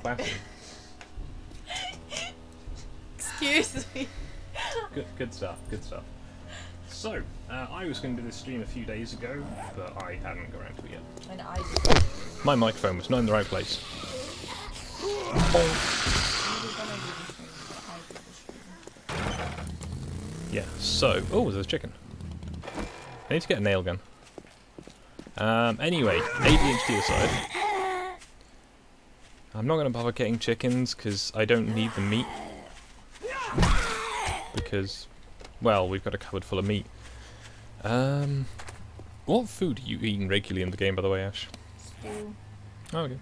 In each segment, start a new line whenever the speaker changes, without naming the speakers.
Classic.
Excuse me.
Good stuff, good stuff. So, I was going to do this stream a few days ago, but I hadn't got around to it yet.
And I did.
My microphone was not in the right place. Yeah, so... Oh, there's a chicken. I need to get a nail gun. Anyway, ADHD aside, I'm not going to bother getting chickens because I don't need the meat. Because, well, we've got a cupboard full of meat. What food are you eating regularly in the game, by the way, Ash?
Stew.
Oh, okay.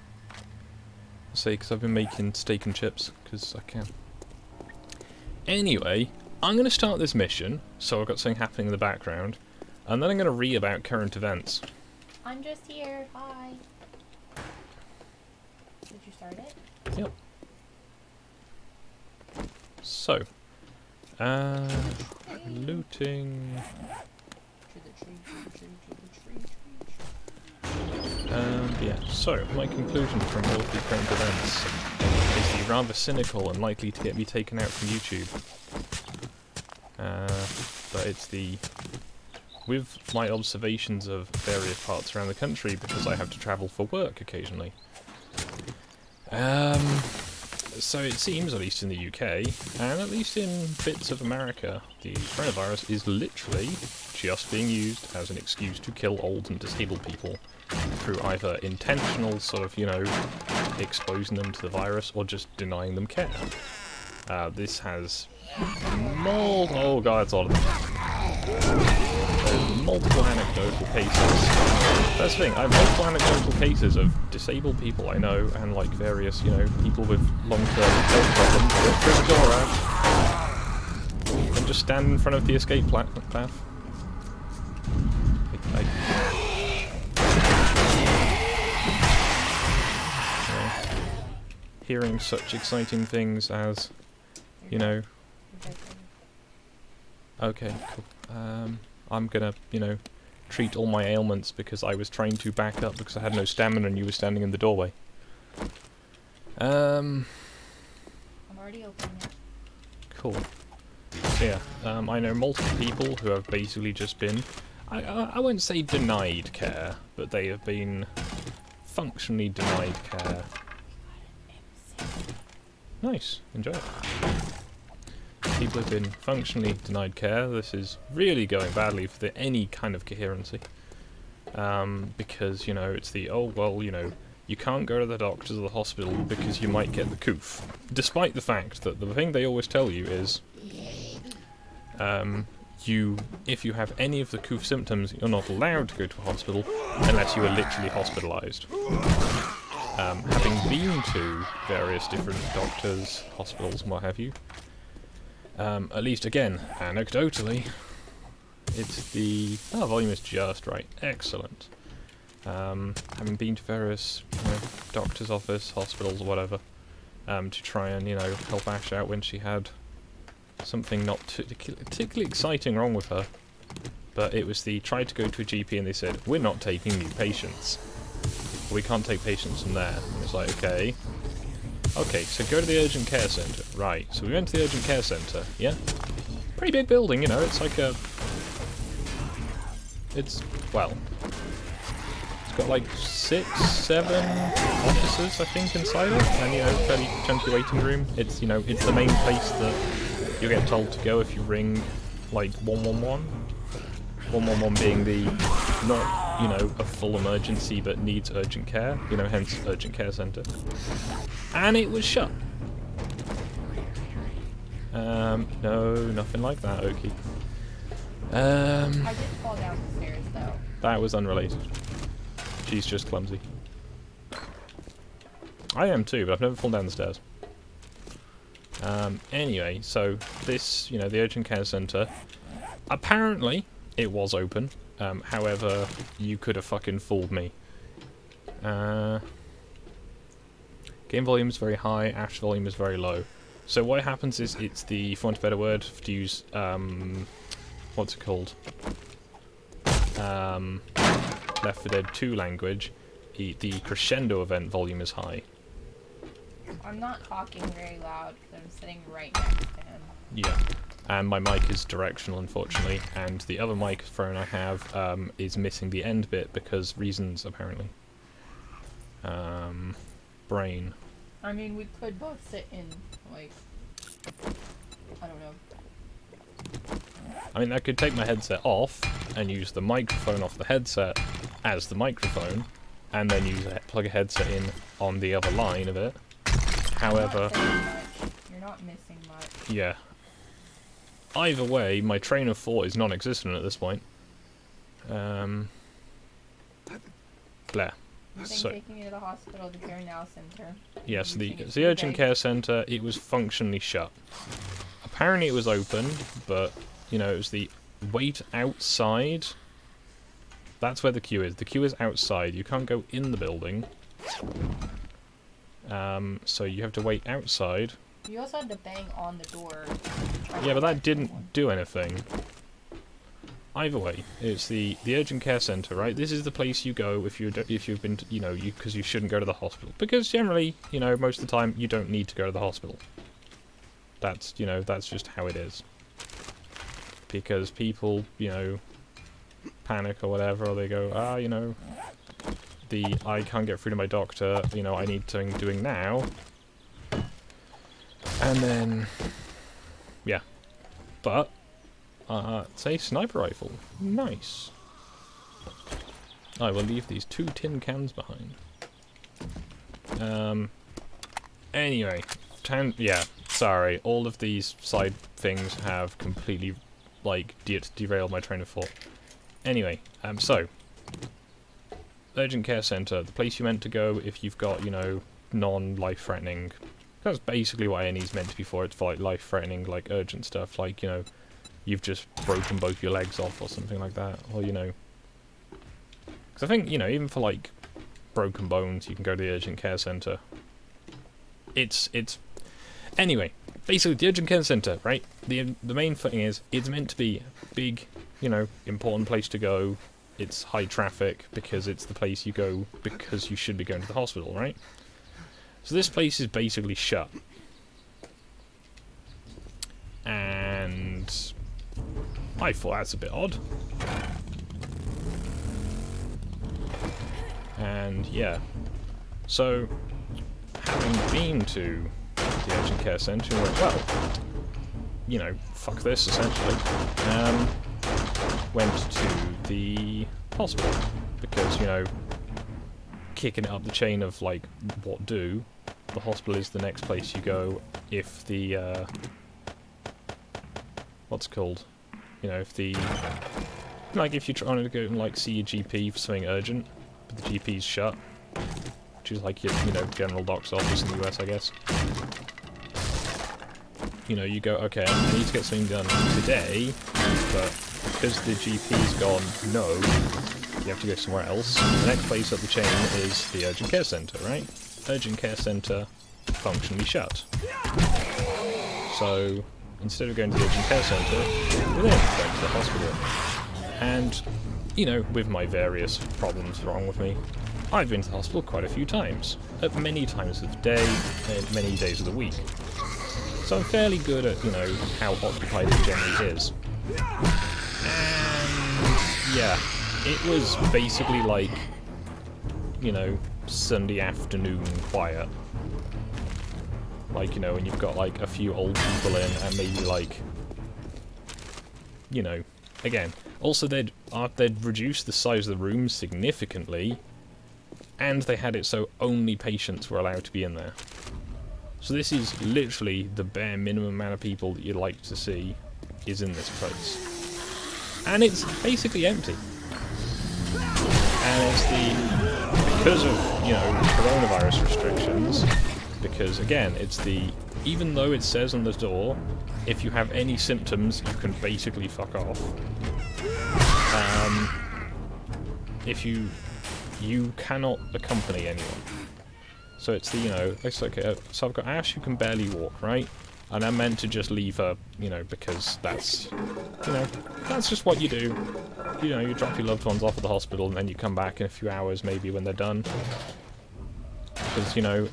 I'll say, because I've been making steak and chips, because I can. Anyway, I'm going to start this mission, so I've got something happening in the background, and then I'm going to read about current events.
I'm just here. Hi. Did you start it?
Yep. So, looting. Yeah, so my conclusion from all of the current events is the rather cynical and likely to get me taken out from YouTube. But it's the... with my observations of various parts around the country, because I have to travel for work occasionally. So it seems, at least in the UK, and at least in bits of America, the coronavirus is literally just being used as an excuse to kill old and disabled people through either intentional sort of, you know, exposing them to the virus or just denying them care. This has oh god, it's all of them. There's multiple anecdotal cases. That's the thing, I have multiple anecdotal cases of disabled people I know, and like various, you know, people with long-term health problems walk through the door out and just stand in front of the escape path. Hearing such exciting things as, you know... Okay, cool. I'm gonna, you know, treat all my ailments because I was trying to back up because I had no stamina and you were standing in the doorway.
I'm already opening it.
Cool. So yeah, I know multiple people who have basically just been, I won't say denied care, but they have been functionally denied care. Nice, enjoy it. People have been functionally denied care. This is really going badly for any kind of coherency. Because, you know, it's the, oh, well, you know, you can't go to the doctors or the hospital because you might get the coof. Despite the fact that the thing they always tell you is, if you have any of the coof symptoms, you're not allowed to go to a hospital unless you are literally hospitalized. Having been to various different doctors, hospitals, and what have you, at least again, anecdotally, it's the... Oh, volume is just right. Excellent. Having been to various, you know, doctor's office, hospitals, or whatever, to try and, you know, help Ash out when she had something not particularly exciting wrong with her. But it was the tried to go to a GP and they said, we're not taking new patients. We can't take patients from there. And it's like, okay. Okay, so go to the urgent care centre. Right, so we went to the urgent care centre, yeah? Pretty big building, you know, it's like a... It's, well... It's got like 6, 7 offices, I think, inside it. And, you know, fairly chunky waiting room. It's, you know, it's the main place that you get told to go if you ring, like, 111. 111 being the, not, you know, a full emergency but needs urgent care, you know, hence urgent care centre. And it was shut. No, nothing like that, Okie.
I did fall down the stairs, though.
That was unrelated. She's just clumsy. I am too, but I've never fallen down the stairs. Anyway, so this, you know, the urgent care centre, apparently it was open. However, you could have fucking fooled me. Game volume is very high, Ash volume is very low. So what happens is, it's the, for want of a better word, to use, what's it called? Left 4 Dead 2 language, the crescendo event volume is high.
I'm not talking very loud because I'm sitting right next to him.
Yeah. And my mic is directional, unfortunately, and the other microphone I have is missing the end bit because reasons, apparently. Brain.
I mean, we could both sit in, like, I don't know.
I mean, I could take my headset off and use the microphone off the headset as the microphone, and then plug a headset in on the other line of it. However...
You're not missing much.
Yeah. Either way, my train of thought is non-existent at this point. Blah.
You think
So,
taking me to the hospital, the care now center?
yes, the urgent care centre, it was functionally shut. Apparently it was open, but, you know, it was the wait outside. That's where the queue is. The queue is outside. You can't go in the building. So you have to wait outside.
You also had to bang on the door.
Yeah, but that didn't do anything. Either way, it's the urgent care centre, right? This is the place you go if you've been, you know, because you shouldn't go to the hospital. Because generally, you know, most of the time you don't need to go to the hospital. That's, you know, that's just how it is. Because people, you know, panic or whatever, or they go, you know, I can't get through to my doctor, you know, I need something doing now. And then, yeah. But, it's a sniper rifle. Nice. I will leave these 2 tin cans behind. Anyway, yeah, sorry, all of these side things have completely, like, derailed my train of thought. Anyway, so, urgent care centre, the place you're meant to go if you've got, you know, non-life-threatening. That's basically what A&E's meant to be for. It's for, like, life-threatening, like, urgent stuff, like, you know, you've just broken both your legs off or something like that, or, you know. Because I think, you know, even for, like, broken bones, you can go to the urgent care centre. Anyway, basically, the urgent care centre, right? The main thing is, it's meant to be a big, you know, important place to go. It's high traffic because it's the place you go because you should be going to the hospital, right? So this place is basically shut. And I thought that's a bit odd. And yeah. So, having been to the urgent care centre, we went, well, you know, fuck this, essentially. Went to the hospital, because, you know, kicking it up the chain of, like, what do, the hospital is the next place you go if the, what's it called? You know, if the, like, if you're trying to go and, like, see your GP for something urgent, but the GP's shut, which is like your, you know, general doc's office in the US, I guess. You know, you go, okay, I need to get something done today, but because the GP's gone, no, you have to go somewhere else. The next place up the chain is the urgent care centre, right? Urgent care centre, functionally shut. So, instead of going to the urgent care centre, we're then going to the hospital. And, you know, with my various problems wrong with me, I've been to the hospital quite a few times. At many times of the day, and many days of the week. So I'm fairly good at, you know, how occupied it generally is. And, yeah, it was basically like, you know, Sunday afternoon quiet. Like, you know, when you've got, like, a few old people in, and maybe, like, you know, again, also they'd reduced the size of the rooms significantly, and they had it so only patients were allowed to be in there. So this is literally the bare minimum amount of people that you'd like to see is in this place. And it's basically empty. And it's because of, you know, coronavirus restrictions, because again, it's even though it says on the door, if you have any symptoms, you can basically fuck off. If you cannot accompany anyone. So it's you know, it's okay, so I've got Ash who can barely walk, right? And I'm meant to just leave her, you know, because that's, you know, that's just what you do. You know, you drop your loved ones off at the hospital and then you come back in a few hours maybe when they're done. Because, you know,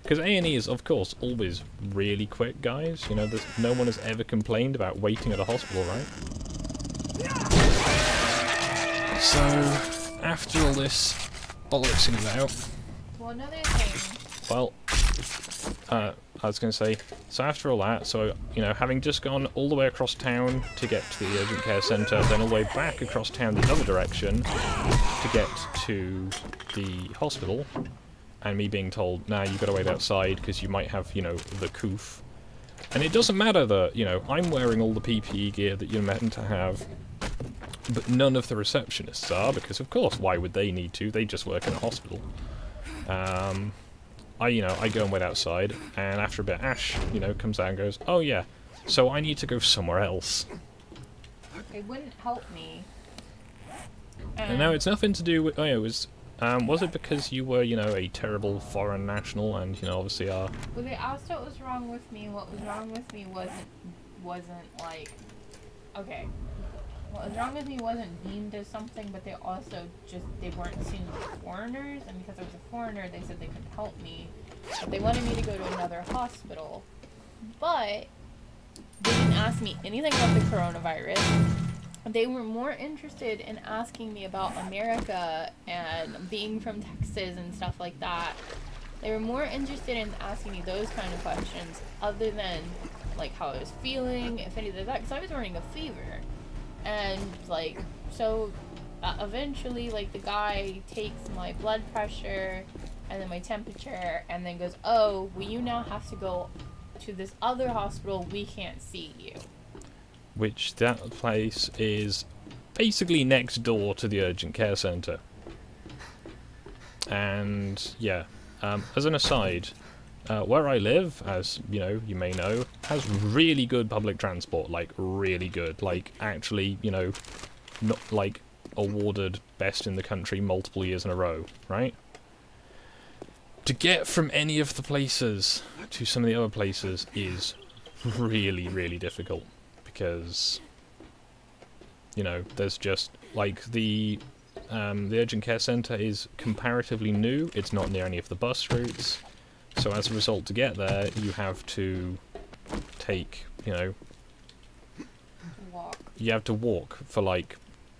Because A&E is, of course, always really quick, guys. You know, no one has ever complained about waiting at a hospital, right? So, after all this bollocksing about...
Well, another thing...
Well, I was going to say, so after all that, so, you know, having just gone all the way across town to get to the urgent care centre, then all the way back across town the other direction to get to the hospital, and me being told, nah, you've got to wait outside because you might have, you know, the coof. And it doesn't matter that, you know, I'm wearing all the PPE gear that you're meant to have, but none of the receptionists are, because of course, why would they need to? They just work in a hospital. I go and wait outside, and after a bit, Ash, you know, comes out and goes, oh yeah, so I need to go somewhere else.
It wouldn't help me.
And now it's nothing to do with, was it because you were, you know, a terrible foreign national, and, you know, obviously are...
Well, they asked what was wrong with me, what was wrong with me wasn't like, okay. What was wrong with me wasn't deemed as something, but they also they weren't seen as foreigners, and because I was a foreigner, they said they couldn't help me. But they wanted me to go to another hospital. But they didn't ask me anything about the coronavirus. They were more interested in asking me about America and being from Texas and stuff like that. They were more interested in asking me those kind of questions, other than like how I was feeling, if anything like that, because I was running a fever. And, like, so, eventually, like, the guy takes my blood pressure and then my temperature and then goes, oh, well, you now have to go to this other hospital, we can't see you.
Which, that place is basically next door to the urgent care centre. And, yeah, as an aside, where I live, as you know, you may know, has really good public transport, like really good, like actually, you know, not like awarded best in the country multiple years in a row, right? To get from any of the places to some of the other places is really, really difficult, because, you know, there's just, like, the urgent care centre is comparatively new, it's not near any of the bus routes. So as a result, to get there, you have to take, you know...
Walk.
You have to walk for like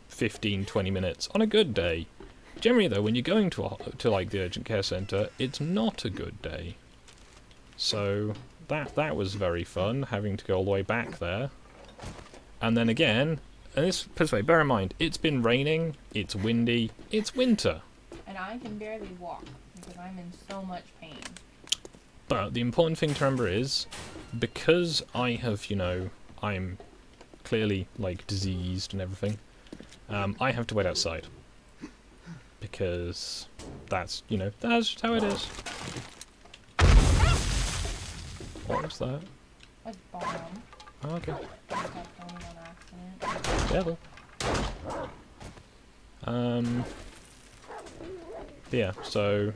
15-20 minutes on a good day. Generally, though, when you're going to like the urgent care centre, it's not a good day. So that was very fun, having to go all the way back there. And then again, and this, by the way, bear in mind, it's been raining, it's windy, it's winter.
And I can barely walk because I'm in so much pain.
But the important thing to remember is, because I have, you know, I'm clearly, like, diseased and everything, I have to wait outside. Because that's, you know, that's just how it is. What was that?
A bomb.
Oh, okay.
I got thrown on accident.
Devil. Yeah, so...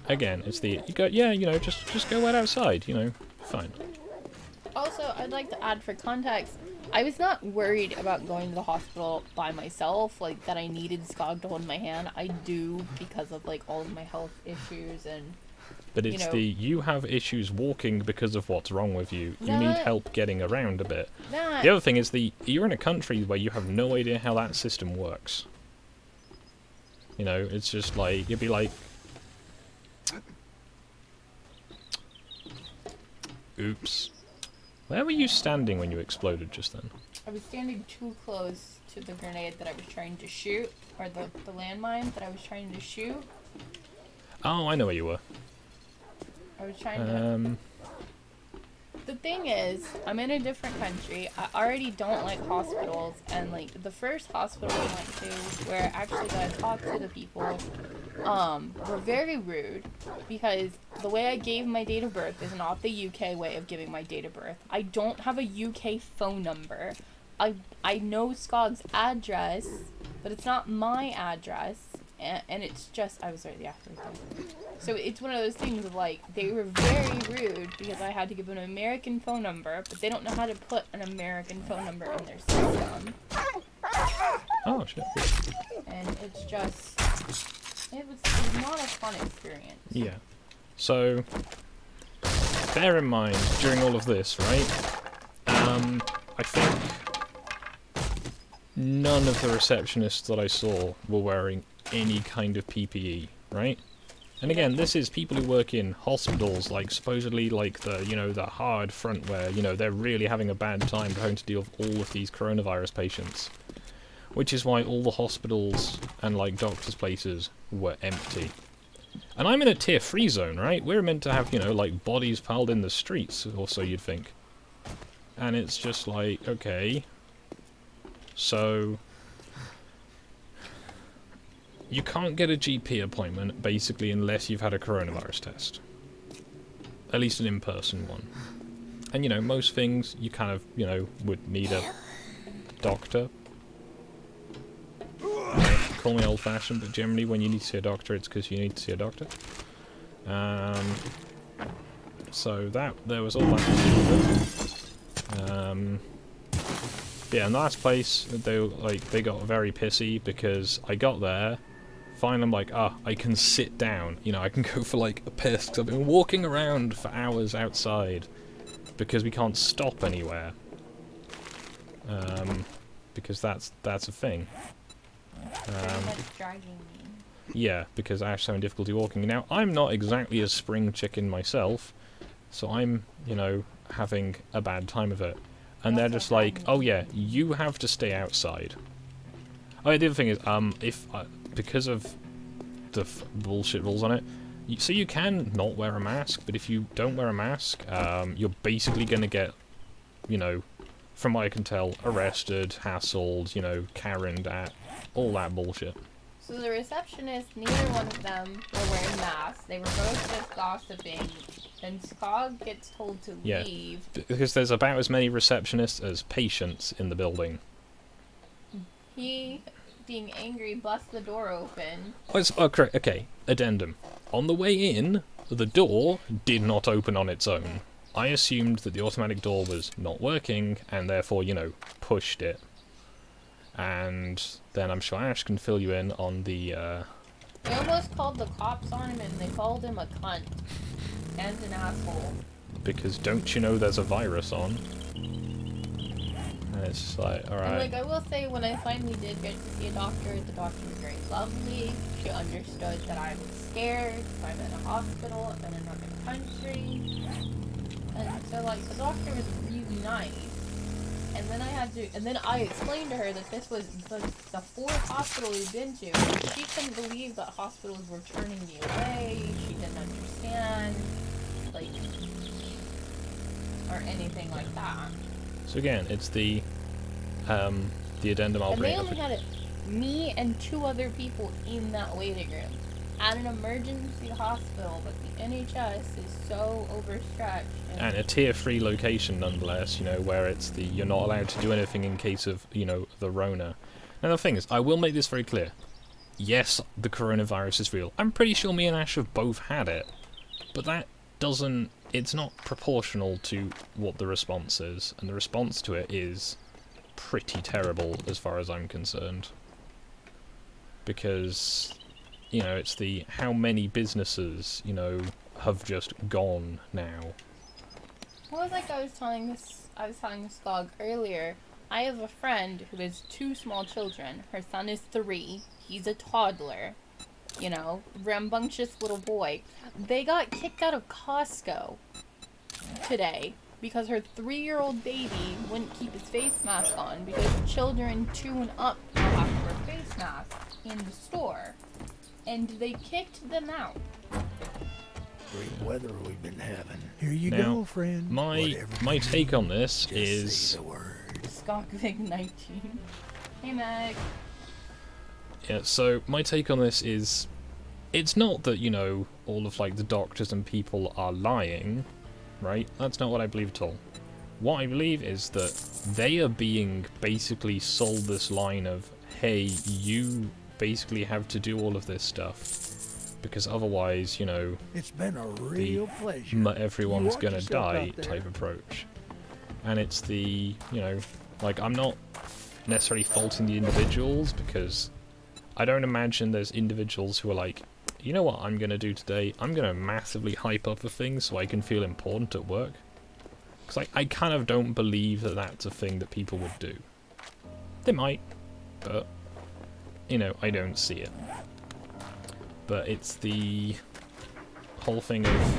Again, it's the, you go, yeah, you know, just go wait outside, you know, fine.
Also, I'd like to add for context, I was not worried about going to the hospital by myself, like, that I needed Skog to hold my hand. I do, because of, like, all of my health issues and,
But it's you have issues walking because of what's wrong with you. You need help getting around a bit. The other thing is you're in a country where you have no idea how that system works. You know, it's just like, you'd be like, oops. Where were you standing when you exploded just then?
I was standing too close to the grenade that I was trying to shoot, or the landmine that I was trying to shoot.
Oh, I know where you were.
I was trying to... The thing is, I'm in a different country. I already don't like hospitals, and like the first hospital I went to, where actually I talked to the people, were very rude, because the way I gave my date of birth is not the UK way of giving my date of birth. I don't have a UK phone number. I know Skog's address, but it's not my address, and it's just, I was right, yeah, right there. So it's one of those things of like, they were very rude because I had to give an American phone number, but they don't know how to put an American phone number in their system.
Oh, shit.
And it's just, it was not a fun experience.
Yeah. So, bear in mind, during all of this, right, I think none of the receptionists that I saw were wearing any kind of PPE, right? And again, this is people who work in hospitals, like supposedly like the, you know, the hard front where, you know, they're really having a bad time having to deal with all of these coronavirus patients. Which is why all the hospitals and like doctors' places were empty. And I'm in a tier 3 zone, right? We're meant to have, you know, like bodies piled in the streets, or so you'd think. And it's just like, okay. So you can't get a GP appointment, basically, unless you've had a coronavirus test. At least an in-person one. And, you know, most things you kind of, you know, would need a doctor. Call me old-fashioned, but generally when you need to see a doctor, it's because you need to see a doctor. So there was all that. Yeah, in the last place, they got very pissy because I got there. Finally, I'm like, I can sit down. You know, I can go for like a piss. Cause I've been walking around for hours outside because we can't stop anywhere. Because that's a thing.
Dragging me.
Yeah, because Ash's having difficulty walking. Now, I'm not exactly a spring chicken myself, so I'm, you know, having a bad time of it. And they're just like, oh yeah, you have to stay outside. Oh yeah, the other thing is, because of the bullshit rules on it, so you can not wear a mask, but if you don't wear a mask, you're basically gonna get, you know, from what I can tell, arrested, hassled, you know, Karen'd at, all that bullshit.
So the receptionist, neither one of them were wearing masks. They were both just gossiping. Then Skog gets told to leave.
Because there's about as many receptionists as patients in the building.
He, being angry, busts the door open.
Oh, correct. Okay, addendum. On the way in, the door did not open on its own. I assumed that the automatic door was not working, and therefore, you know, pushed it. And then I'm sure Ash can fill you in on the,
They almost called the cops on him, and they called him a cunt. And an asshole.
Because don't you know there's a virus on? And it's just like, alright.
And like, I will say, when I finally did get to see a doctor, the doctor was very lovely. She understood that I was scared. I'm in a hospital. I'm in another country. And so, like, the doctor was really nice. And then I explained to her that this was the fourth hospital we've been to. She couldn't believe that hospitals were turning me away. She didn't understand, like, or anything like that.
So again, it's the addendum I'll bring up.
And they only had me and 2 other people in that waiting room. At an emergency hospital, but the NHS is so overstretched.
And a tier 3 location nonetheless, you know, where it's you're not allowed to do anything in case of, you know, the Rona. Now the thing is, I will make this very clear. Yes, the coronavirus is real. I'm pretty sure me and Ash have both had it. But that doesn't, it's not proportional to what the response is. And the response to it is pretty terrible as far as I'm concerned. Because, you know, it's how many businesses, you know, have just gone now.
Well, like I was telling this dog earlier, I have a friend who has 2 small children. Her son is 3. He's a toddler. You know, rambunctious little boy. They got kicked out of Costco today because her 3-year-old baby wouldn't keep his face mask on because children 2 and up have to wear face masks in the store. And they kicked them out.
Great weather we've been having. Here you
Now,
go, friend.
my take on this is
say the word.
Skogvig 19. Hey, Meg.
yeah, so my take on this is it's not that, you know, all of like the doctors and people are lying, right? That's not what I believe at all. What I believe is that they are being basically sold this line of, hey, you basically have to do all of this stuff because otherwise, you know,
It's been a real pleasure.
everyone's
You
gonna
watch
die
yourself out there.
type approach. And it's you know, like, I'm not necessarily faulting the individuals because I don't imagine there's individuals who are like, you know what I'm gonna do today? I'm gonna massively hype up a thing so I can feel important at work. Because I kind of don't believe that that's a thing that people would do. They might, but, you know, I don't see it. But it's the whole thing of,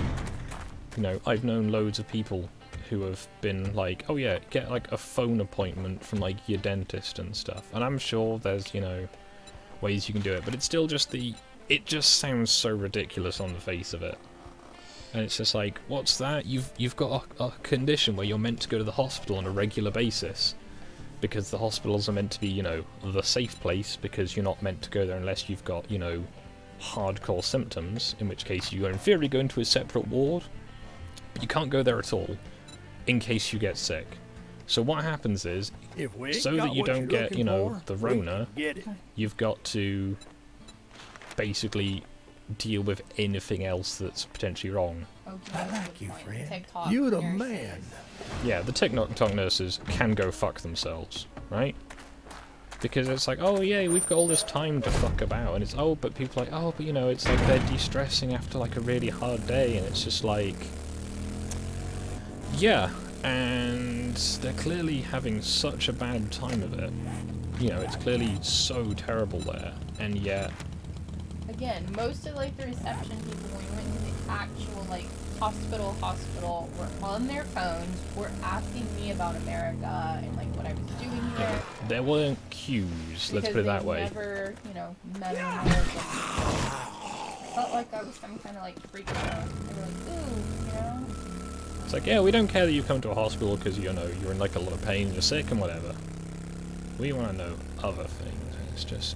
you know, I've known loads of people who have been like, oh yeah, get like a phone appointment from like your dentist and stuff. And I'm sure there's, you know, ways you can do it, but it's still just it just sounds so ridiculous on the face of it. And it's just like, what's that? You've got a condition where you're meant to go to the hospital on a regular basis. Because the hospitals are meant to be, you know, the safe place, because you're not meant to go there unless you've got, you know, hardcore symptoms, in which case you in theory go into a separate ward. But you can't go there at all, in case you get sick. So what happens is, so that you don't get, you know, the Rona, you've got to basically deal with anything else that's potentially wrong.
Okay,
Thank you, friend.
TikTok
You the
nurses.
man.
Yeah, the TikTok nurses can go fuck themselves, right? Because it's like, oh yeah, we've got all this time to fuck about, and it's, oh, but people are like, oh, but you know, it's like they're de-stressing after like a really hard day, and it's just like, yeah, and they're clearly having such a bad time of it. You know, it's clearly so terrible there, and yet...
Again, most of like the reception people, when we went to the actual like hospital, were on their phones, were asking me about America and like what I was doing here.
Yeah, there weren't queues, let's put it that way.
Never, you know, met an American. I felt like I was some kind of like freak show. They were like, ooh, you know.
It's like, yeah, we don't care that you come to a hospital because, you know, you're in like a lot of pain, you're sick and whatever. We want to know other things. It's just...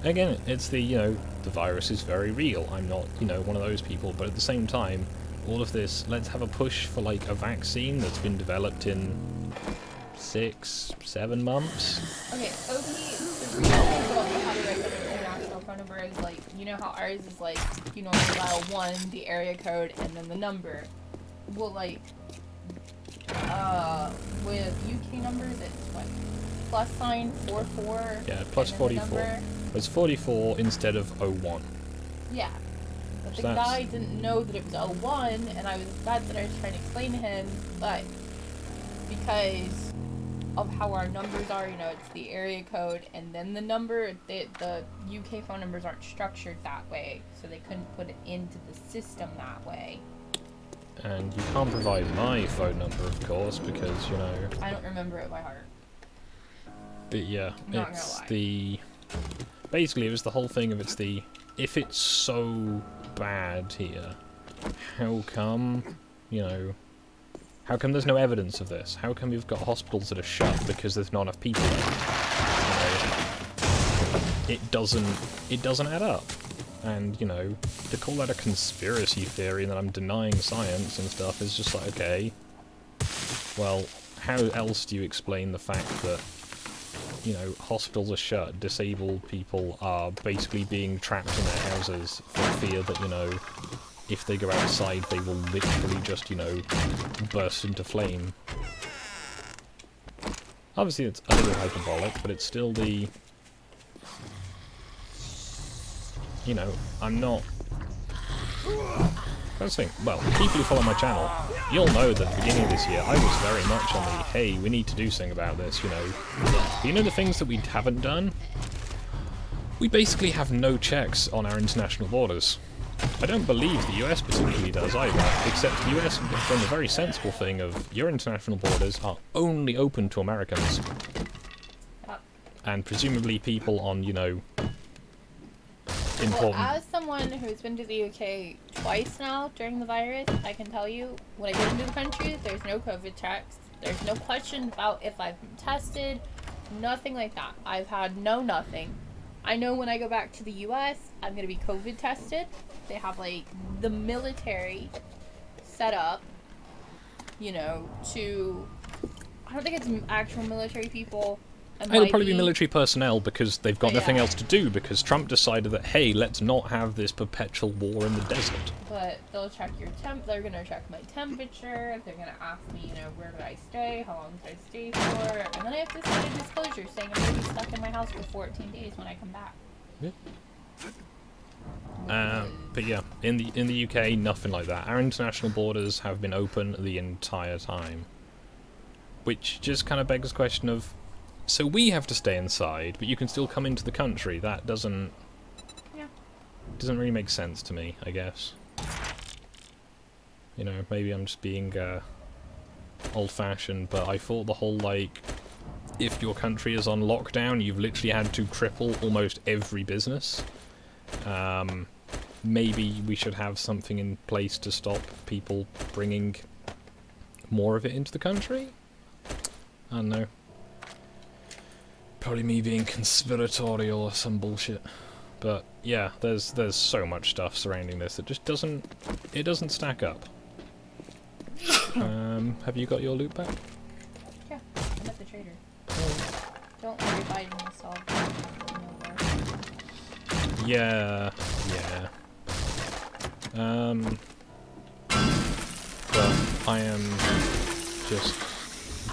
Again, it's the, you know, the virus is very real. I'm not, you know, one of those people, but at the same time, all of this, let's have a push for like a vaccine that's been developed in 6-7 months.
Okay, OP, the reason I go up how to write an international phone number is like, you know how ours is like, you know, dial 1, the area code, and then the number. Well, like, with UK numbers, it's what? +44.
Yeah, plus
and then the
44.
number.
It's 44 instead of 01.
Yeah. But
So
the
that's-
guy didn't know that it was 01, and that's what I was trying to explain to him, but because of how our numbers are, you know, it's the area code and then the number, the UK phone numbers aren't structured that way, so they couldn't put it into the system that way.
And you can't provide my phone number, of course, because, you know...
I don't remember it by heart.
But yeah,
Not gonna
it's
lie.
the... Basically, it was the whole thing of it's the... If it's so bad here, how come, you know... How come there's no evidence of this? How come we've got hospitals that are shut because there's not enough people there? You know, it doesn't add up. And, you know, to call that a conspiracy theory and that I'm denying science and stuff is just like, okay, well, how else do you explain the fact that, you know, hospitals are shut, disabled people are basically being trapped in their houses for fear that, you know, if they go outside they will literally just, you know, burst into flame. Obviously it's a little hyperbolic, but it's still the... You know, I'm not... That's the thing. Well, people who follow my channel, you'll know that at the beginning of this year I was very much on the, hey, we need to do something about this, you know. But you know the things that we haven't done? We basically have no checks on our international borders. I don't believe the US particularly does either, except the US have done the very sensible thing of your international borders are only open to Americans. And presumably people on, you know, important...
Well, as someone who's been to the UK twice now during the virus, I can tell you, when I get into the country, there's no COVID checks. There's no question about if I've been tested. Nothing like that. I've had nothing. I know when I go back to the US, I'm going to be COVID tested. They have, like, the military set up, you know, to... I don't think it's actual military people.
It'll probably be military personnel because they've got
Oh, yeah.
nothing else to do because Trump decided that, hey, let's not have this perpetual war in the desert.
But they'll check your they're gonna check my temperature, they're gonna ask me, you know, where did I stay, how long did I stay for, and then I have to sign a disclosure saying I'm gonna be stuck in my house for 14 days when I come back.
Yeah. But yeah, in the UK, nothing like that. Our international borders have been open the entire time, which just kind of begs the question of, so we have to stay inside, but you can still come into the country. That doesn't really make sense to me, I guess. You know, maybe I'm just being old-fashioned, but I thought the whole, like, if your country is on lockdown, you've literally had to cripple almost every business. Maybe we should have something in place to stop people bringing more of it into the country? I don't know. Probably me being conspiratorial or some bullshit. But yeah, there's so much stuff surrounding this that just doesn't stack up. Have you got your loot back?
Yeah, I'm at the trader. Don't worry, Biden will solve it.
Yeah. But I am just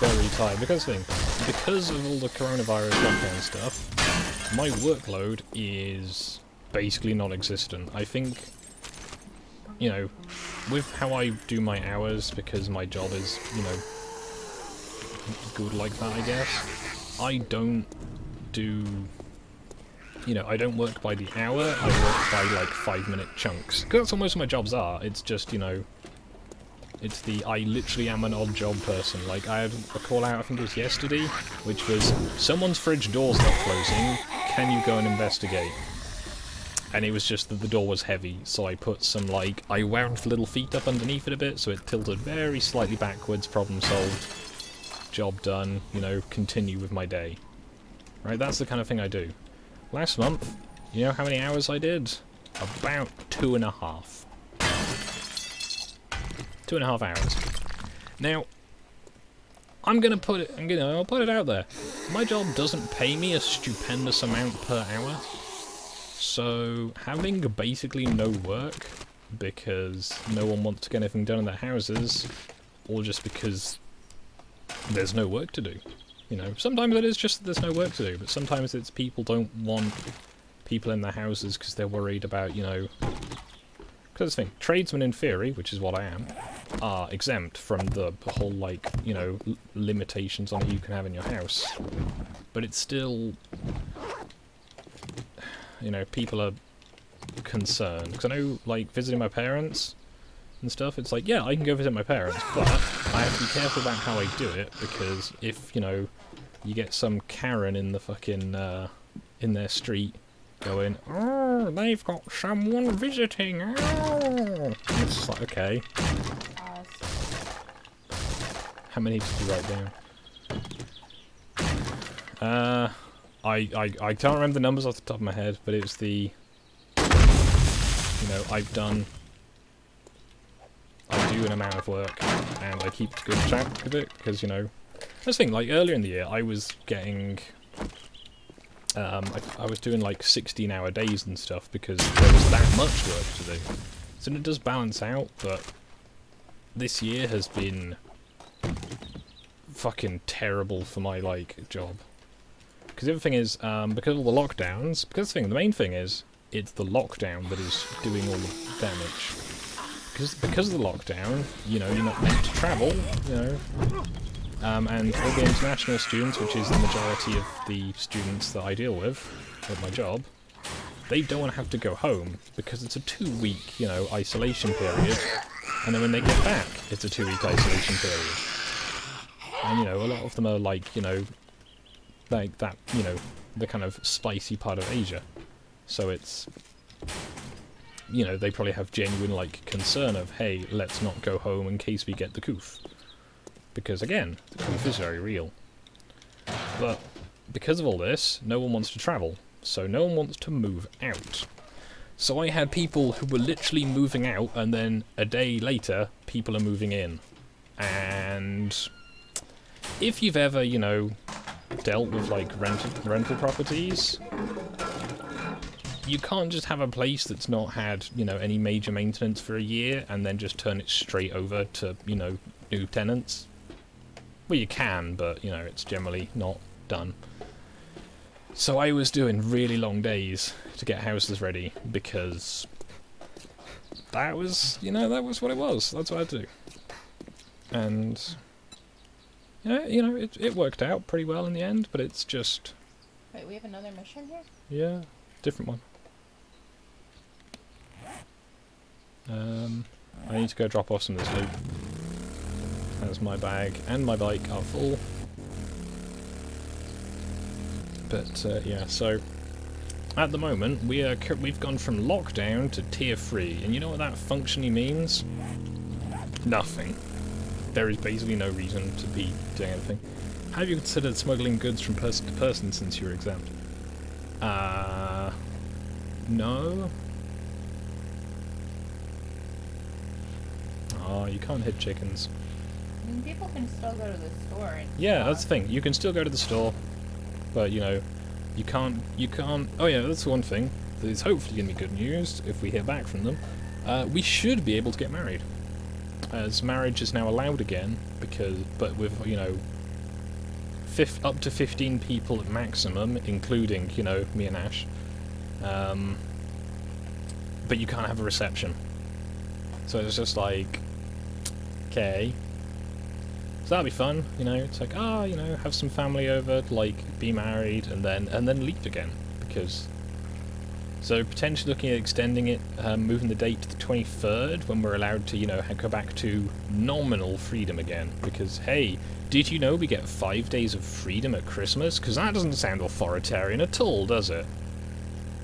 very tired because of all the coronavirus lockdown stuff. My workload is basically non-existent. I think, you know, with how I do my hours, because my job is, you know, good like that, I guess, I don't do, you know, I don't work by the hour, I work by, like, 5-minute chunks. Because that's what most of my jobs are. It's just, you know, it's the, I literally am an odd job person. Like, I had a call out, I think it was yesterday, which was, someone's fridge door's not closing, can you go and investigate? And it was just that the door was heavy, so I put some, like, I wound little feet up underneath it a bit, so it tilted very slightly backwards, problem solved, job done, you know, continue with my day. Right, that's the kind of thing I do. Last month, you know how many hours I did? About 2.5. 2.5 hours. Now, I'll put it out there. My job doesn't pay me a stupendous amount per hour. So, having basically no work, because no one wants to get anything done in their houses, or just because there's no work to do. You know, sometimes it is just that there's no work to do, but sometimes it's people don't want people in their houses because they're worried about, you know... Because the thing, tradesmen in theory, which is what I am, are exempt from the whole, like, you know, limitations on who you can have in your house. But it's still... You know, people are concerned. Because I know, like, visiting my parents and stuff, it's like, yeah, I can go visit my parents, but I have to be careful about how I do it, because if, you know, you get some Karen in the fucking, in their street going, oh, they've got someone visiting, oh. And it's just like, okay. How many did you write down? I can't remember the numbers off the top of my head, but it's the, you know, I do an amount of work, and I keep good track of it, because, you know, that's the thing, like, earlier in the year, I was getting, I was doing, like, 16-hour days and stuff, because there was that much work to do. So it does balance out, but this year has been fucking terrible for my, like, job. Because the other thing is, because of the lockdowns, the main thing is, it's the lockdown that is doing all the damage. Because of the lockdown, you know, you're not meant to travel, you know, and all the international students, which is the majority of the students that I deal with at my job, they don't want to have to go home, because it's a 2-week, you know, isolation period, and then when they get back, it's a 2-week isolation period. And, you know, a lot of them are like, you know, like that, you know, the kind of spicy part of Asia. So it's, you know, they probably have genuine, like, concern of, hey, let's not go home in case we get the coof. Because, again, the coof is very real. But, because of all this, no one wants to travel. So no one wants to move out. So I had people who were literally moving out, and then a day later, people are moving in. And if you've ever, you know, dealt with, like, rental properties, you can't just have a place that's not had, you know, any major maintenance for a year and then just turn it straight over to, you know, new tenants. Well, you can, but, you know, it's generally not done. So I was doing really long days to get houses ready, because that was, you know, that was what it was. That's what I do. And yeah, you know, it worked out pretty well in the end, but it's just...
Wait, we have another mission here?
Yeah, different one. I need to go drop off some of this loot, as my bag and my bike are full. But yeah, so at the moment we've gone from lockdown to tier 3, and you know what that functionally means? Nothing. There is basically no reason to be doing anything. Have you considered smuggling goods from person to person since you were exempt? No. Oh, you can't hit chickens.
I mean, people can still go to the store and
Yeah, that's the thing. You can still go to the store, but you know, you can't. Oh yeah, that's the one thing. There's hopefully going to be good news if we hear back from them. We should be able to get married, as marriage is now allowed again. But with, you know, up to 15 people at maximum, including, you know, me and Ash. But you can't have a reception. So it's just like, okay. So that'll be fun, you know. It's like, you know, have some family over, like, be married, and then leave again, because. So potentially looking at extending it, moving the date to the 23rd, when we're allowed to, you know, go back to nominal freedom again. Because hey, did you know we get 5 days of freedom at Christmas? Because that doesn't sound authoritarian at all, does it?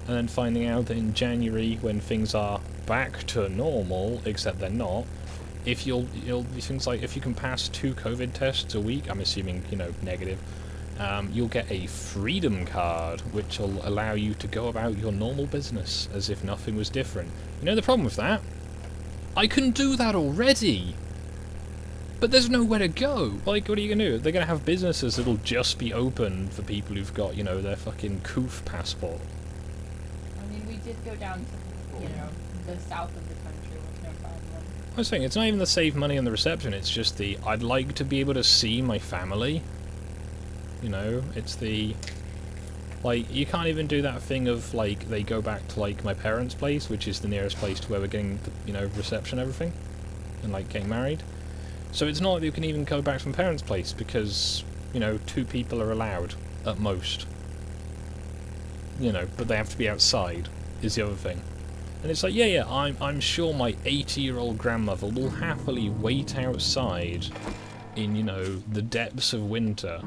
And then finding out that in January, when things are back to normal, except they're not. If things like if you can pass 2 COVID tests a week, I'm assuming, you know, negative, you'll get a freedom card, which will allow you to go about your normal business as if nothing was different. You know the problem with that? I can do that already, but there's nowhere to go. Like, what are you gonna do? They're gonna have businesses that'll just be open for people who've got, you know, their fucking COOF passport.
I mean, we did go down to, you know, the south of the country with no problem.
I was saying, it's not even the save money on the reception, it's just the, I'd like to be able to see my family. You know, it's the, like, you can't even do that thing of, like, they go back to, like, my parents' place, which is the nearest place to where we're getting, the, you know, reception and everything, and, like, getting married. So it's not like you can even go back to my parents' place, because, you know, 2 people are allowed, at most. You know, but they have to be outside, is the other thing. And it's like, yeah, I'm sure my 80-year-old grandmother will happily wait outside in, you know, the depths of winter.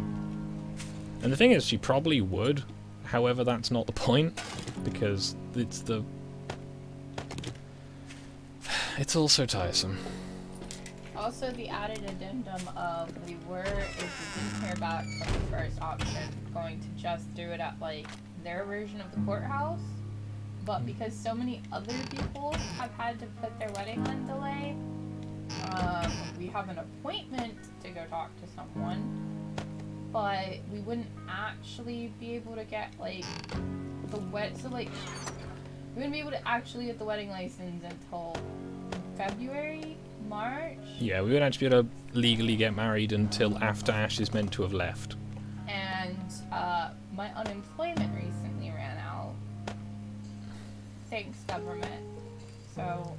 And the thing is, she probably would. However, that's not the point, because it's the... It's all so tiresome.
Also, the added addendum of we were, if we didn't hear back from the first option, going to just do it at, like, their version of the courthouse. But because so many other people have had to put their wedding on delay, we have an appointment to go talk to someone, but we wouldn't actually be able to get, like, we wouldn't be able to actually get the wedding license until February, March?
Yeah, we wouldn't actually be able to legally get married until after Ash is meant to have left.
And, my unemployment recently ran out. Thanks, government. So,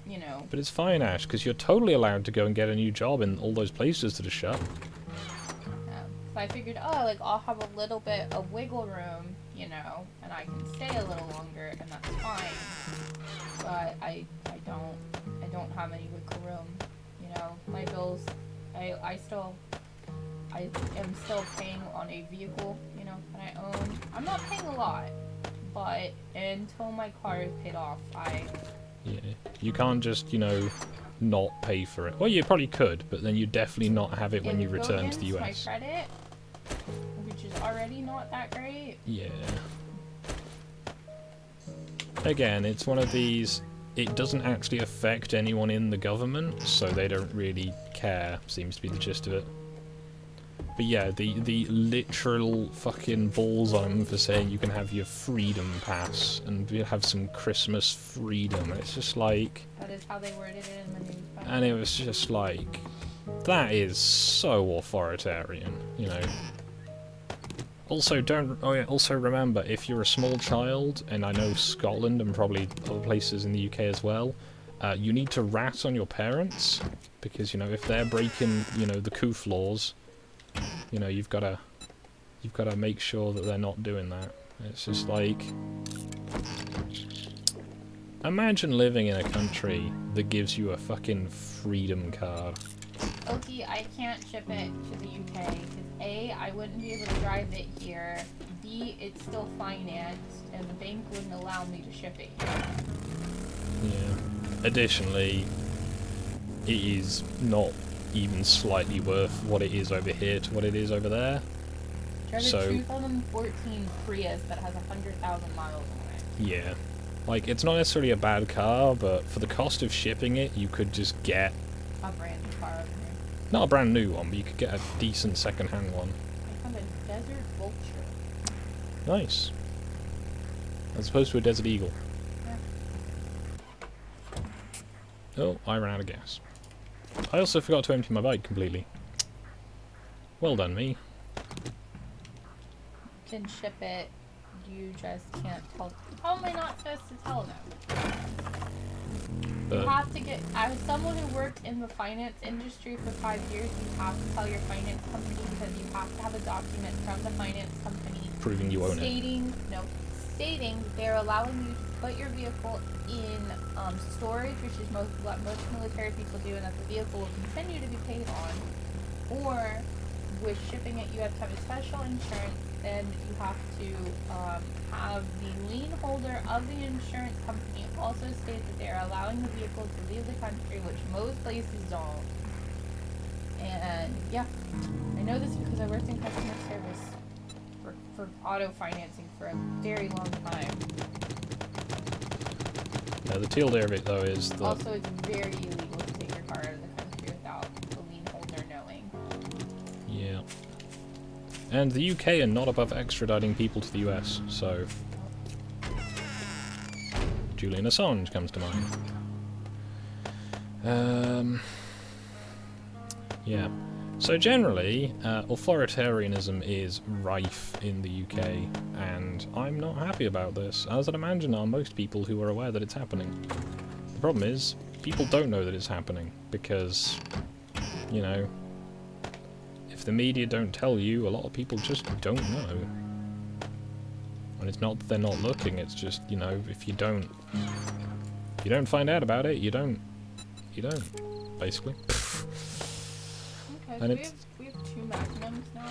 you know...
But it's fine, Ash, because you're totally allowed to go and get a new job in all those places that are shut.
So I figured, like, I'll have a little bit of wiggle room, you know, and I can stay a little longer, and that's fine. But I don't have any wiggle room, you know. My bills, I am still paying on a vehicle, you know, that I own. I'm not paying a lot, but until my car is paid off,
Yeah, you can't just, you know, not pay for it. Well, you probably could, but then you definitely not have it when you return to the US.
My credit, which is already not that great.
Yeah. Again, it's one of these, it doesn't actually affect anyone in the government, so they don't really care, seems to be the gist of it. But yeah, the literal fucking balls on them for saying you can have your freedom pass and you have some Christmas freedom. It's just like...
That is how they worded it in the news.
And it was just like... That is so authoritarian, you know. Also, don't. Oh yeah. Also, remember, if you're a small child, and I know Scotland and probably other places in the UK as well, you need to rat on your parents because if they're breaking the COOF laws, you've got to make sure that they're not doing that. It's just like, imagine living in a country that gives you a fucking freedom card.
Okie, I can't ship it to the UK because A, I wouldn't be able to drive it here. B, it's still financed, and the bank wouldn't allow me to ship it here.
Yeah. Additionally, it is not even slightly worth what it is over here to what it is over there.
Drive
So,
a 2014 Prius that has 100,000 miles on it.
yeah. Like, it's not necessarily a bad car, but for the cost of shipping it, you could just get,
A brand new car over here.
not a brand new one, but you could get a decent second-hand one.
I found a Desert Vulture.
Nice. As opposed to a Desert Eagle.
Yeah.
Oh, I ran out of gas. I also forgot to empty my bike completely. Well done, me.
You can ship it, you just can't tell. How am I not supposed to tell them? You have to get, as someone who worked in the finance industry for 5 years, you have to tell your finance company because you have to have a document from the finance company
Proving you own it.
stating they're allowing you to put your vehicle in storage, which is what most military people do, and that the vehicle will continue to be paid on. Or with shipping it, you have to have a special insurance. Then you have to have the lien holder of the insurance company also state that they're allowing the vehicle to leave the country, which most places don't. And yeah, I know this because I worked in customer service for auto financing for a very long time.
The teal of it, though, is that...
Also, it's very illegal to take your car out of the country without the lien holder knowing.
Yeah. And the UK are not above extraditing people to the US, so... Julian Assange comes to mind. Yeah. So generally, authoritarianism is rife in the UK, and I'm not happy about this, as I'd imagine are most people who are aware that it's happening. The problem is, people don't know that it's happening, because, if the media don't tell you, a lot of people just don't know. And it's not that they're not looking, it's just, if you don't find out about it, you don't, basically.
Okay,
And
so we have 2 magnums now.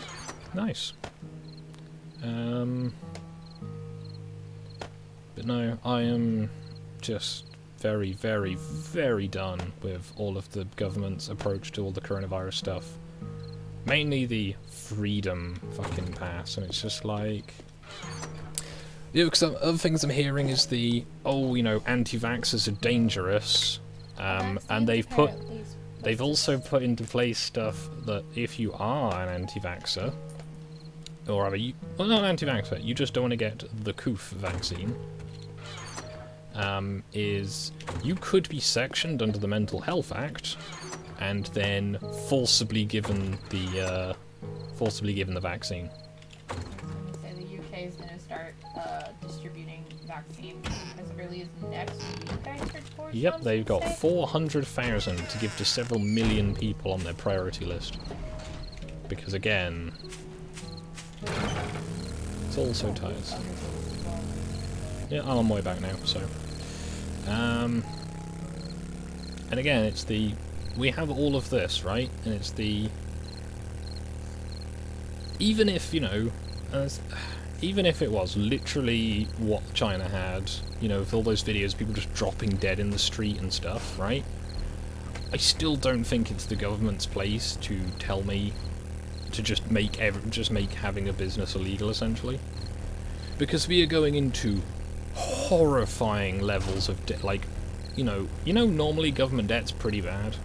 Nice. But no, I am just very, very, very done with all of the government's approach to all the coronavirus stuff. Mainly the freedom fucking pass, and it's just like... because other things I'm hearing is the, anti-vaxxers are dangerous, and they've also put into place stuff that if you are an anti-vaxxer, or rather, not an anti-vaxxer, you just don't want to get the COOF vaccine, is you could be sectioned under the Mental Health Act, and then forcibly given the vaccine.
I was going to say the UK is going to start distributing vaccines as early as next week, I heard.
Yep, they've got 400,000 to give to several million people on their priority list. Because again, it's all so tiresome. Yeah, I'm on my way back now, so. And again, it's the... We have all of this, right? And it's the... Even if, even if it was literally what China had, with all those videos, people just dropping dead in the street and stuff, right? I still don't think it's the government's place to tell me to just make having a business illegal, essentially. Because we are going into horrifying levels of debt, like, normally government debt's pretty bad.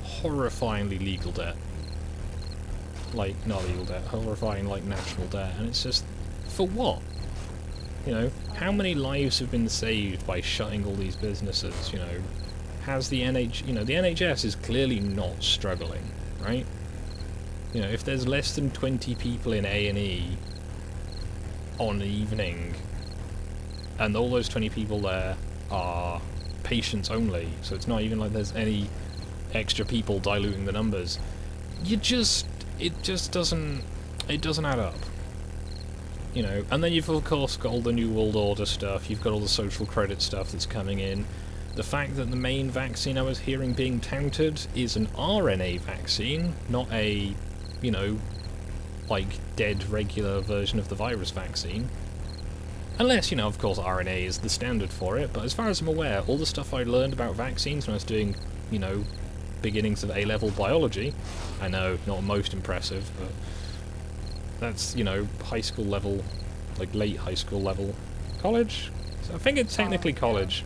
Horrifyingly legal debt. Like, not legal debt, horrifying, like, national debt, and it's just, for what? How many lives have been saved by shutting all these businesses, Has the the NHS is clearly not struggling, right? You know, if there's less than 20 people in A&E on an evening, and all those 20 people there are patients only, so it's not even like there's any extra people diluting the numbers, it just doesn't add up. You know, and then you've of course got all the New World Order stuff, you've got all the social credit stuff that's coming in. The fact that the main vaccine I was hearing being touted is an RNA vaccine, not a, you know, like dead regular version of the virus vaccine. Unless, you know, of course RNA is the standard for it, but as far as I'm aware, all the stuff I learned about vaccines when I was doing, you know, beginnings of A-level biology, I know, not most impressive, but that's, you know, high school level, like late high school level. College? So I think it's technically college.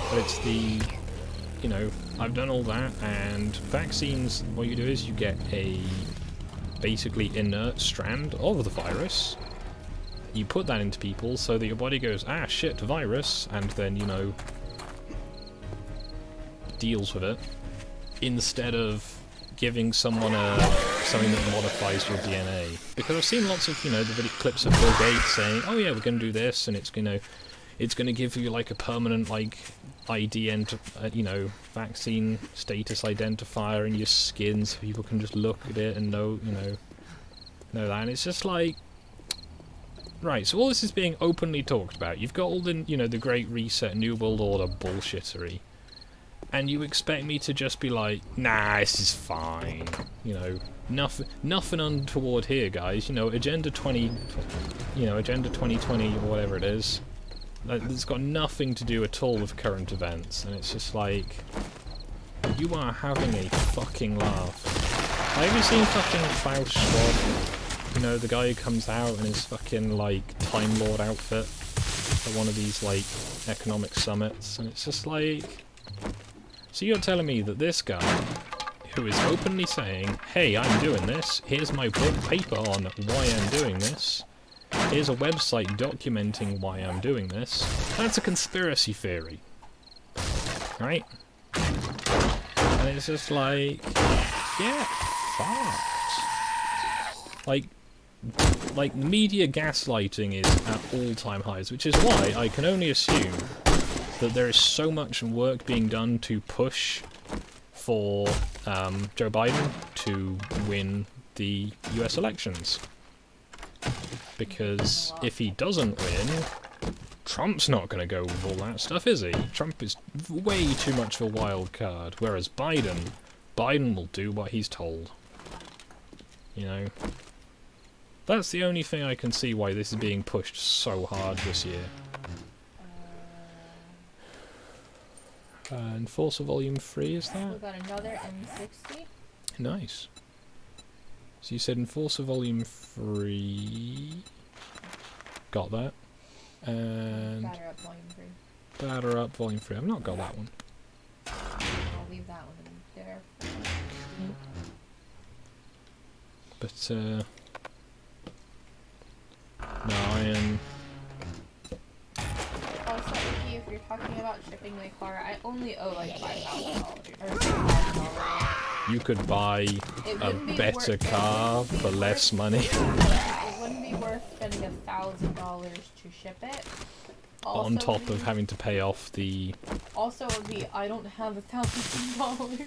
But it's the, you know, I've done all that, and vaccines, what you do is you get a basically inert strand of the virus, you put that into people so that your body goes, ah shit, virus, and then, you know, deals with it, instead of giving someone something that modifies your DNA. Because I've seen lots of, you know, the video clips of Bill Gates saying, oh yeah, we're going to do this, and it's going to give you like a permanent like ID and you know, vaccine status identifier in your skin, so people can just look at it and know, you know that. And it's just like, right, so all this is being openly talked about. You've got all the, you know, the Great Reset, New World Order bullshittery, and you expect me to just be like, nah, this is fine, you know, nothing untoward here, guys. You know, Agenda 2020 or whatever it is. It's got nothing to do at all with current events, and it's just like, you are having a fucking laugh. Have you seen fucking Klaus Schwab? You know, the guy who comes out in his fucking, like, Time Lord outfit at one of these, like, economic summits, and it's just like... So you're telling me that this guy, who is openly saying, hey, I'm doing this, here's my paper on why I'm doing this, here's a website documenting why I'm doing this, that's a conspiracy theory. Right? And it's just like, yeah, fucked. Like media gaslighting is at all-time highs, which is why I can only assume that there is so much work being done to push for Joe Biden to win the US elections. Because if he doesn't win, Trump's not going to go with all that stuff, is he? Trump is way too much of a wild card, whereas Biden will do what he's told. You know? That's the only thing I can see why this is being pushed so hard this year. Enforcer Volume 3, is that?
We got another M60.
Nice. So you said Enforcer Volume 3... Got that. And...
Batter Up Volume 3.
Batter Up Volume 3. I've not got that one.
I'll leave that one in there.
But, no, I am...
Also, Icky, if you're talking about shipping my car, I only owe like $5,000 or $6,000.
You could buy a better car for less money.
It wouldn't be worth spending $1,000 to ship it. Also,
on top of having to pay off the...
Also, it would be, I don't have $1,000.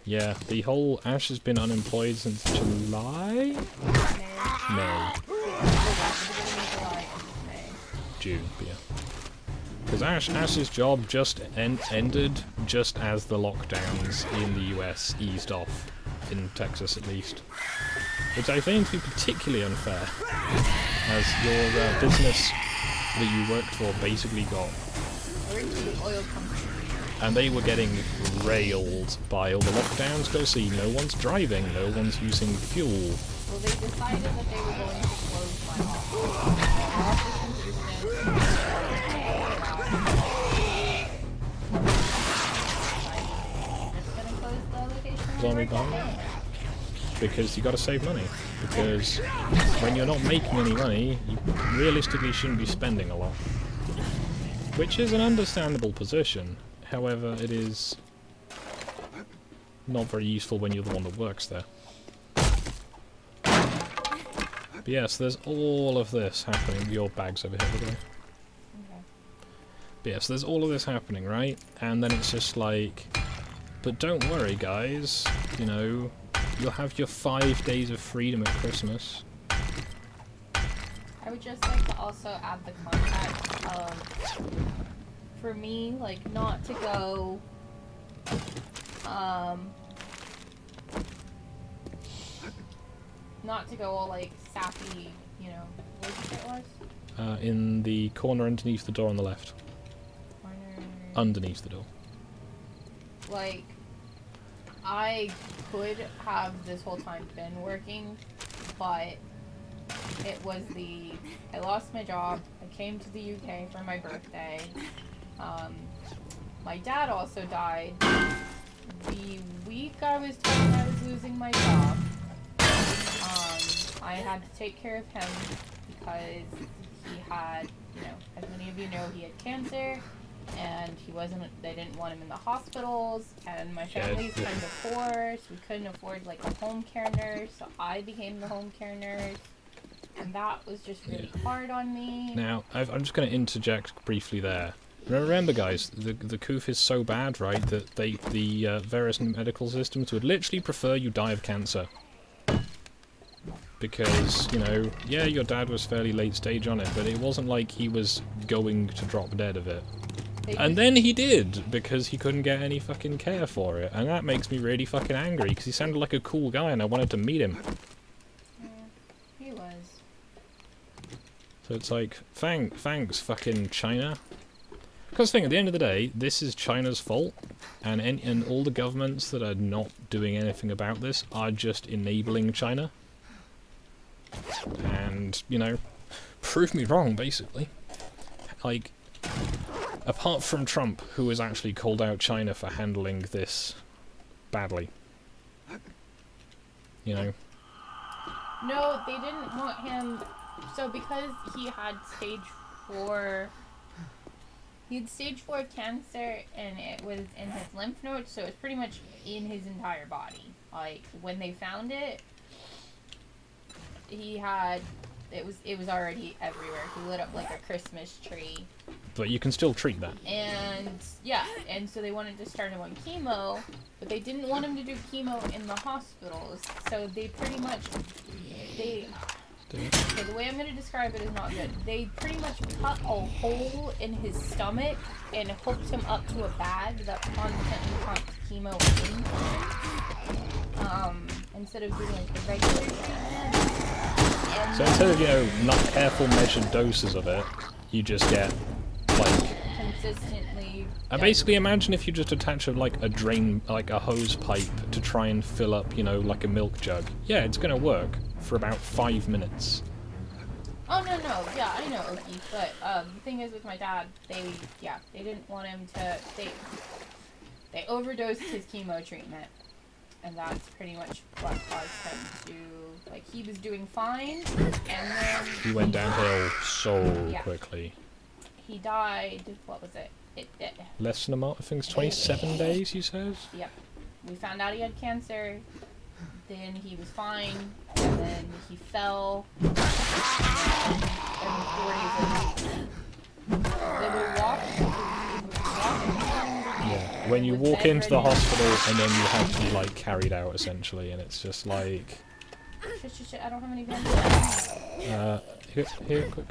Yeah, the whole Ash has been unemployed since July? May. June, but yeah. Because Ash's job just ended just as the lockdowns in the US eased off, in Texas at least. Which I find to be particularly unfair, as your business that you worked for basically got.
Oil company.
And they were getting railed by all the lockdowns. Go see, no one's driving, no one's using fuel.
Well, they decided that they were going to close my office.
Zombie bomb. Because you got to save money. Because when you're not making any money, you realistically shouldn't be spending a lot. Which is an understandable position. However, it is not very useful when you're the one that works there. But yes, there's all of this happening. Your bag's over here, by the way.
Okay.
But yes, there's all of this happening, right? And then it's just like, but don't worry, guys. You know, you'll have your 5 days of freedom at Christmas.
I would just like to also add the context of, for me, like, not to go, not to go all, like, sappy, you know, what did you say it was?
In the corner underneath the door on the left.
Corner...
Underneath the door.
Like, I could have this whole time been working, but it was I lost my job, I came to the UK for my birthday, my dad also died. The week I was told I was losing my job, I had to take care of him because he had, you know, as many of you know, he had cancer, and they didn't want him in the hospitals, and my family's kind of poor, so we couldn't afford like a home care nurse, so I became the home care nurse, and that was just really hard on me.
Now, I'm just going to interject briefly there. Remember, guys, the coof is so bad, right, that the various medical systems would literally prefer you die of cancer. Because, you know, yeah, your dad was fairly late stage on it, but it wasn't like he was going to drop dead of it. And then he did, because he couldn't get any fucking care for it. And that makes me really fucking angry, because he sounded like a cool guy and I wanted to meet him.
Yeah, he was.
So it's like, thanks fucking China. Because at the end of the day, this is China's fault. And all the governments that are not doing anything about this are just enabling China. And, you know, prove me wrong, basically. Like, apart from Trump, who has actually called out China for handling this badly. You know?
No, they didn't want him, so because he had stage 4... He had stage 4 cancer, and it was in his lymph nodes, so it's pretty much in his entire body. Like, when they found it, he had... It was already everywhere. He lit up like a Christmas tree.
But you can still treat that.
And, yeah, and so they wanted to start him on chemo, but they didn't want him to do chemo in the hospitals, so they pretty much... Okay, the way I'm going to describe it is not good. They pretty much cut a hole in his stomach and hooked him up to a bag that constantly pumped chemo into him. Instead of doing like the regular treatment. And
So instead of, you know, not careful measured doses of it, you just get, like...
consistently...
I basically imagine if you just attach a drain, like a hose pipe to try and fill up, you know, like a milk jug. Yeah, it's gonna work for about 5 minutes.
Oh, no, yeah, I know, Okie, but, the thing is with my dad, they didn't want him to, they overdosed his chemo treatment, and that's pretty much what caused him to, like, he was doing fine, and then...
He went downhill so quickly.
He died, what was it?
Less than a month, I think it's 27 days, you said?
Yep. We found out he had cancer, then he was fine, and then he fell, and 4 days later, they would walk,
Yeah, when you walk into the hospital and then you have to be, like, carried out, essentially, and it's just like...
Shit, I don't have any bandages.
Here, quick.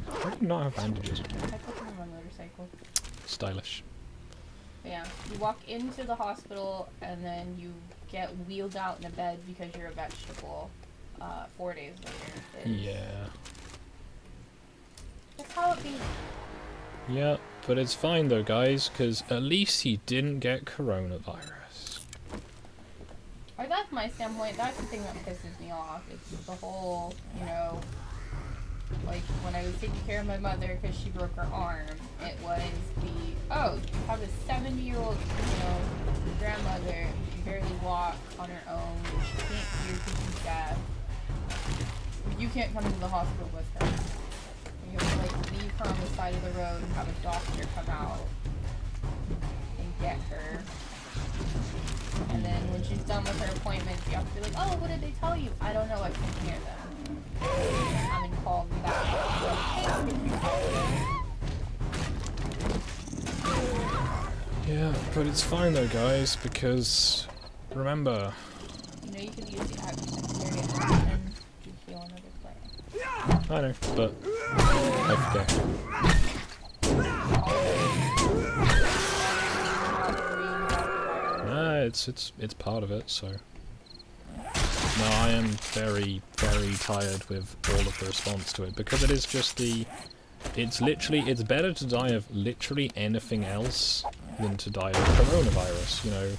Why do you not have bandages?
I put them on my motorcycle.
Stylish.
But yeah, you walk into the hospital and then you get wheeled out in a bed because you're a vegetable 4 days later.
Yeah.
That's how it be.
Yeah, but it's fine though, guys, because at least he didn't get coronavirus.
Or that's my standpoint, that's the thing that pisses me off. It's the whole, you know, like when I was taking care of my mother because she broke her arm, it was oh, you have a 70-year-old, you know, grandmother who can barely walk on her own, she can't hear because she's deaf. You can't come to the hospital with her. You have to like leave her on the side of the road and have a doctor come out and get her. And then when she's done with her appointments, you have to be like, oh, what did they tell you? I don't know, I couldn't hear them. And then call them back. Like, hey, what did you tell me?
Yeah, but it's fine though, guys, because remember.
You know, you could use the action experience and to heal another player.
I know, but I forget. It's part of it, so. No, I am very, very tired with all of the response to it, because it is just the... It's better to die of literally anything else than to die of coronavirus, you know.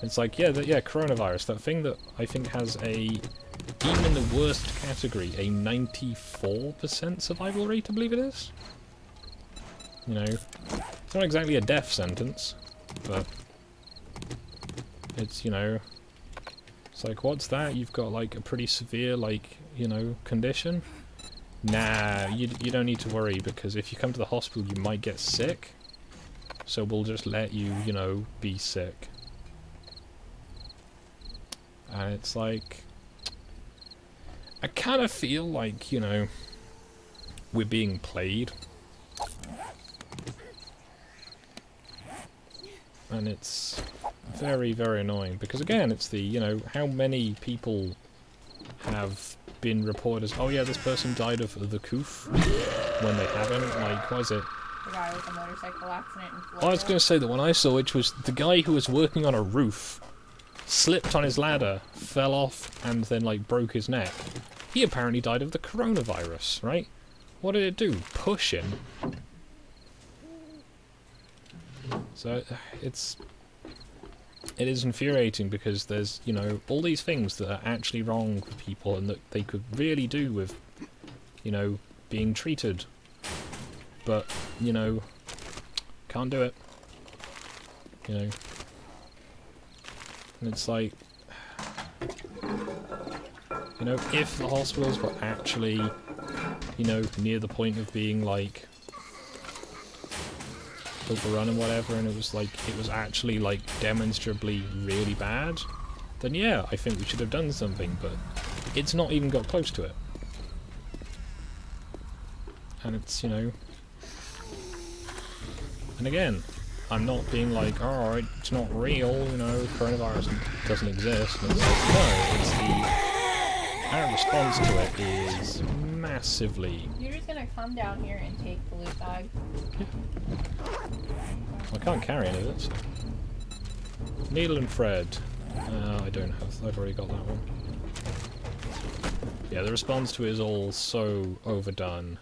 It's like, yeah, coronavirus, that thing that I think has a, even in the worst category, a 94% survival rate, I believe it is. You know, it's not exactly a death sentence, but it's, you know, it's like, what's that? You've got like a pretty severe, like, you know, condition? Nah, you don't need to worry, because if you come to the hospital you might get sick, so we'll just let you, you know, be sick. And it's like, I kind of feel like, you know, we're being played. And it's very, very annoying, because again, it's the, you know, how many people have been reported as, oh yeah, this person died of the coof, when they haven't. Like, what is it?
The guy with the motorcycle accident in Florida.
I was going to say the one I saw, which was the guy who was working on a roof, slipped on his ladder, fell off, and then, like, broke his neck. He apparently died of the coronavirus, right? What did it do? Push him? So, it is infuriating, because there's, you know, all these things that are actually wrong with people and that they could really do with, you know, being treated. But, you know, can't do it. You know. And it's like, you know, if the hospitals were actually, you know, near the point of being, like, overrun and whatever, and it was actually, like, demonstrably really bad, then yeah, I think we should have done something, but it's not even got close to it. And it's, you know... And again, I'm not being like, oh, it's not real, you know, coronavirus doesn't exist. And it's like, no, it's the... Our response to it is massively...
You're just gonna come down here and take the loot bag?
Yeah. I can't carry any of it, so... Needle and thread. I don't have... I've already got that one. Yeah, the response to it is all so overdone.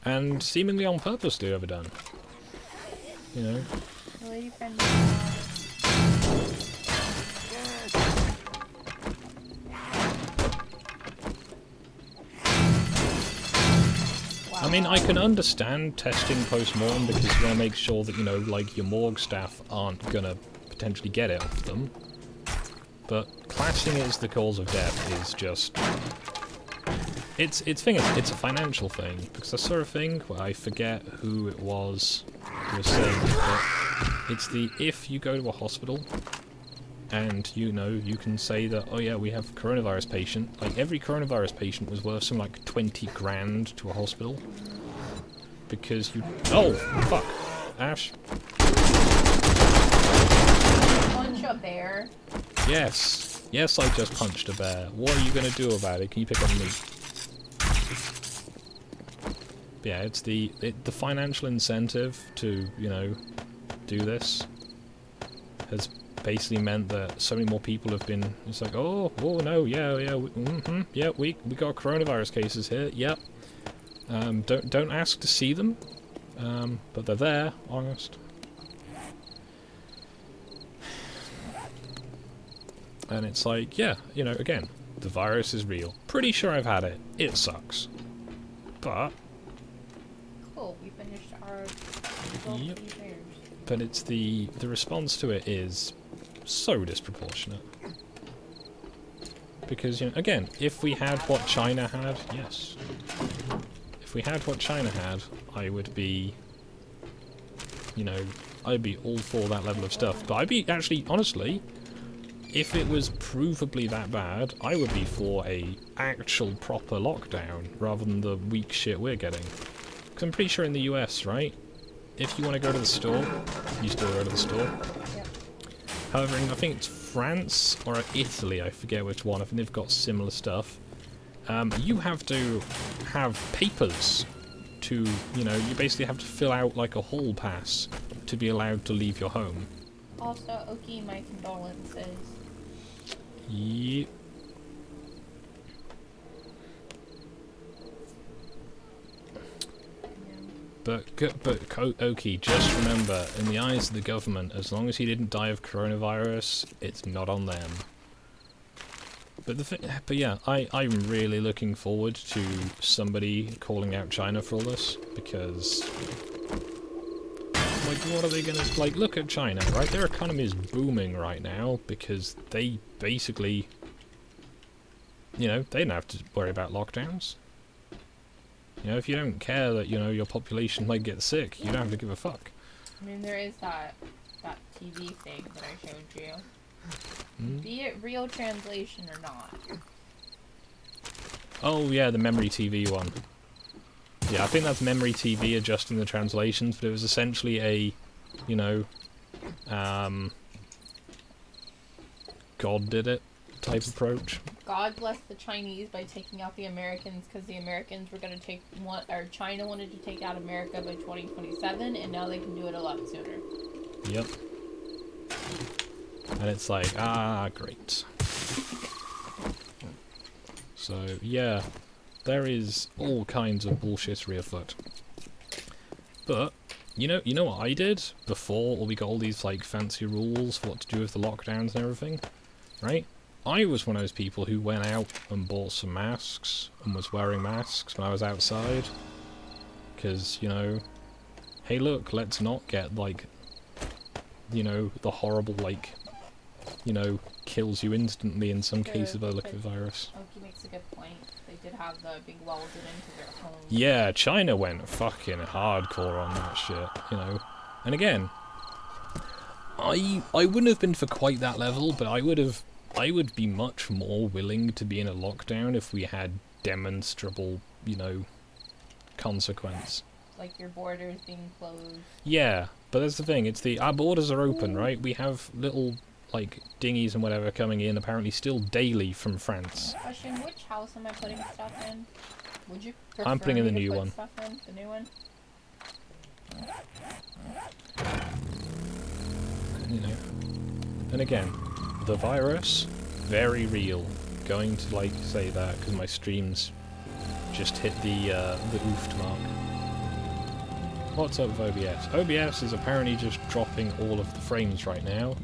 And seemingly on purposely overdone. You know?
The lady friend.
I mean, I can understand testing post-mortem because you want to make sure that, you know, like, your morgue staff aren't gonna potentially get it off them. But classing it as the cause of death is just... It's a financial thing, because I saw a thing where I forget who it was who was saying it, but it's the, if you go to a hospital and, you know, you can say that, oh yeah, we have a coronavirus patient, like, every coronavirus patient was worth something like 20 grand to a hospital. Because you... Oh, fuck. Ash.
Punch a bear.
Yes. Yes, I just punched a bear. What are you going to do about it? Can you pick up meat? Yeah, it's the financial incentive to, you know, do this has basically meant that so many more people have been, it's like, oh no, yeah, yeah, we got coronavirus cases here, yep. Don't ask to see them, but they're there, honest. And it's like, yeah, you know, again, the virus is real. Pretty sure I've had it. It sucks. But...
Cool, we finished our...
Yep. But it's the response to it is so disproportionate. Because, you know, again, if we had what China had, yes. If we had what China had, I would be, you know, I'd be all for that level of stuff. But I'd be, actually, honestly, if it was provably that bad, I would be for a actual proper lockdown, rather than the weak shit we're getting. Because I'm pretty sure in the US, right? If you want to go to the store, you still go to the store.
Yep.
However, I think it's France or Italy, I forget which one, I think they've got similar stuff. You have to have papers to, you know, you basically have to fill out like a hall pass to be allowed to leave your home.
Also, Oki, my condolences.
Yep. But Oki, just remember, in the eyes of the government, as long as he didn't die of coronavirus, it's not on them. But yeah, I'm really looking forward to somebody calling out China for all this, because, like, what are they gonna, like, look at China, right? Their economy is booming right now, because they basically, you know, they don't have to worry about lockdowns. You know, if you don't care that, you know, your population might get sick, you don't have to give a fuck.
I mean, there is that TV thing that I showed you. Be it real translation or not.
Oh yeah, the memory TV one. Yeah, I think that's memory TV adjusting the translations, but it was essentially a, you know, God did it type approach.
God bless the Chinese by taking out the Americans, because the Americans were going to take one, or China wanted to take out America by 2027, and now they can do it a lot sooner.
Yep. And it's like, ah, great. So, yeah, there is all kinds of bullshittery afoot. But, you know what I did before we got all these, like, fancy rules for what to do with the lockdowns and everything? Right? I was one of those people who went out and bought some masks and was wearing masks when I was outside. Because, you know, hey look, let's not get, like, you know, the horrible, like, you know, kills you instantly in some cases by the look of the virus.
Oki makes a good point. They did have the big welded into their home.
Yeah, China went fucking hardcore on that shit, you know. And again, I wouldn't have been for quite that level, but I would be much more willing to be in a lockdown if we had demonstrable, you know, consequence.
Like your borders being closed.
Yeah, but that's the thing, our borders are open, right? We have little, like, dinghies and whatever coming in, apparently still daily from France.
Question, which house am I putting stuff in? Would you prefer
I'm putting in the
me to
new
put
one.
Stuff in? The new one?
You know. And again, the virus, very real. Going to, like, say that, because my streams just hit the oofed mark. What's up with OBS? OBS is apparently just dropping all of the frames right now,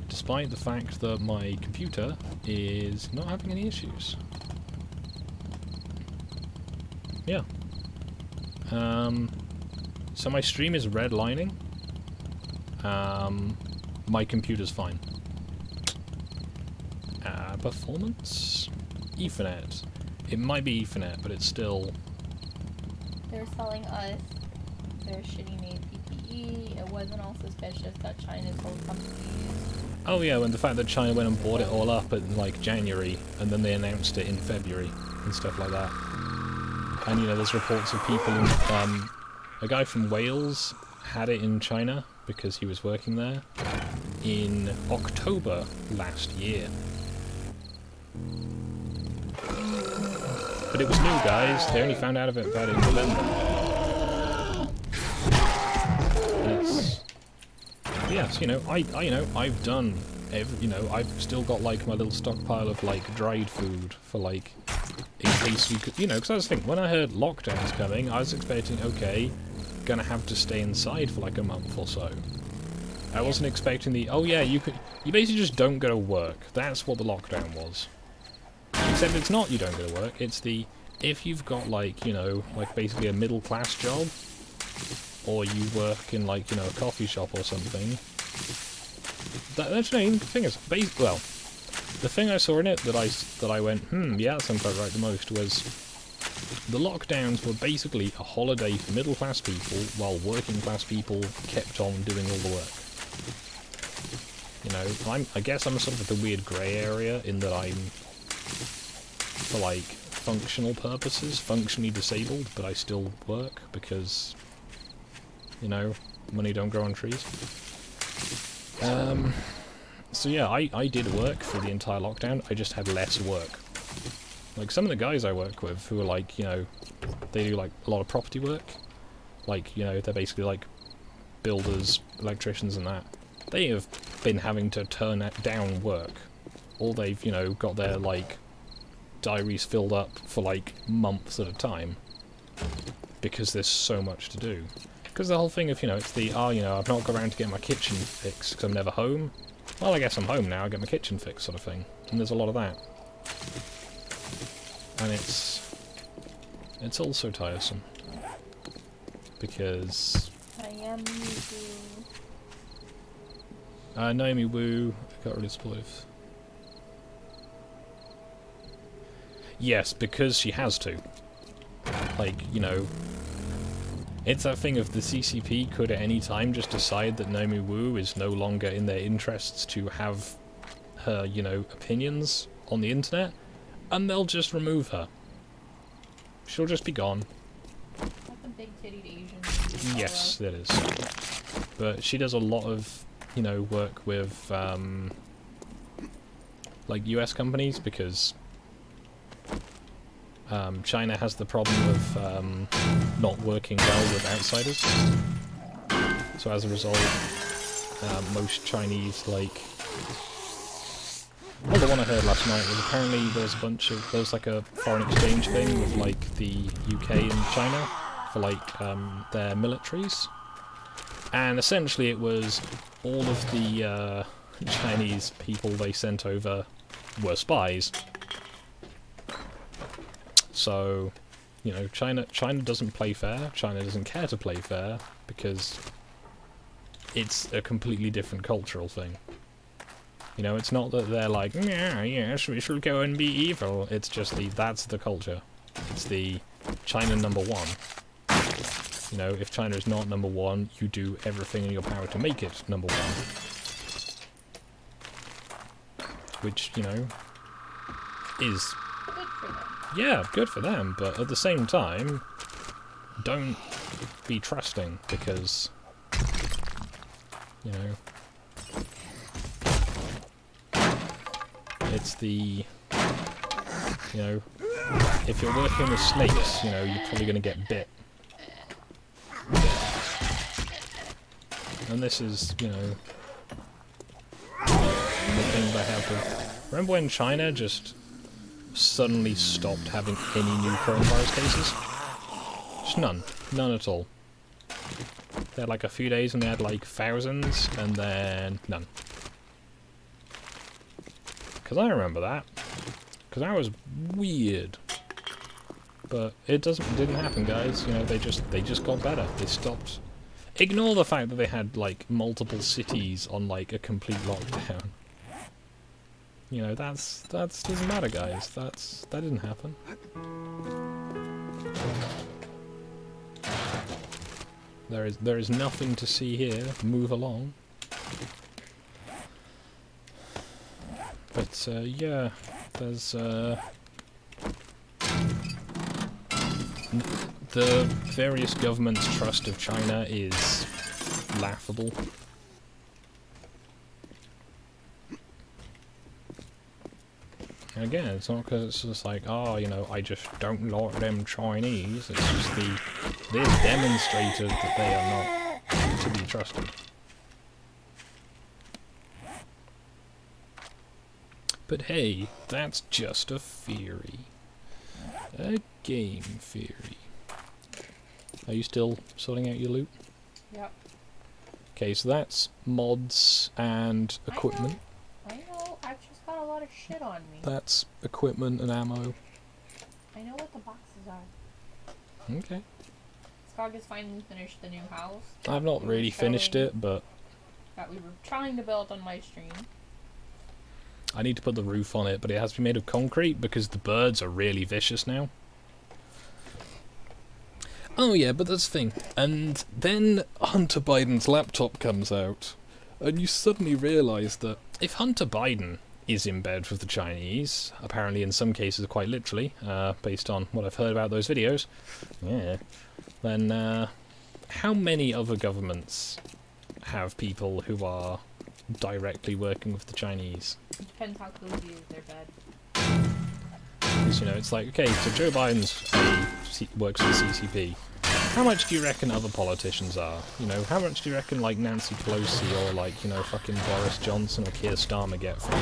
despite the fact that my computer is not having any issues. Yeah. So my stream is redlining. My computer's fine. Performance? Ethernet. It might be Ethernet, but it's still...
They're selling us their shitty made PPE. It wasn't all suspicious that China sold companies.
Oh yeah, and the fact that China went and bought it all up in, like, January, and then they announced it in February, and stuff like that. And, you know, there's reports of people in, a guy from Wales had it in China, because he was working there, in October last year. But it was new, guys. They only found out about it in November. Yes. Yes, you know, I've done you know, I've still got, like, my little stockpile of, like, dried food for, like, in case you could, you know, because I was thinking, when I heard lockdowns coming, I was expecting, okay, gonna have to stay inside for, like, a month or so. I wasn't expecting oh yeah, you basically just don't go to work. That's what the lockdown was. Except it's not you don't go to work, it's if you've got, like, you know, like, basically a middle class job, or you work in, like, you know, a coffee shop or something. That's the thing is, well, the thing I saw in it that I went, yeah, that sounds about right the most was, The lockdowns were basically a holiday for middle-class people, while working-class people kept on doing all the work. You know, I guess I'm sort of the weird grey area in that I'm, for like, functional purposes, functionally disabled, but I still work because, you know, money don't grow on trees. So yeah, I did work for the entire lockdown, I just had less work. Like, some of the guys I work with who are like, you know, they do like a lot of property work, like, you know, they're basically like builders, electricians and that. They have been having to turn down work, or they've, you know, got their like diaries filled up for like months at a time because there's so much to do. Because the whole thing of, you know, it's the, oh, you know, I've not got around to getting my kitchen fixed because I'm never home. Well, I guess I'm home now, I get my kitchen fixed sort of thing. And there's a lot of that. And it's also tiresome. Because Naomi Wu got really supportive. Yes, because she has to. Like, you know, it's that thing of the CCP could at any time just decide that Naomi Wu is no longer in their interests to have her, you know, opinions on the internet, and they'll just remove her. She'll just be gone.
That's a big-titted Asian.
Yes, that is. But she does a lot of, you know, work with, like, US companies, because China has the problem of not working well with outsiders. So as a result, most Chinese, like... Well, the one I heard last night was apparently there's like a foreign exchange thing with like the UK and China for like their militaries. And essentially it was all of the Chinese people they sent over were spies. So, you know, China doesn't play fair. China doesn't care to play fair because it's a completely different cultural thing. You know, it's not that they're like, yeah, yes, we shall go and be evil. It's just that's the culture. It's the China number one. You know, if China is not number one, you do everything in your power to make it number one. Which, you know, is...
Good for them.
Yeah, good for them, but at the same time, don't be trusting, because, you know, it's the, you know, if you're working with snakes, you know, you're probably going to get bit. And this is, you know, the thing they have with... Remember when China just suddenly stopped having any new coronavirus cases? Just none. None at all. They had like a few days and they had like thousands, and then none. Because I remember that. Because that was weird. But it didn't happen, guys. You know, they just got better. They stopped. Ignore the fact that they had like multiple cities on like a complete lockdown. You know, that doesn't matter, guys. That didn't happen. There is nothing to see here. Move along. But yeah, there's the various governments' trust of China is laughable. And again, it's not because it's just like, oh, you know, I just don't like them Chinese. It's just they've demonstrated that they are not to be trusted. But hey, that's just a theory. A game theory. Are you still sorting out your loot?
Yep.
Okay, so that's mods and equipment.
I know. I've just got a lot of shit on me.
That's equipment and ammo.
I know what the boxes are.
Okay.
Skog has finally finished the new house.
I've not really finished it, but...
That we were trying to build on my stream.
I need to put the roof on it, but it has to be made of concrete because the birds are really vicious now. Oh yeah, but that's the thing. And then Hunter Biden's laptop comes out, and you suddenly realise that if Hunter Biden is in bed with the Chinese, apparently in some cases quite literally, based on what I've heard about those videos, yeah, then how many other governments have people who are directly working with the Chinese?
Depends how cozy is their bed.
Because, you know, it's like, okay, so Joe Biden's works for the CCP. How much do you reckon other politicians are? You know, how much do you reckon, like, Nancy Pelosi or, like, you know, fucking Boris Johnson or Keir Starmer get from?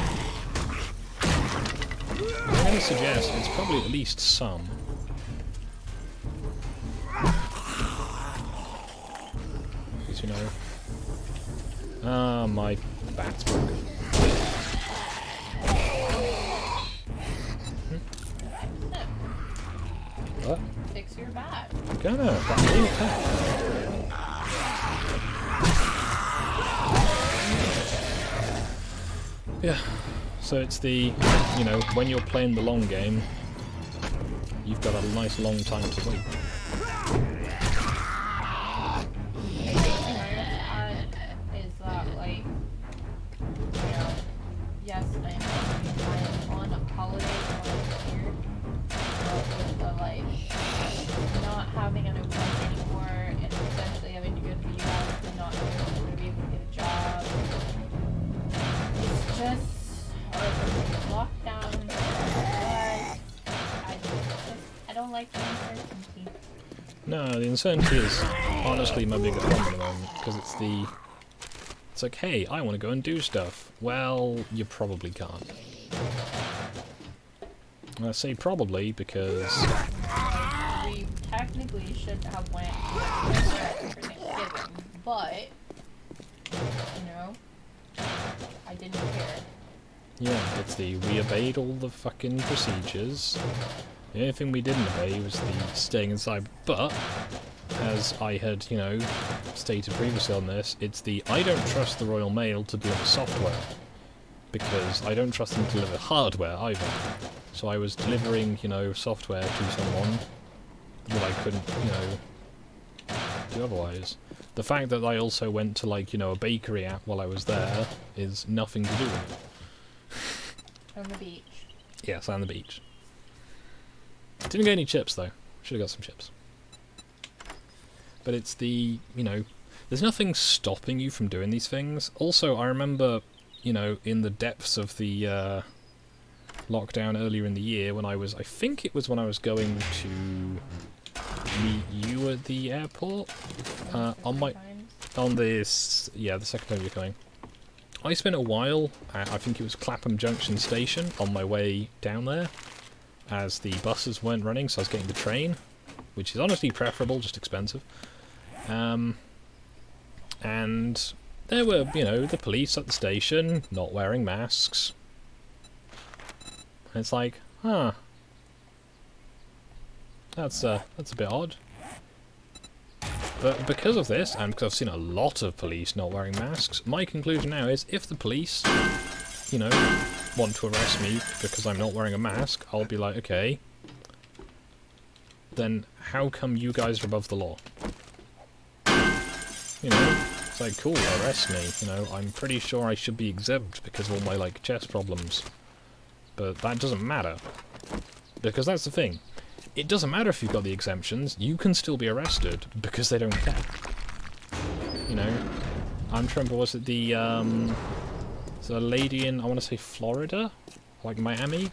I'm going to suggest it's probably at least some. Because, you know... Ah, my bat's broken. What?
Fix your bat.
Gonna, that really tough. Yeah, so it's the, you know, when you're playing the long game, you've got a nice long time to wait.
Is that, like, you know, yes, I'm on a holiday here, but with the, like, not having an employment anymore and essentially having to go to the US and not being able to be able to get a job. It's just lockdown, but I don't like the uncertainty.
No, the uncertainty is honestly my biggest problem at the moment, because it's like, hey, I want to go and do stuff. Well, you probably can't. I say probably because...
We technically should have went to for Thanksgiving, but, you know, I didn't care.
Yeah, it's we obeyed all the fucking procedures. The only thing we didn't obey was the staying inside, but, as I had, you know, stated previously on this, it's I don't trust the Royal Mail to deliver software, because I don't trust them to deliver hardware either. So I was delivering, you know, software to someone that I couldn't, you know, do otherwise. The fact that I also went to, like, you know, a bakery app while I was there is nothing to do with it.
On the beach.
Yes, on the beach. Didn't get any chips though. Should have got some chips. But it's you know, there's nothing stopping you from doing these things. Also, I remember, you know, in the depths of the lockdown earlier in the year when I think it was when I was going to meet you at the airport, the second time you're coming. I spent a while at, I think it was Clapham Junction Station, on my way down there, as the buses weren't running, so I was getting the train, which is honestly preferable, just expensive. And there were, you know, the police at the station, not wearing masks. And it's like, huh, that's a bit odd. But because of this, and because I've seen a lot of police not wearing masks, my conclusion now is if the police, you know, want to arrest me because I'm not wearing a mask, I'll be like, okay, then how come you guys are above the law? You know, it's like, cool, arrest me, you know, I'm pretty sure I should be exempt because of all my, like, chest problems. But that doesn't matter. Because that's the thing. It doesn't matter if you've got the exemptions, you can still be arrested because they don't care. You know, I'm trying to remember, was it the lady in, I want to say Florida? Like Miami?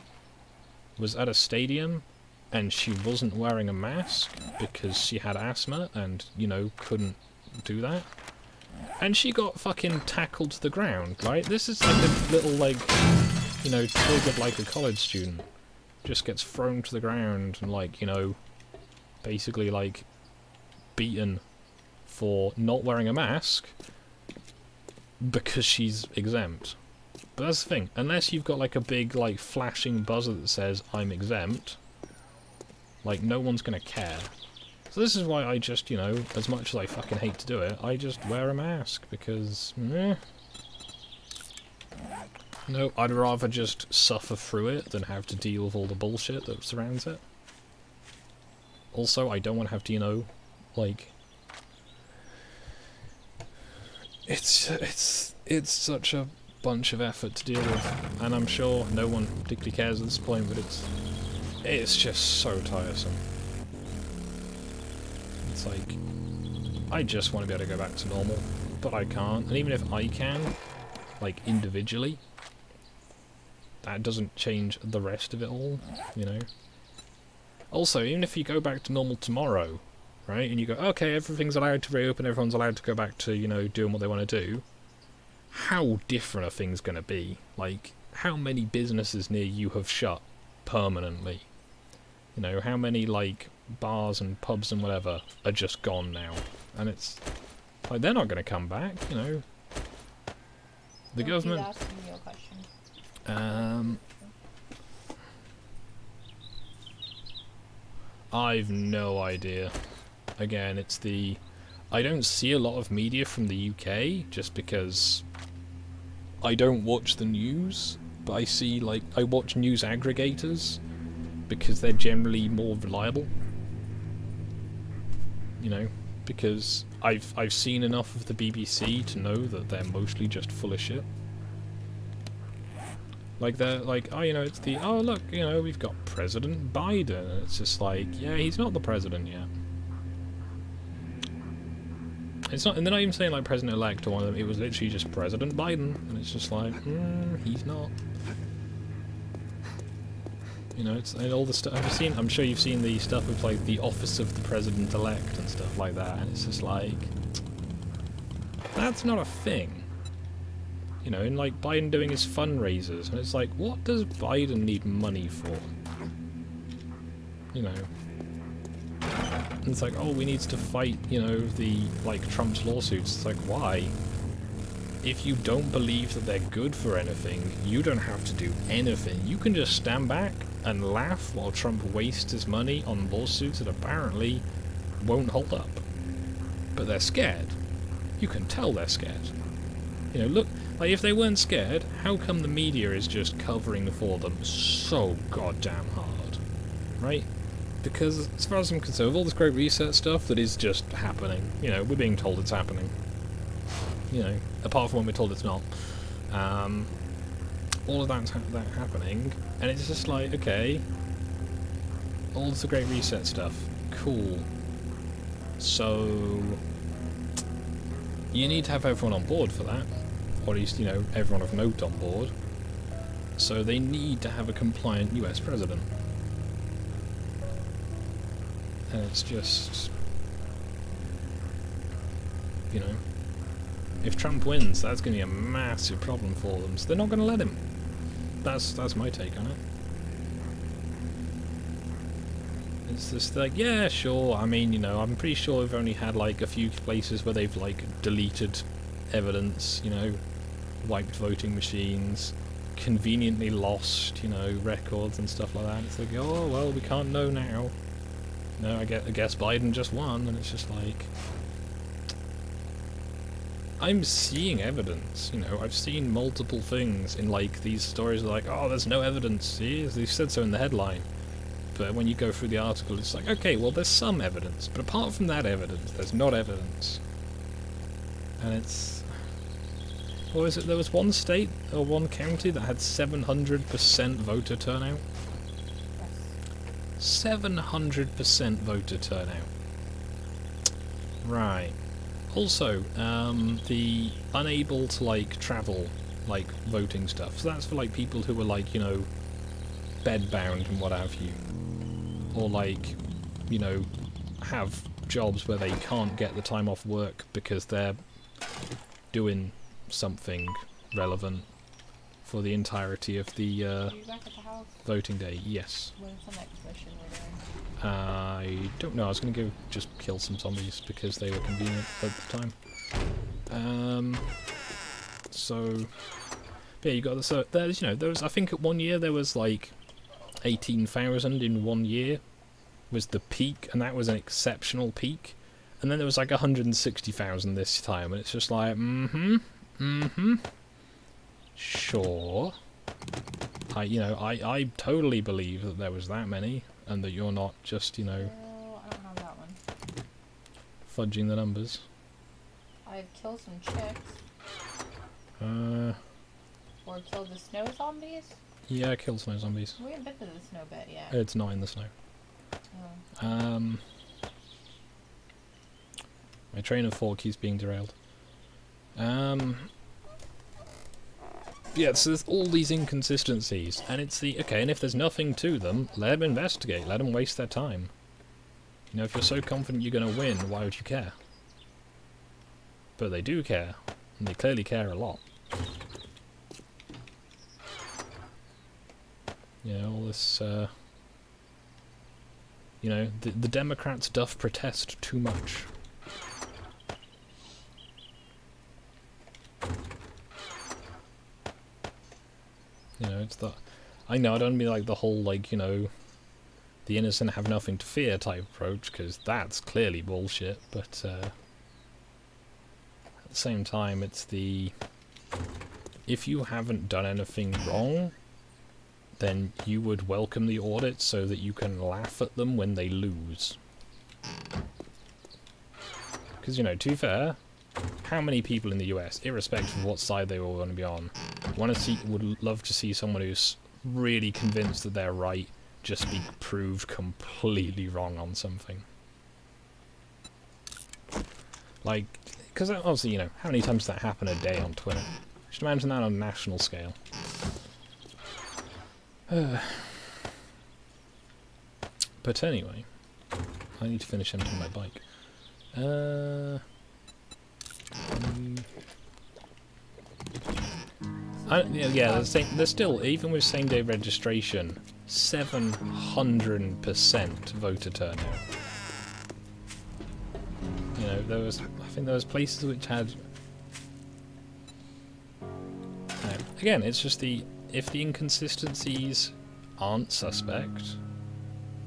Was at a stadium and she wasn't wearing a mask because she had asthma and, you know, couldn't do that. And she got fucking tackled to the ground, right? This is like a little, like, you know, triggered like a college student. Just gets thrown to the ground and, like, you know, basically, like, beaten for not wearing a mask because she's exempt. But that's the thing, unless you've got, like, a big, like, flashing buzzer that says, I'm exempt, like, no one's gonna care. So this is why I just, you know, as much as I fucking hate to do it, I just wear a mask, because, no, I'd rather just suffer through it than have to deal with all the bullshit that surrounds it. Also, I don't want to have to, you know, Like, it's such a bunch of effort to deal with, and I'm sure no one particularly cares at this point, but it's just so tiresome. It's like, I just want to be able to go back to normal, but I can't, and even if I can, like, individually, that doesn't change the rest of it all, you know? Also, even if you go back to normal tomorrow, right, and you go, okay, everything's allowed to reopen, everyone's allowed to go back to, you know, doing what they want to do, how different are things going to be? Like, how many businesses near you have shut permanently? You know, how many, like, bars and pubs and whatever are just gone now? And it's, like, they're not going to come back, you know? The government...
Asking you a question.
I've no idea. Again, it's the... I don't see a lot of media from the UK, just because I don't watch the news, but I see, like, I watch news aggregators, because they're generally more reliable. You know, because I've seen enough of the BBC to know that they're mostly just full of shit. Like, they're like, oh, you know, it's the, oh, look, you know, we've got President Biden. And it's just like, yeah, he's not the president yet. It's not, and they're not even saying, like, President-elect or one of them. It was literally just President Biden. And it's just like, he's not. You know, it's, and all the stuff, have you seen, I'm sure you've seen the stuff with, like, the office of the President-elect and stuff like that. And it's just like, that's not a thing. You know, and like Biden doing his fundraisers, and it's like, what does Biden need money for? You know. And it's like, oh, we need to fight, you know, the, like, Trump's lawsuits. It's like, why? If you don't believe that they're good for anything, you don't have to do anything. You can just stand back and laugh while Trump wastes his money on lawsuits that apparently won't hold up. But they're scared. You can tell they're scared. You know, look, like, if they weren't scared, how come the media is just covering for them so goddamn hard? Right? Because, as far as I'm concerned, with all this Great Reset stuff that is just happening, you know, we're being told it's happening. You know, apart from when we're told it's not. All of that's happening, and it's just like, okay, all the Great Reset stuff, cool. So, you need to have everyone on board for that. Or at least, you know, everyone of note on board. So they need to have a compliant US president. And it's just... You know... If Trump wins, that's going to be a massive problem for them, so they're not going to let him. That's my take on it. It's just like, yeah, sure, I mean, you know, I'm pretty sure we've only had, like, a few places where they've, like, deleted evidence, you know, wiped voting machines, conveniently lost, you know, records and stuff like that. It's like, oh, well, we can't know now. No, I guess Biden just won, and it's just like... I'm seeing evidence, you know, I've seen multiple things in, like, these stories like, oh, there's no evidence, see, they said so in the headline. But when you go through the article, it's like, okay, well, there's some evidence, but apart from that evidence, there's not evidence. And it's... What was it? There was one state, or one county, that had 700% voter turnout? 700% voter turnout. Right. Also, the unable to, like, travel, like, voting stuff. So that's for, like, people who are, like, you know, bedbound and what have you. Or, like, you know, have jobs where they can't get the time off work because they're doing something relevant for the entirety of the
Are you back at the house?
voting day. Yes.
When's the next mission we're doing?
I don't know. I was going to go just kill some zombies because they were convenient at the time. So, but yeah, you got the, so there's, you know, there was, I think at one year there was like 18,000 in 1 year was the peak, and that was an exceptional peak. And then there was like 160,000 this time, and it's just like, sure. I totally believe that there was that many, and that you're not just, you know...
Oh, I don't have that one.
fudging the numbers.
I've killed some chicks. Or killed the snow zombies?
Yeah, I killed snow zombies.
We haven't been to the snow bit yet.
It's not in the snow.
Oh.
My train of thought keeps being derailed. Yeah, so there's all these inconsistencies, and it's the, okay, and if there's nothing to them, let them investigate, let them waste their time. You know, if you're so confident you're going to win, why would you care? But they do care, and they clearly care a lot. You know, all this, you know, the Democrats doth protest too much. You know, it's the... I know, I don't mean like the whole, like, you know, the innocent have nothing to fear type approach, because that's clearly bullshit, but, at the same time, it's the... If you haven't done anything wrong, then you would welcome the audit so that you can laugh at them when they lose. Because, you know, to be fair, how many people in the US, irrespective of what side they were going to be on, would love to see someone who's really convinced that they're right just be proved completely wrong on something? Like, because obviously, you know, how many times does that happen a day on Twitter? Just imagine that on a national scale. But anyway, I need to finish emptying my bike. Yeah, there's still, even with same-day registration, 700% voter turnout. You know, I think there was places which had... again, it's just if the inconsistencies aren't suspect,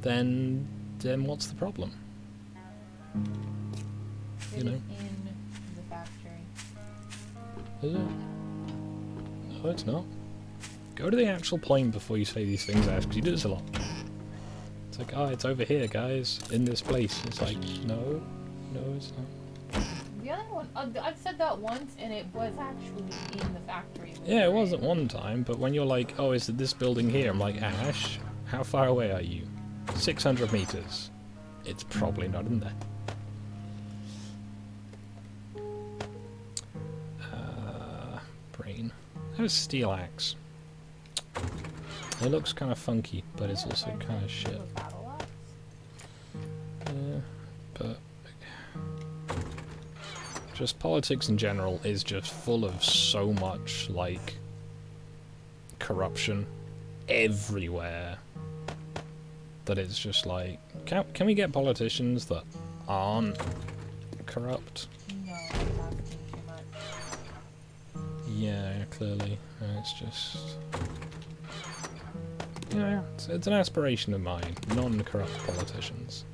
then what's the problem? You know?
In the factory.
Is it? No, it's not. Go to the actual point before you say these things, Ash, because you do this a lot. It's like, oh, it's over here, guys, in this place. It's like, no, it's not.
The other one, I've said that once, and it was actually in the factory.
Yeah, it was at one time, but when you're like, oh, is it this building here? I'm like, Ash, how far away are you? 600 meters. It's probably not in there. Brain. How's steel axe? It looks kind of funky, but it's also kind of shit. Yeah, but just politics in general is just full of so much, like, corruption everywhere that it's just like, can we get politicians that aren't corrupt?
No, that's asking too much.
Yeah, clearly. It's just... You know, it's an aspiration of mine. Non-corrupt politicians.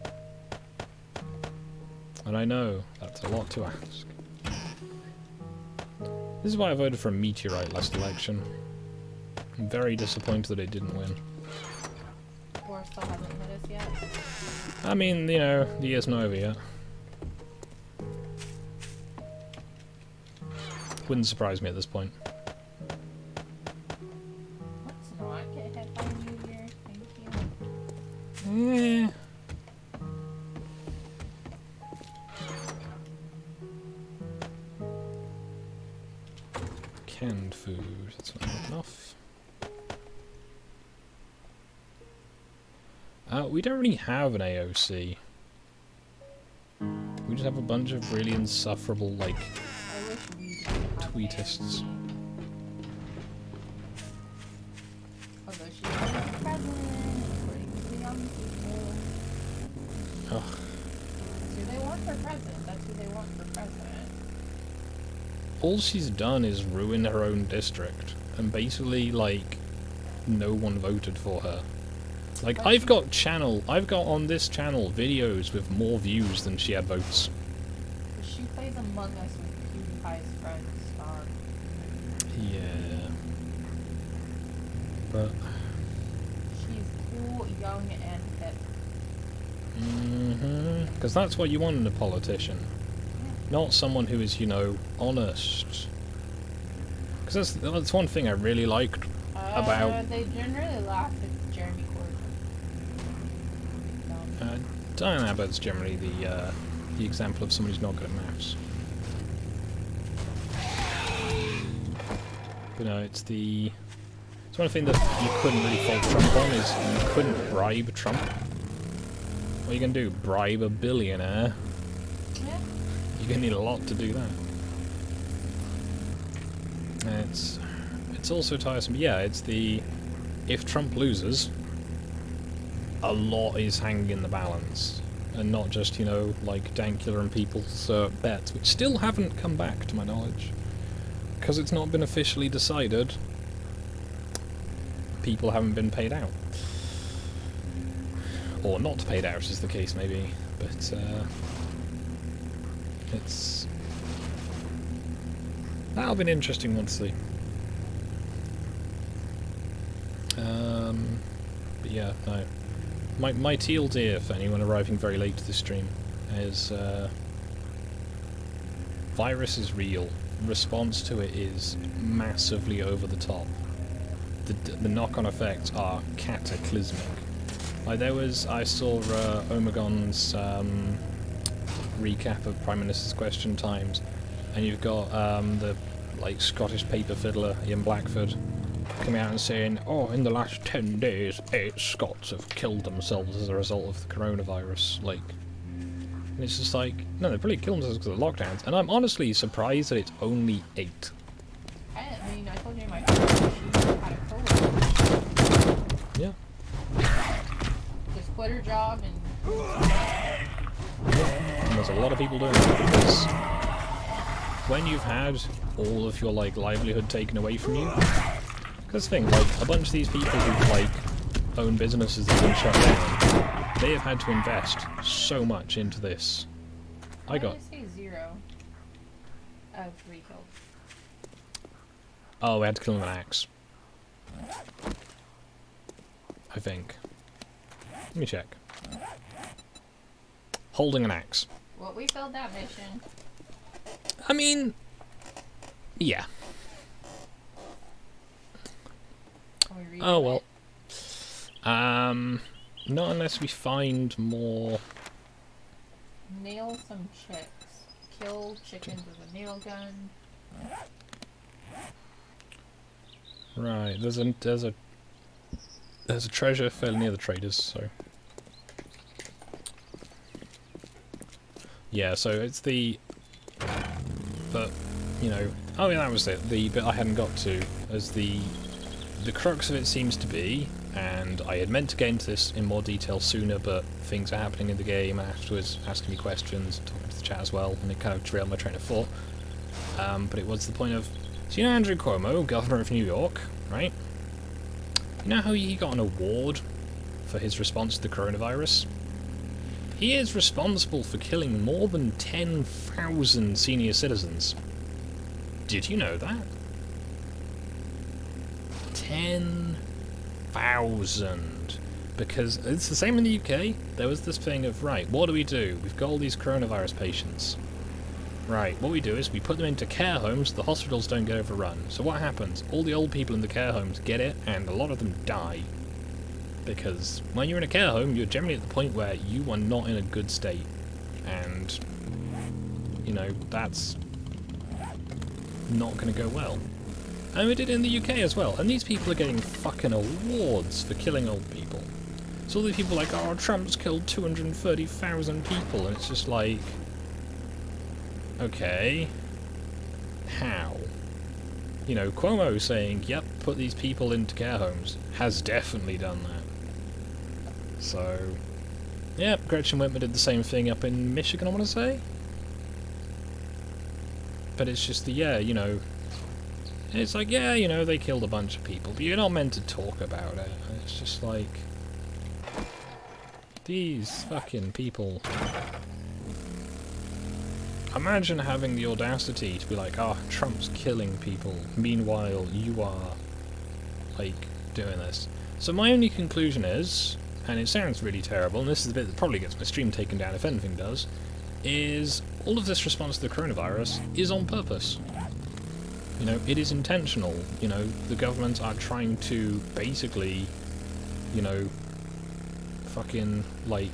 And I know that's a lot to ask. This is why I voted for a meteorite last election. I'm very disappointed that it didn't win.
Or still hasn't hit us yet.
I mean, you know, the year's not over yet. Wouldn't surprise me at this point.
Let's not get hit by a meteor, thank you.
Yeah. Canned food, that's not enough. We don't really have an AOC. We just have a bunch of really insufferable, like,
I wish we did have
tweetists.
an AOC. Although she's not president, according to the young people.
Ugh.
That's who they want for president. That's who they want for president.
All she's done is ruin her own district, and basically, like, no one voted for her. Like, I've got on this channel videos with more views than she had votes.
She plays Among Us with PewDiePie's friends,
Yeah. But...
She's cool, young, and hip.
Because that's what you want in a politician. Not someone who is, you know, honest. Because that's one thing I really liked about...
They generally laugh at Jeremy Corbyn.
Diane Abbott's generally the example of someone who's not good at maths. But no, it's one thing that you couldn't really fault Trump on is you couldn't bribe Trump. What are you going to do? Bribe a billionaire?
Yeah.
You're going to need a lot to do that. It's also tiresome. Yeah, it's if Trump loses, a lot is hanging in the balance. And not just, you know, like Dankula and people's bets, which still haven't come back to my knowledge. Because it's not been officially decided, people haven't been paid out. Or not paid out, is the case, maybe. But, that'll be an interesting one to see. But yeah, no. My TLD, for anyone arriving very late to the stream, is, virus is real. Response to it is massively over the top. The knock-on effects are cataclysmic. Like I saw Omegon's recap of Prime Minister's Question Times, and you've got the Scottish paper fiddler Ian Blackford coming out and saying, "Oh, in the last 10 days, 8 Scots have killed themselves as a result of the coronavirus." And it's just like, no, they're probably killing themselves because of the lockdowns. And I'm honestly surprised that it's only 8.
I told you my friend had a coworker.
Yeah.
Just quit her job and...
And there's a lot of people doing that because when you've had all of your livelihood taken away from you, because the thing, a bunch of these people who own businesses that have been shut down, they have had to invest so much into this.
Why did it say 0 of 3 kills?
Oh, we had to kill him with an axe. I think. Let me check. Holding an axe.
Well, we failed that mission.
I mean, yeah.
Can we read
Oh
it?
well. Not unless we find more.
Nail some chicks. Kill chickens with a nail gun.
Right, there's a treasure fairly near the traders, so. Yeah, so it's but, you know, oh yeah, that was it. The bit I hadn't got to, as the crux of it seems to be, and I had meant to get into this in more detail sooner, but things are happening in the game afterwards, asking me questions, talking to the chat as well, and it kind of derailed my train of thought. But it was the point of, so you know Andrew Cuomo, governor of New York, right? You know how he got an award for his response to the coronavirus? He is responsible for killing more than 10,000 senior citizens. Did you know that? 10,000. Because it's the same in the UK. There was this thing of, right, what do? We've got all these coronavirus patients. Right, what we do is we put them into care homes so the hospitals don't get overrun. So what happens? All the old people in the care homes get it, and a lot of them die. Because when you're in a care home, you're generally at the point where you are not in a good state. And, you know, that's not going to go well. And we did it in the UK as well. And these people are getting fucking awards for killing old people. So all these people are like, oh, Trump's killed 230,000 people. And it's just like, okay, how? You know, Cuomo saying, yep, put these people into care homes, has definitely done that. So, yeah, Gretchen Whitmer did the same thing up in Michigan, I want to say. But it's just yeah, you know, it's like, yeah, you know, they killed a bunch of people, but you're not meant to talk about it. It's just like, these fucking people. Imagine having the audacity to be like, oh, Trump's killing people, meanwhile you are, like, doing this. So my only conclusion is, and it sounds really terrible, and this is the bit that probably gets my stream taken down if anything does, is all of this response to the coronavirus is on purpose. You know, it is intentional. You know, the governments are trying to basically, you know, fucking, like,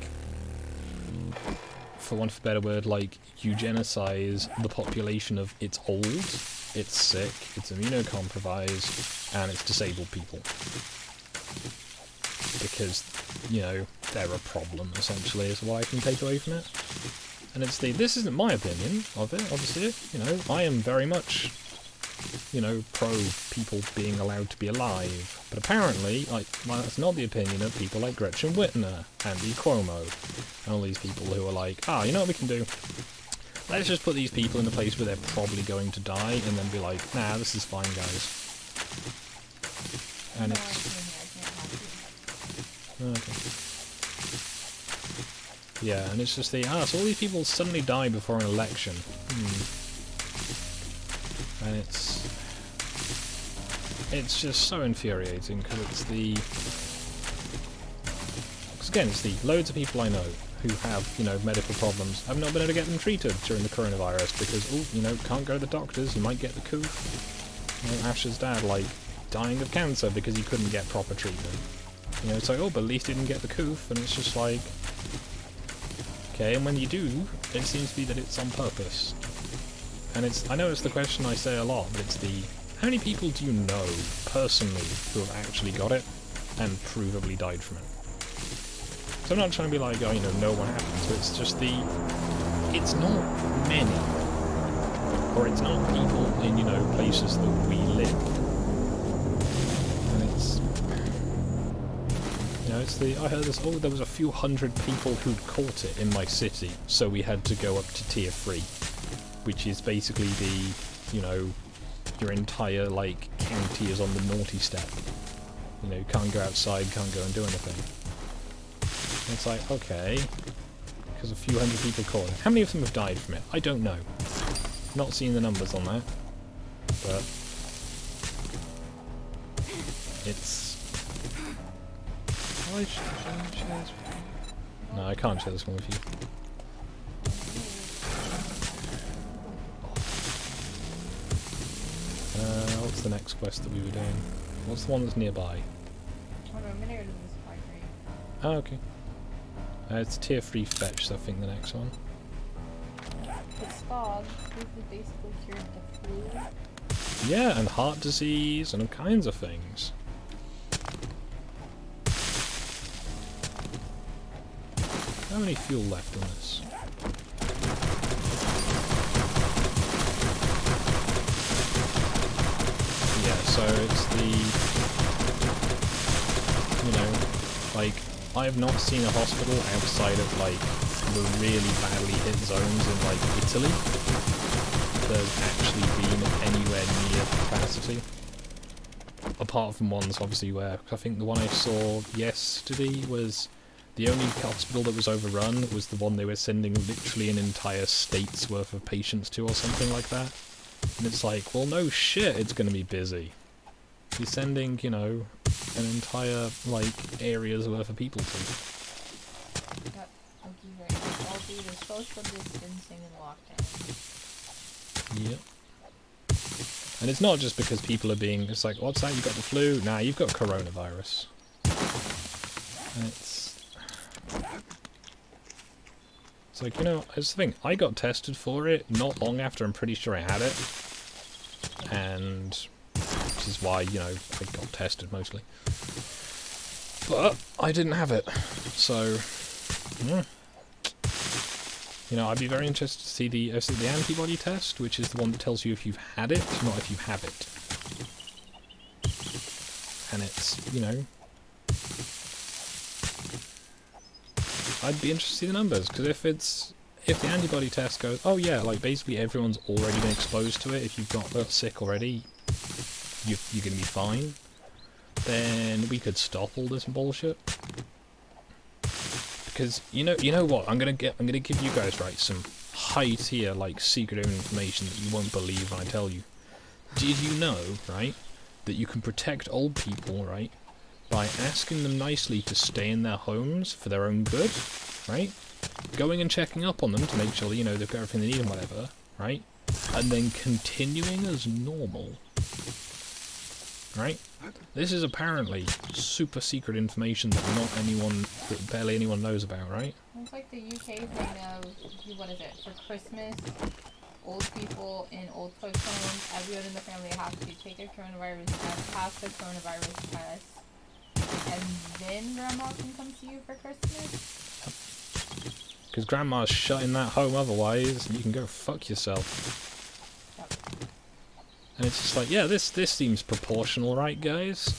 for want of a better word, like, eugenicize the population of it's old, it's sick, it's immunocompromised, and it's disabled people. Because, you know, they're a problem, essentially, is what I can take away from it. And it's this isn't my opinion of it, obviously. You know, I am very much, you know, pro people being allowed to be alive. But apparently, like, well, that's not the opinion of people like Gretchen Whitmer, Andy Cuomo, and all these people who are like, you know what we can do? Let's just put these people in a place where they're probably going to die, and then be like, nah, this is fine, guys. And it's... okay. Yeah, and it's just so all these people suddenly die before an election. And it's just so infuriating, because it's because again, it's loads of people I know who have, you know, medical problems. I've not been able to get them treated during the coronavirus because, you know, can't go to the doctors, you might get the coof. You know, Ash's dad, like, dying of cancer because he couldn't get proper treatment. You know, it's like, but at least he didn't get the coof, and it's just like... Okay, and when you do, it seems to be that it's on purpose. And I know it's the question I say a lot, but it's how many people do you know, personally, who have actually got it, and provably died from it? So I'm not trying to be like, you know, no one happens, but it's just it's not many. Or it's not people in, you know, places that we live. And it's... You know, it's I heard this, there was a few hundred people who'd caught it in my city, so we had to go up to tier 3. Which is basically you know, your entire, like, county is on the naughty step. You know, can't go outside, can't go and do anything. And it's like, okay, because a few hundred people caught it. How many of them have died from it? I don't know. Not seeing the numbers on that, but it's... Shall I share this? No, I can't share this one with you. What's the next quest that we were doing? What's the one that's nearby?
Oh no, I'm gonna go to the supply crate.
Oh, okay. It's tier 3 fetch, so I think the next one.
It's fog. This has basically cured the flu.
Yeah, and heart disease and all kinds of things. How many fuel left on this? So it's you know, like, I have not seen a hospital outside of, like, the really badly hit zones in, like, Italy that has actually been anywhere near capacity. Apart from ones, obviously, where, I think the one I saw yesterday was the only hospital that was overrun was the one they were sending literally an entire state's worth of patients to or something like that. And it's like, well, no shit, it's going to be busy. You're sending, you know, an entire, like, area's worth of people to.
Yep, okay, right. All due to social distancing and lockdown.
Yep. And it's not just because people are being, it's like, what's that, you got the flu? Nah, you've got coronavirus. And it's like, you know, it's the thing, I got tested for it not long after I'm pretty sure I had it. And... which is why, you know, I got tested mostly. But I didn't have it, so you know, I'd be very interested to see the antibody test, which is the one that tells you if you've had it, not if you have it. And it's, you know, I'd be interested to see the numbers, because if the antibody test goes, oh yeah, like basically everyone's already been exposed to it, if you've got sick already, you're gonna be fine, then we could stop all this bullshit. Because you know what, I'm gonna give you guys, right, some high tier, like, secret information that you won't believe when I tell you. Did you know, right, that you can protect old people, right, by asking them nicely to stay in their homes for their own good, right? Going and checking up on them to make sure, you know, they've got everything they need and whatever, right? And then continuing as normal, right? This is apparently super secret information that barely anyone knows about, right?
It's like the UK thing of, what is it, for Christmas, old people in old folks' homes, everyone in the family has to take a coronavirus test, pass the coronavirus test, and then grandma can come see you for Christmas?
Because grandma's shut in that home otherwise, and you can go fuck yourself.
Yep.
And it's just like, yeah, this seems proportional, right, guys?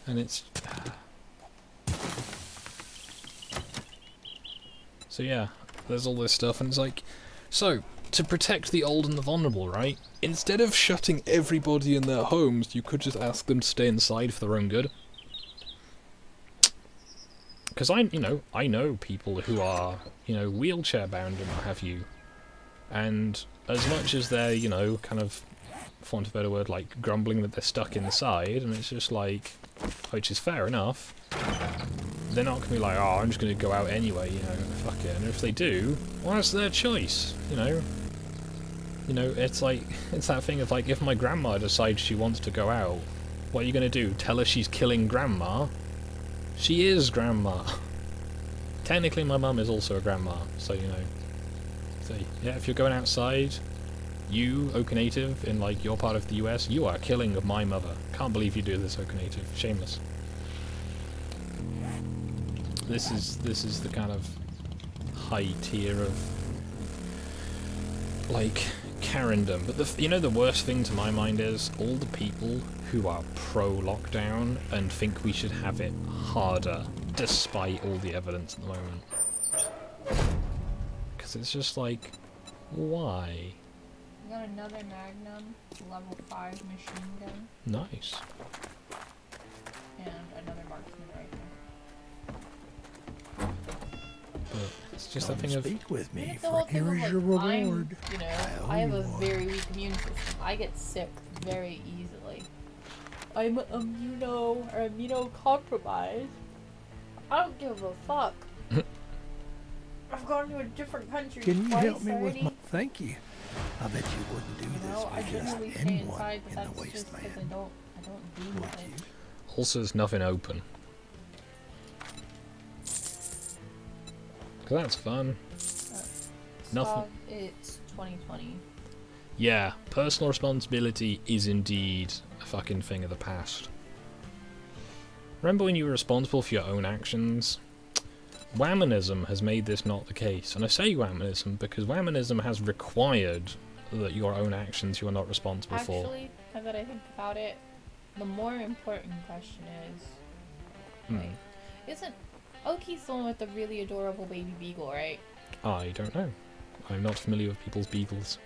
And it's... So yeah, there's all this stuff, and it's like... So, to protect the old and the vulnerable, right? Instead of shutting everybody in their homes, you could just ask them to stay inside for their own good. Because I know people who are, wheelchair bound and what have you. And as much as they're, kind of, for want of a better word, like, grumbling that they're stuck inside, and it's just like, which is fair enough, they're not going to be like, oh, I'm just going to go out anyway, fuck it. And if they do, well, that's their choice, it's like, it's that thing of like, if my grandma decides she wants to go out, what are you going to do? Tell her she's killing grandma? She is grandma. Technically my mum is also a grandma, so So yeah, if you're going outside, you, Oak Native, in like your part of the US, you are killing my mother. Can't believe you do this, Oak Native. Shameless. This is the kind of high tier of like Karendom. But the worst thing to my mind is all the people who are pro-lockdown and think we should have it harder, despite all the evidence at the moment. Because it's just like, why?
We got another Magnum, level 5 machine gun.
Nice.
And another marksman rifle.
But it's just that thing of...
Speak with me,
It's the
for
whole thing
here
of,
is
like,
your reward.
I have a very weak immune system. I get sick very easily. I'm immunocompromised. I don't give a fuck. I've gone to a different country
Can you
twice
help me
already.
with my... Thank you. I bet you wouldn't do this
I
for just
generally stay
anyone
inside,
in
but
the
that's just because
wasteland.
I don't do
Would
much.
you?
Also, there's nothing open. Cause that's fun. Nothing.
It's 2020.
Yeah, personal responsibility is indeed a fucking thing of the past. Remember when you were responsible for your own actions? Whammonism has made this not the case. And I say whammonism because whammonism has required that your own actions you are not responsible for.
Actually, now that I think about it, the more important question is, like, isn't Oki's the one with the really adorable baby beagle, right?
I don't know. I'm not familiar with people's beagles.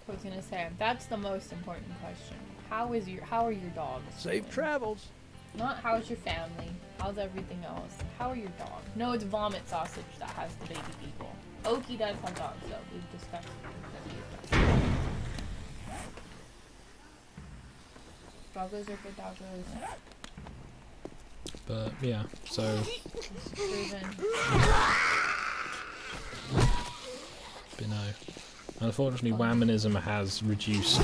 I was gonna say, that's the most important question. How are your dogs?
Safe travels.
Not how's your family, how's everything else, how are your dogs? No, it's Vomit Sausage that has the baby beagle. Oki does have dogs though, we've discussed it. Doggos are good doggos.
But yeah, so
Proven.
but no. Unfortunately, whammonism has reduced.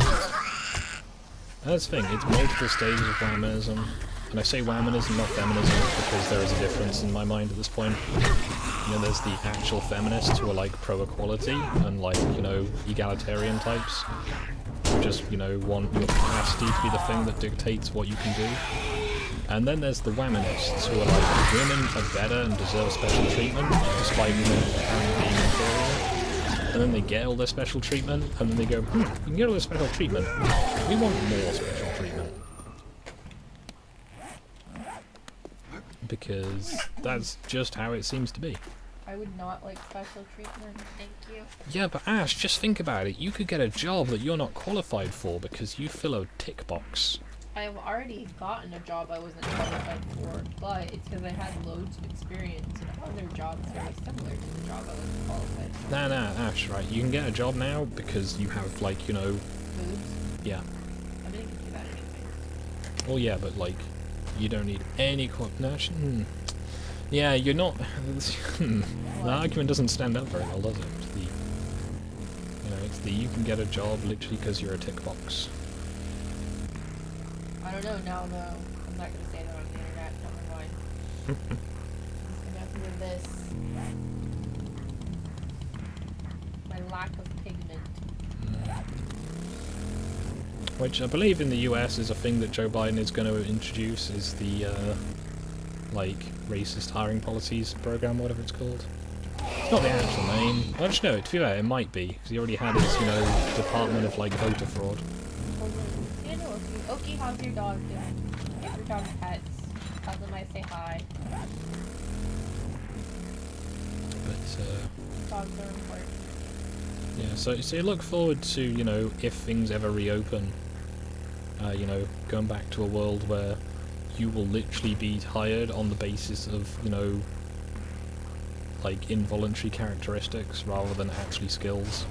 That's the thing, it's multiple stages of whammonism. And I say whammonism, not feminism, because there is a difference in my mind at this point. There's the actual feminists who are like pro-equality and like, egalitarian types. Who just, want your capacity to be the thing that dictates what you can do. And then there's the whammonists who are like, women are better and deserve special treatment, despite women apparently being inferior. And then they get all their special treatment, and then they go, we can get all this special treatment. We want more special treatment. Because that's just how it seems to be.
I would not like special treatment, thank you.
Yeah, but Ash, just think about it. You could get a job that you're not qualified for because you fill a tick box.
I've already gotten a job I wasn't qualified for, but it's because I had loads of experience in other jobs very similar to the job I wasn't qualified for.
Nah, Ash, right? You can get a job now because you have, like,
Boobs?
yeah. Well, yeah, but like, you don't need any Yeah, you're not. The argument doesn't stand up very well, does it? It's the you can get a job literally because you're a tick box.
I don't know now though. I'm not gonna say that on the internet. Never mind. I'm gonna go through this. My lack of pigment.
Which I believe in the US is a thing that Joe Biden is going to introduce, is the like racist hiring policies program, whatever it's called. It's not the actual name. I don't know. To be fair, it might be because he already had his, Department of like voter fraud.
Okie, how's your dog doing? Give your dog pets. Tell them I say hi.
But
Dogs are important.
yeah, so you look forward to if things ever reopen, going back to a world where you will literally be hired on the basis of like involuntary characteristics rather than actually skills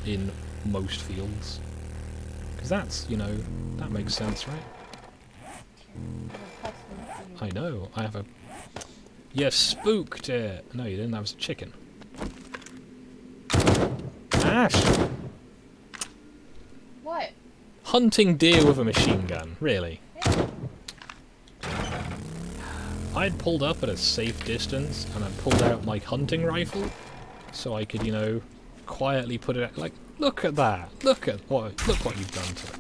in most fields. Because that's, that makes sense, right? I know, I have a... You spooked it! No, you didn't, that was a chicken. Ash!
What?
Hunting deer with a machine gun, really?
Yeah.
I'd pulled up at a safe distance and I'd pulled out my hunting rifle so I could, quietly put it out. Like, look at that! Look what you've done to it.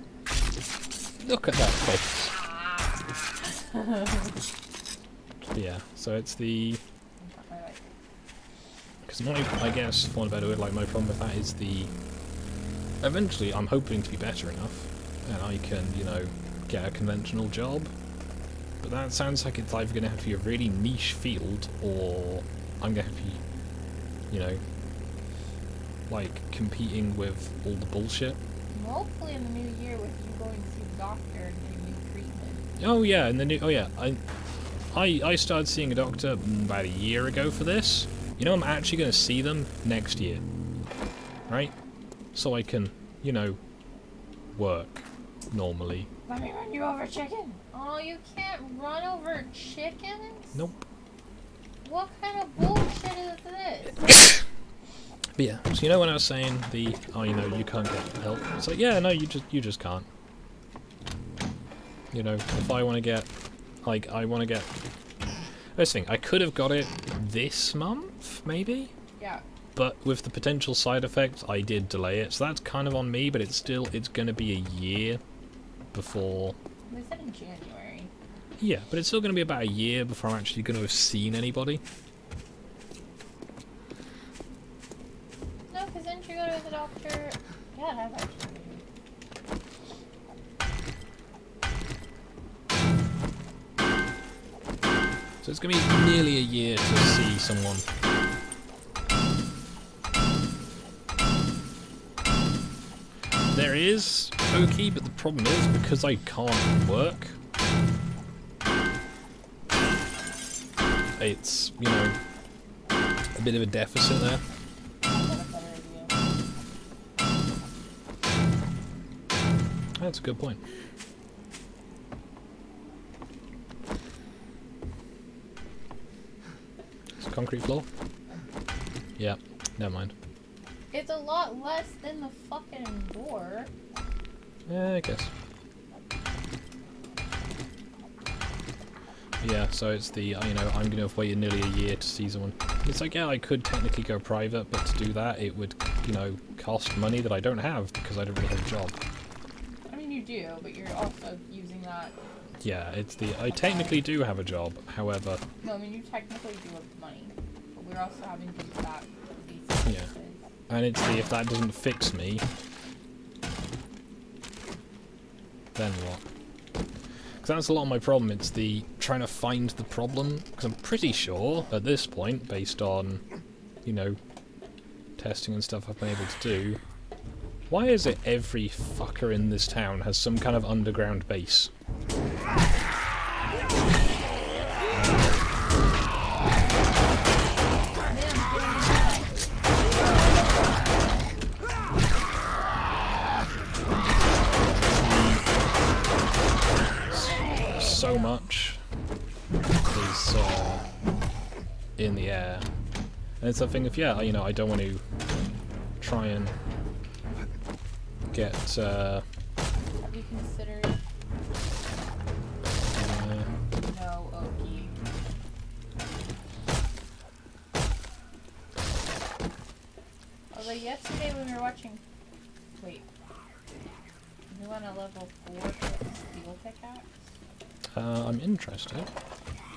Look at that face. Yeah, so it's the... Because I guess, for want of a better word, like my problem with that is the... Eventually, I'm hoping to be better enough and I can, get a conventional job. But that sounds like it's either going to have to be a really niche field, or I'm going to have to be, like, competing with all the bullshit.
Hopefully in the new year with you going to see the doctor and getting new treatment.
Oh yeah, I started seeing a doctor about a year ago for this. I'm actually going to see them next year. Right? So I can, work normally.
Let me run you over, chicken. Oh, you can't run over chickens?
Nope.
What kind of bullshit is this?
But yeah, so when I was saying you can't get help. It's like, yeah, no, you just can't. If I want to get, This thing, I could have got it this month, maybe?
Yeah.
But with the potential side effects, I did delay it, so that's kind of on me, but it's going to be a year before...
They said in January.
Yeah, but it's still going to be about a year before I'm actually going to have seen anybody.
No, because didn't you go to the doctor? Yeah, I have actually.
So it's going to be nearly a year to see someone. There is Okie, but the problem is because I can't work, it's, a bit of a deficit there. That's a good point. It's a concrete floor? Yeah, never mind.
It's a lot less than the fucking door.
Yeah, I guess. Yeah, so it's the, I'm going to have waited nearly a year to see someone. It's like, yeah, I could technically go private, but to do that, it would, cost money that I don't have because I don't really have a job.
I mean, you do, but you're also using that.
Yeah, it's the, I technically do have a job, however...
No, I mean, you technically do have money, but we're also having to use that for these services.
Yeah. And it's the, if that doesn't fix me, then what? Because that's a lot of my problem, it's the trying to find the problem, because I'm pretty sure, at this point, based on, testing and stuff I've been able to do, why is it every fucker in this town has some kind of underground base? in the air. And it's that thing of, yeah, you know, I don't want to try and get,
Have you considered? No, Okie. Although yesterday when we were watching, wait, you want a level 4 steel pickaxe?
I'm interested.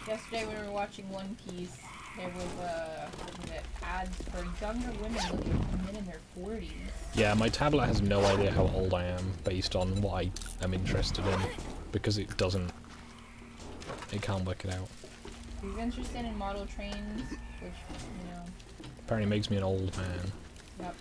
Yesterday when we were watching One Piece, there was what was it, ads for younger women looking for men in their 40s.
Yeah, my tablet has no idea how old I am based on what I am interested in, because it doesn't, it can't work it out.
If you're interested in model trains, which, you know.
Apparently makes me an old man.
Yep.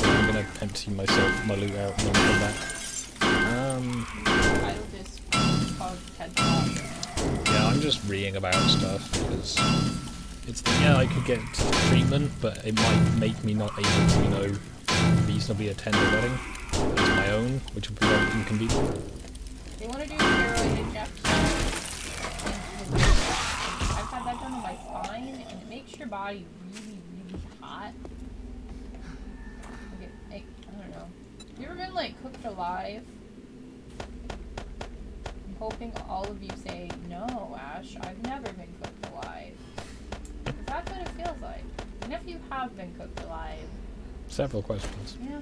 I'm gonna empty my loot out and then come back.
Title this called TED Talk.
Yeah, I'm just reading about stuff because it's the, yeah, I could get treatment, but it might make me not able to, you know, reasonably attend a wedding as my own, which would be very inconvenient.
They want to do steroid injections. I've had that done on my spine, and it makes your body really, really hot. Like, I don't know. You ever been, like, cooked alive? I'm hoping all of you say, no, Ash, I've never been cooked alive. Because that's what it feels like. And if you have been cooked alive...
Several questions.
Yeah.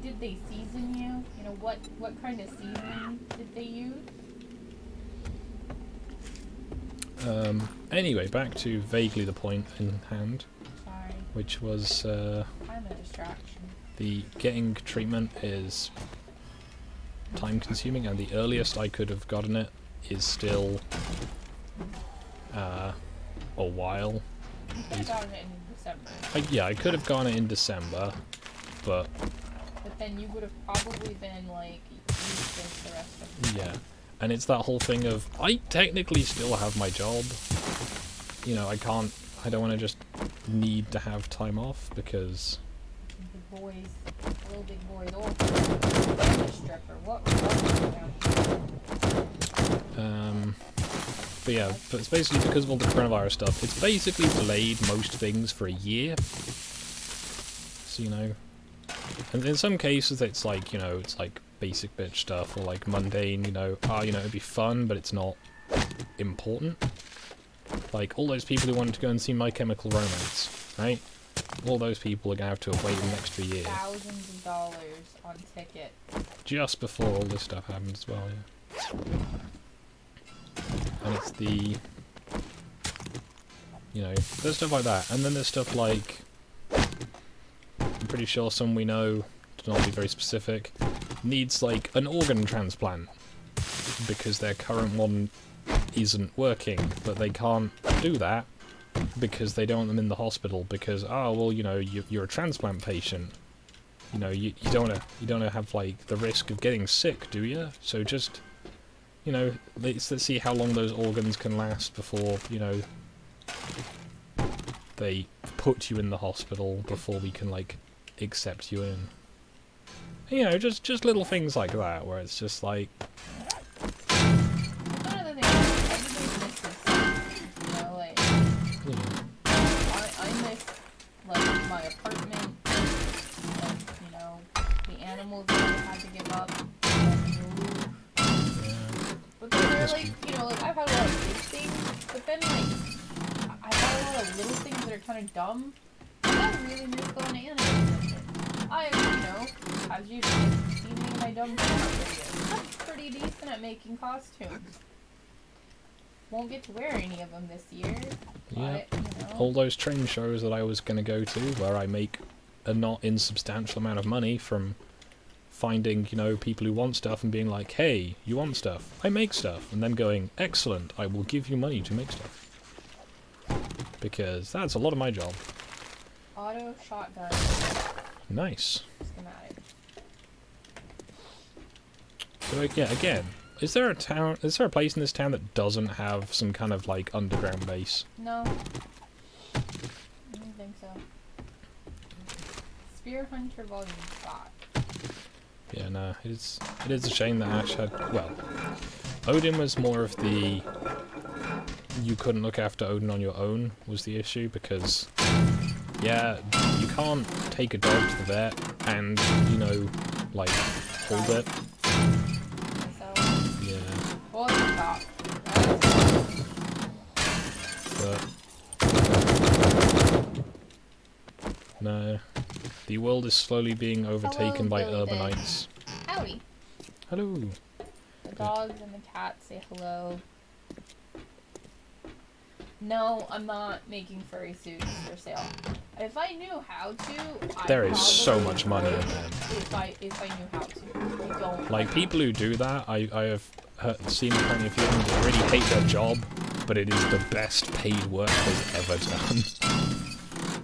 Did they season you? You know, what kind of seasoning did they use?
Anyway, back to vaguely the point in hand,
Sorry,
which was
I'm a distraction.
the getting treatment is time consuming, and the earliest I could have gotten it is still a while.
You could have gotten it in December.
Yeah, I could have gotten it in December, but
But then you would have probably been, like, useless the rest of the
yeah. And it's that whole thing of, I technically still have my job. You know, I don't want to just need to have time off because...
Big boys, little big boys, old stripper, what
but yeah, but it's basically because of all the coronavirus stuff, it's basically delayed most things for a year. So, you know, and in some cases it's like, you know, it's like basic bitch stuff or like mundane, you know, you know, it'd be fun, but it's not important. Like all those people who wanted to go and see My Chemical Romance, right? All those people are gonna have to wait an extra year.
thousands of dollars on ticket.
Just before all this stuff happens as well, yeah. And it's the, you know, there's stuff like that, and then there's stuff like, I'm pretty sure some we know, to not be very specific, needs like an organ transplant because their current one isn't working, but they can't do that because they don't want them in the hospital because, oh well, you know, you're a transplant patient, you know, you don't wanna have like the risk of getting sick, do you? So just, you know, let's see how long those organs can last before, you know, they put you in the hospital before we can like accept you in. You know, just little things like that where it's just like,
One of the things, everybody misses, you know, like, I miss, like, my apartment, and, you know, the animals that I had to give up, and the roof.
yeah.
But then they're like, you know, like, I've had a lot of big things, but then, like, I've had a lot of little things that are kind of dumb. I really miss going to anime convention. I, you know, as you've seen me in my dumb videos, I'm pretty decent at making costumes. Won't get to wear any of them this year,
Yeah.
but, you know.
All those train shows that I was going to go to where I make a not insubstantial amount of money from finding, you know, people who want stuff and being like, hey, you want stuff? I make stuff. And them going, excellent, I will give you money to make stuff. Because that's a lot of my job.
Auto shotgun
Nice.
schematic.
So yeah, again, is there a place in this town that doesn't have some kind of like underground base?
No. Spear Hunter Volume 5.
Yeah, no, it is a shame that Ash had... Well, Odin was more of the... You couldn't look after Odin on your own was the issue, because... Yeah, you can't take a dog to the vet and, you know, like, hold it.
So,
Yeah,
well, stop.
but... No. The world is slowly being overtaken by
Billy Big.
urbanites.
Howdy.
Hello.
The dogs and the cats say hello. No, I'm not making furry suits for sale. If I knew how to,
There is so
probably
much money in
would
them.
If I knew how to. I don't.
Like, people who do that, I have seen plenty of people that really hate their job, but it is the best paid work they've ever done.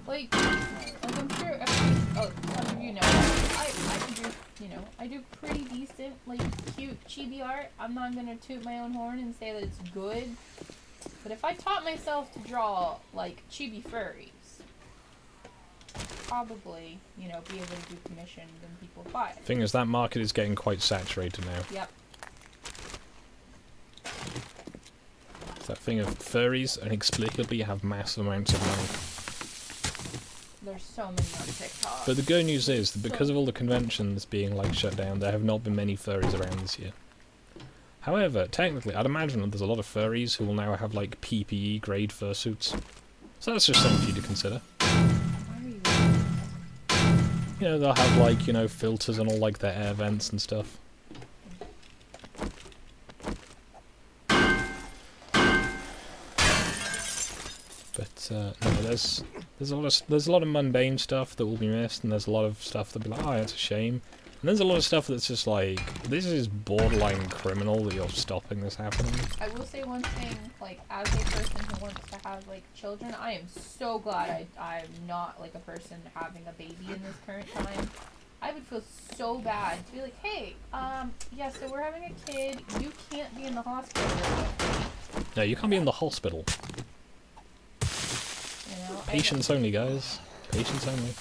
Like I'm sure some of you know, I do, you know, I do pretty decent, like, cute chibi art. I'm not gonna toot my own horn and say that it's good, but if I taught myself to draw, like, chibi furries, I'd probably, you know, be able to do commissions and people buy it.
Thing is, that market is getting quite saturated now.
Yep.
It's that thing of furries inexplicably have massive amounts of money.
There's so many on TikTok.
But the good news is that because of all the conventions being, like, shut down, there have not been many furries around this year. However, technically, I'd imagine that there's a lot of furries who will now have, like, PPE grade fursuits. So that's just something for you to consider.
Why are you
You know, they'll have, like, you know, filters and all, like, their air vents and stuff. But no, there's a lot of mundane stuff that will be missed, and there's a lot of stuff that'll be like, oh, that's a shame. And there's a lot of stuff that's just like, this is borderline criminal that you're stopping this happening.
I will say one thing, like, as a person who wants to have, like, children, I am so glad I'm not, like, a person having a baby in this current time. I would feel so bad to be like, hey, yeah, so we're having a kid, you can't be in the hospital.
No, you can't be in the hospital.
You know?
Patients only, guys. Patients only.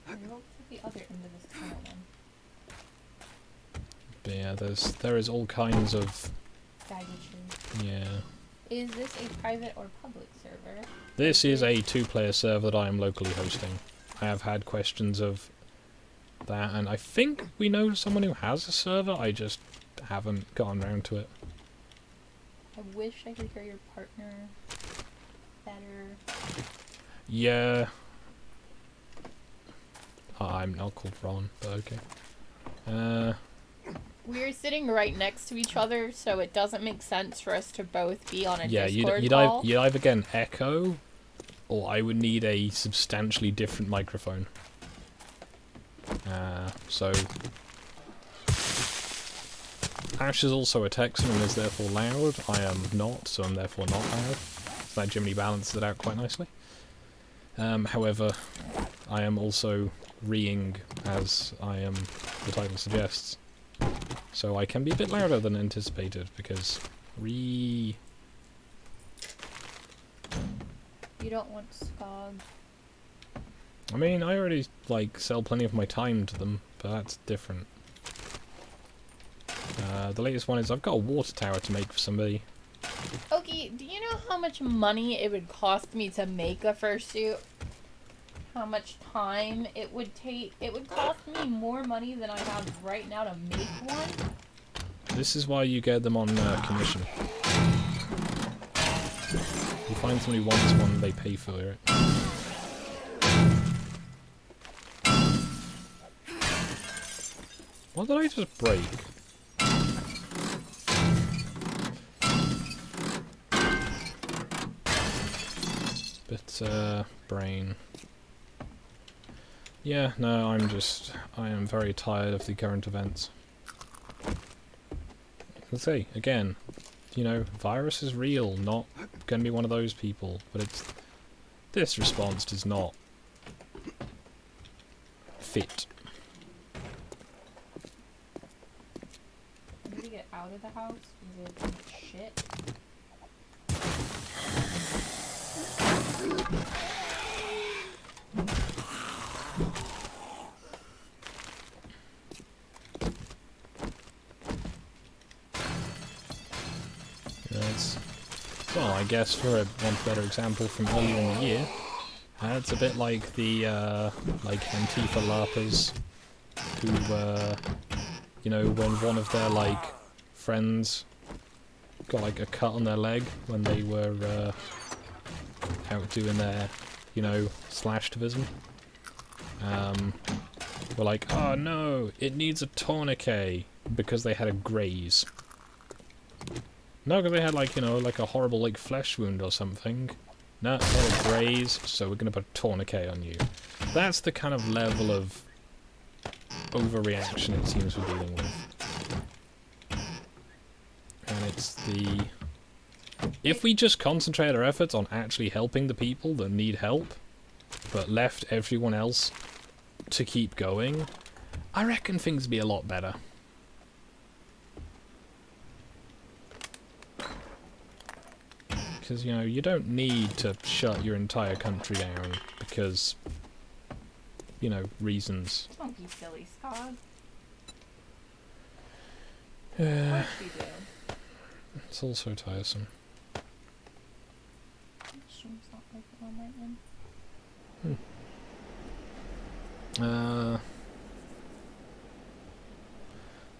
I hope to the other end of this tunnel then.
But yeah, there is all kinds of,
Baggage.
yeah.
Is this a private or public server?
This is a 2-player server that I am locally hosting. I have had questions of that, and I think we know someone who has a server, I just haven't gotten round to it.
I wish I could hear your partner better.
Yeah. I'm not called Ron, but okay.
We're sitting right next to each other, so it doesn't make sense for us to both be on a
Yeah,
Discord
you'd
call.
either get an echo, or I would need a substantially different microphone. So... Ash is also a Texan and is therefore loud. I am not, so I'm therefore not loud. So that generally balances it out quite nicely. However, I am also reeing, as the title suggests. So I can be a bit louder than anticipated, because
You don't want Skog.
I mean, I already, like, sell plenty of my time to them, but that's different. The latest one is I've got a water tower to make for somebody.
Okay, do you know how much money it would cost me to make a fursuit? How much time it would take? It would cost me more money than I have right now to make one.
This is why you get them on commission. You find somebody who wants one, they pay for it. What did I just break? But, brain. Yeah, no, I am very tired of the current events. Let's say, again, you know, virus is real, not gonna be one of those people, but this response does not fit.
I need to get out of the house because it's shit.
That's, well, I guess for a one better example from earlier in the year, it's a bit like the like Antifa LARPers who, you know, when one of their like friends got like a cut on their leg when they were out doing their, you know, slashtivism. Were like, oh no, it needs a tourniquet because they had a graze. No, because they had like, you know, like a horrible like flesh wound or something. No, they had a graze, so we're gonna put a tourniquet on you. That's the kind of level of overreaction it seems we're dealing with. And it's the... If we just concentrate our efforts on actually helping the people that need help, but left everyone else to keep going, I reckon things would be a lot better. Because, you know, you don't need to shut your entire country down because, you know, reasons.
Don't be silly, Scott.
Uh,
What you do?
it's all so tiresome.
Stream's not working on my end.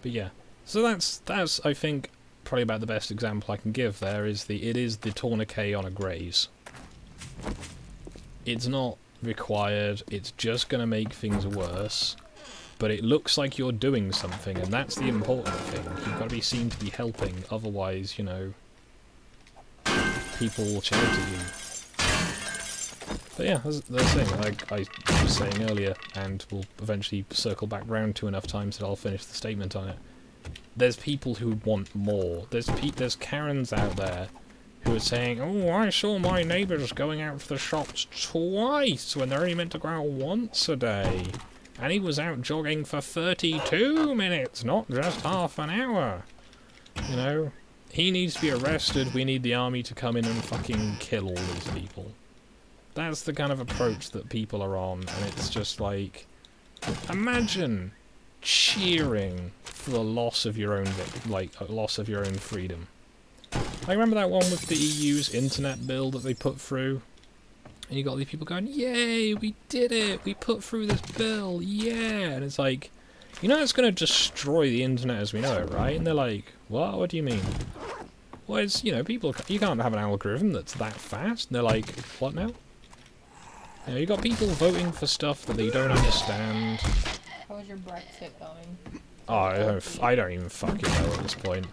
But yeah, so that's I think probably about the best example I can give there is it is the tourniquet on a graze. It's not required, it's just gonna make things worse, but it looks like you're doing something, and that's the important thing. You've got to be seen to be helping, otherwise, you know, people will shout at you. But yeah, that's the thing, like I was saying earlier, and we'll eventually circle back round to enough times that I'll finish the statement on it. There's people who want more. There's Karens out there who are saying, oh, I saw my neighbours going out to the shops twice when they're only meant to go out once a day. And he was out jogging for 32 minutes, not just half an hour. You know, he needs to be arrested, we need the army to come in and fucking kill all these people. That's the kind of approach that people are on, and it's just like, imagine cheering for the loss of your own, loss of your own freedom. I remember that one with the EU's internet bill that they put through, and you got these people going, yay, we did it, we put through this bill, yeah, and it's like, you know it's going to destroy the internet as we know it, right? And they're like, what do you mean? Well, it's, you know, you can't have an algorithm that's that fast, and they're like, what now? You know, you got people voting for stuff that they don't understand.
How was your Brexit going?
Oh, I don't even fucking know at this point.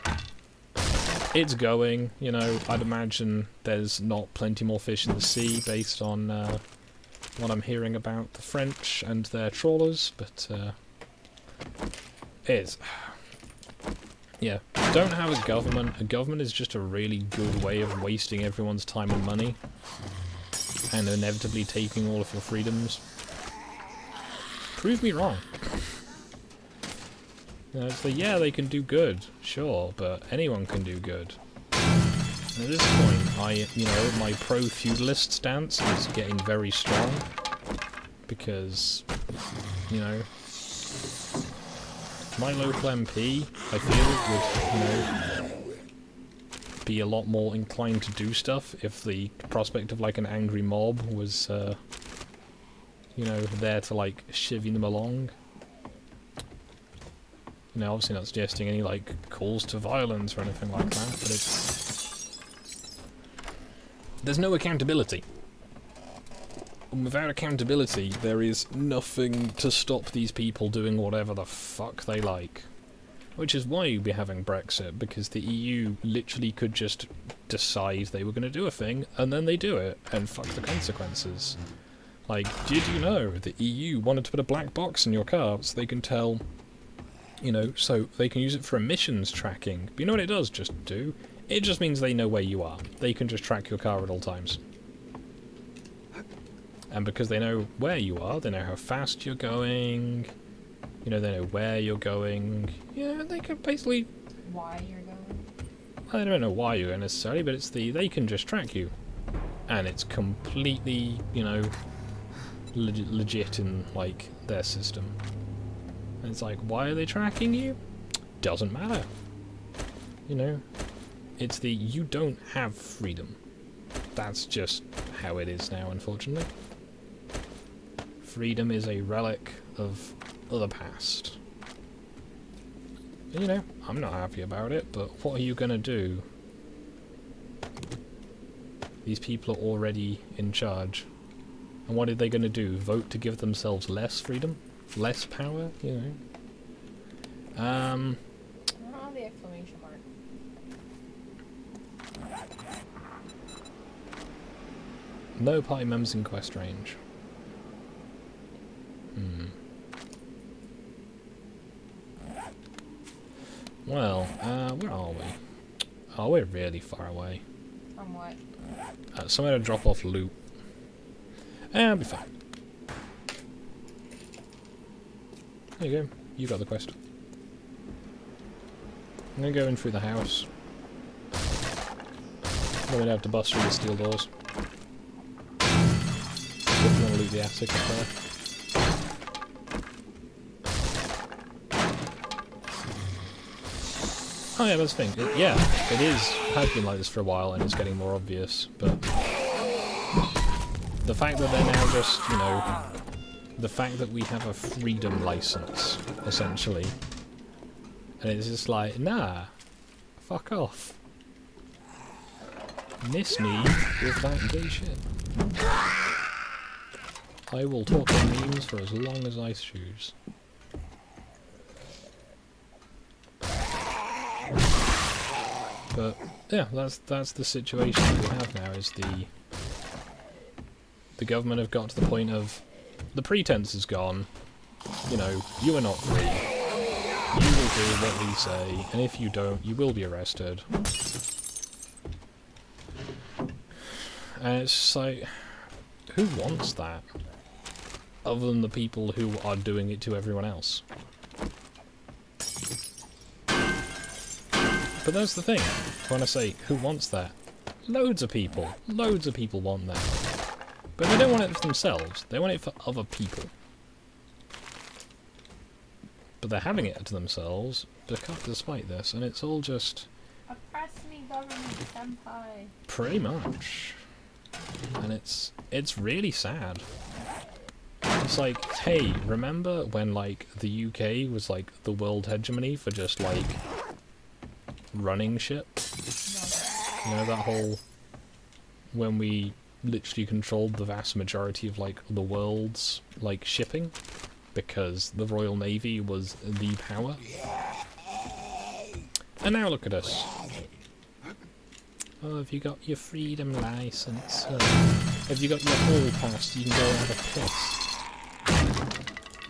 It's going, you know, I'd imagine there's not plenty more fish in the sea based on what I'm hearing about the French and their trawlers, but it's... Yeah, don't have a government. A government is just a really good way of wasting everyone's time and money, and inevitably taking all of your freedoms. Prove me wrong. You know, it's like, yeah, they can do good, sure, but anyone can do good. And at this point, you know, my pro-feudalist stance is getting very strong, because, you know, my local MP, I feel, would, you know, be a lot more inclined to do stuff if the prospect of, like, an angry mob was, you know, there to, like, chivvy them along. You know, obviously not suggesting any, like, calls to violence or anything like that, but it's... There's no accountability. And without accountability, there is nothing to stop these people doing whatever the fuck they like. Which is why you'd be having Brexit, because the EU literally could just decide they were going to do a thing, and then they do it, and fuck the consequences. Like, did you know the EU wanted to put a black box in your car so they can tell... You know, so they can use it for emissions tracking. But you know what it does just do? It just means they know where you are. They can just track your car at all times. And because they know where you are, they know how fast you're going, you know, they know where you're going. Yeah, they can basically...
Why you're going?
Well, they don't know why you're going necessarily, but it's they can just track you. and it's completely, you know, legit in, like, their system. And it's like, why are they tracking you? Doesn't matter. You know, it's the you don't have freedom. That's just how it is now, unfortunately. Freedom is a relic of the past. And, you know, I'm not happy about it, but what are you gonna do? These people are already in charge. And what are they gonna do? Vote to give themselves less freedom? Less power? You know?
I don't know the exclamation mark.
No party members in quest range. Well, where are we? Oh, we're really far away.
From what?
Somewhere to drop off loot. I'll be fine. There you go. You got the quest. I'm gonna go in through the house. Then we'd have to bust through the steel doors. If you want to loot the attic up there. Oh yeah, that's the thing. It has been like this for a while and it's getting more obvious, but the fact that they're now just, you know, the fact that we have a freedom license, essentially, and it's just like, nah, fuck off. Miss me with that gay shit. I will talk in memes for as long as I choose. But yeah, that's the situation that we have now. Is the government have got to the point of the pretense is gone. You know, you are not free. You will do what we say, and if you don't, you will be arrested. And it's just like, who wants that? Other than the people who are doing it to everyone else. But that's the thing. When I say, who wants that? Loads of people. Loads of people want that. But they don't want it for themselves. They want it for other people. But they're having it to themselves despite this, and it's all just...
Oppress me, government senpai.
Pretty much. And it's really sad. It's like, hey, remember when, like, the UK was, like, the world hegemony for just, like, running shit? You know, that whole... when we literally controlled the vast majority of, like, the world's, like, shipping? Because the Royal Navy was the power. And now look at us. Oh, have you got your freedom license? Have you got your hall pass? You can go and have a piss.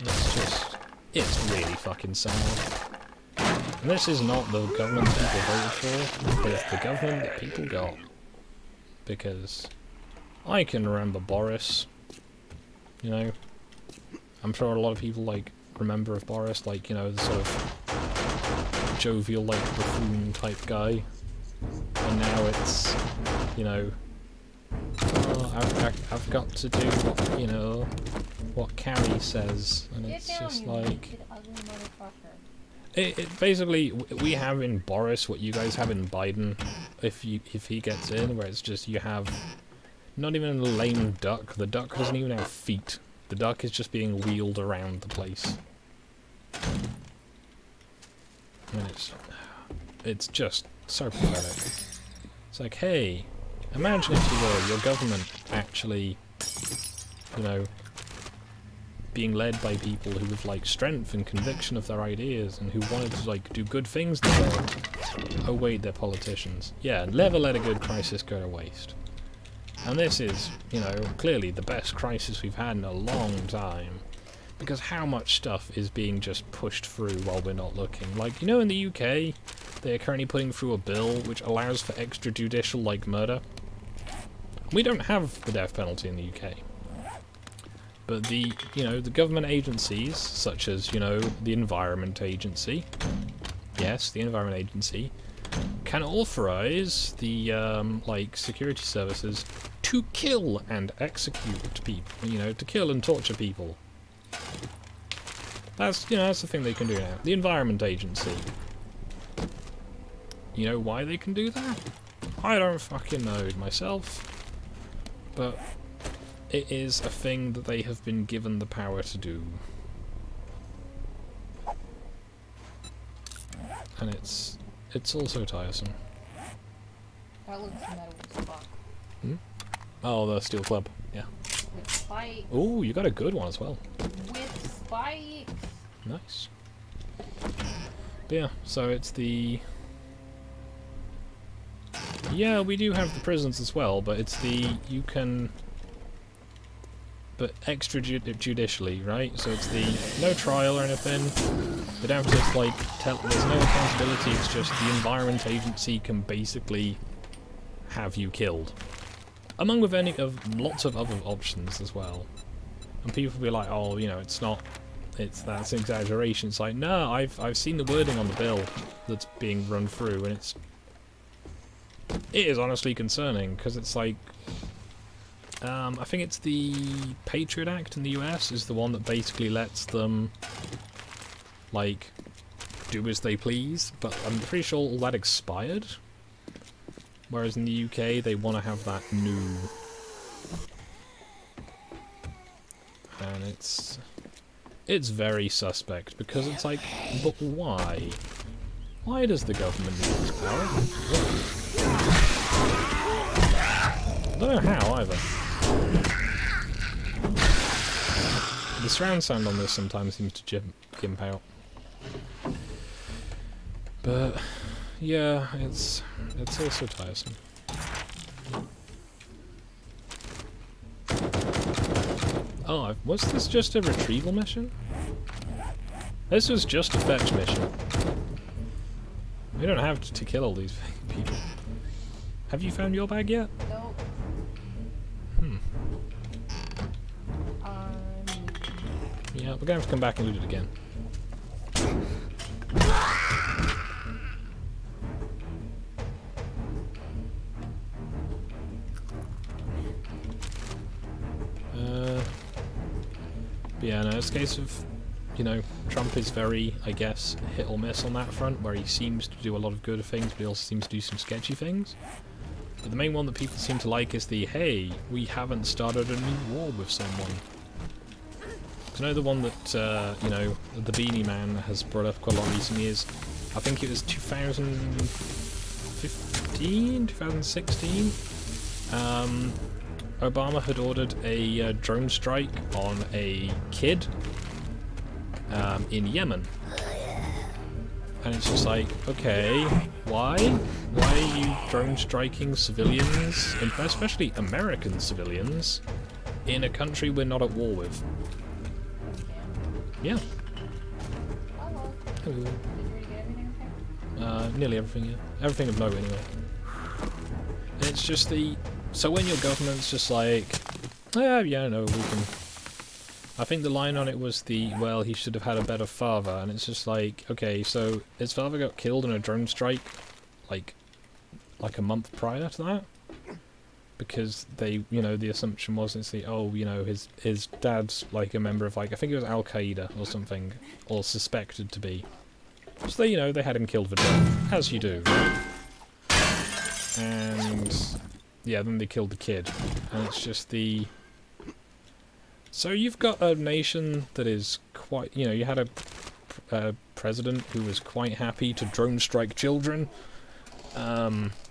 It's just... it's really fucking sad. And this is not the government people voted for, it's the government that people got. Because I can remember Boris, you know. I'm sure a lot of people, like, remember of Boris, like, you know, the sort of jovial, like, buffoon type guy. And now it's, you know, oh, I've got to do what, you know, what Carrie says, and it's just like... It basically, we have in Boris what you guys have in Biden, if he gets in, where it's just you have not even a lame duck. The duck doesn't even have feet. The duck is just being wheeled around the place. And it's just so pathetic. It's like, hey, imagine if you were your government actually, you know, being led by people who have, like, strength and conviction of their ideas and who wanted to, like, do good things in the world. Oh wait, they're politicians. Yeah, never let a good crisis go to waste. And this is, you know, clearly the best crisis we've had in a long time. Because how much stuff is being just pushed through while we're not looking? Like, you know, in the UK, they're currently putting through a bill which allows for extrajudicial, like, murder. We don't have the death penalty in the UK. But the, you know, the government agencies, such as, you know, the Environment Agency, yes, the Environment Agency, can authorize the, like, security services to kill and execute people, you know, to kill and torture people. That's, you know, that's the thing they can do now. The Environment Agency. You know why they can do that? I don't fucking know myself. But it is a thing that they have been given the power to do. And it's also tiresome.
That looks metal as fuck.
Hmm? Oh, the Steel Club. Yeah.
With spikes.
Ooh, you got a good one as well.
With spikes.
Nice. But yeah, so it's the... Yeah, we do have the prisons as well, but it's the... You can... But extrajudicially, right? So it's the no trial or anything. They don't have to just, like, tell... There's no accountability, it's just the Environment Agency can basically have you killed. Among with any of lots of other options as well. And people will be like, oh, you know, it's not... That's an exaggeration. It's like, no, I've seen the wording on the bill that's being run through, and it is honestly concerning, because it's like, I think it's the Patriot Act in the US is the one that basically lets them, like, do as they please, but I'm pretty sure all that expired. Whereas in the UK, they want to have that new. And it's very suspect, because it's like, but why? Why does the government need this power? I don't know how, either. The surround sound on this sometimes seems to gimp out. But, yeah, it's also tiresome. Oh, was this just a retrieval mission? This was just a fetch mission. We don't have to kill all these people. Have you found your bag yet?
Nope.
Yeah, we're going to have to come back and loot it again. But yeah, no, it's a case of, you know, Trump is very, I guess, hit or miss on that front, where he seems to do a lot of good things, but he also seems to do some sketchy things. But the main one that people seem to like is the, hey, we haven't started a new war with someone. I know the one that, you know, the Beanie Man has brought up quite a lot recently is, I think it was 2015, 2016, Obama had ordered a drone strike on a kid in Yemen. And it's just like, okay, why? Why are you drone striking civilians, especially American civilians, in a country we're not at war with? Yeah.
Hello.
Hello.
Did you get everything okay?
Nearly everything, yeah. Everything of note, anyway. And it's just the... So when your government's just like, yeah, no, we can... I think the line on it was the, well, he should have had a better father, and it's just like, okay, so his father got killed in a drone strike, like a month prior to that? Because they, you know, the assumption was, it's the, oh, you know, his dad's like a member of, like, I think it was Al-Qaeda or something, or suspected to be. So they, you know, they had him killed for death, as you do, right? And yeah, then they killed the kid, and it's just the... So you've got a nation that is quite, you know, you had a president who was quite happy to drone strike children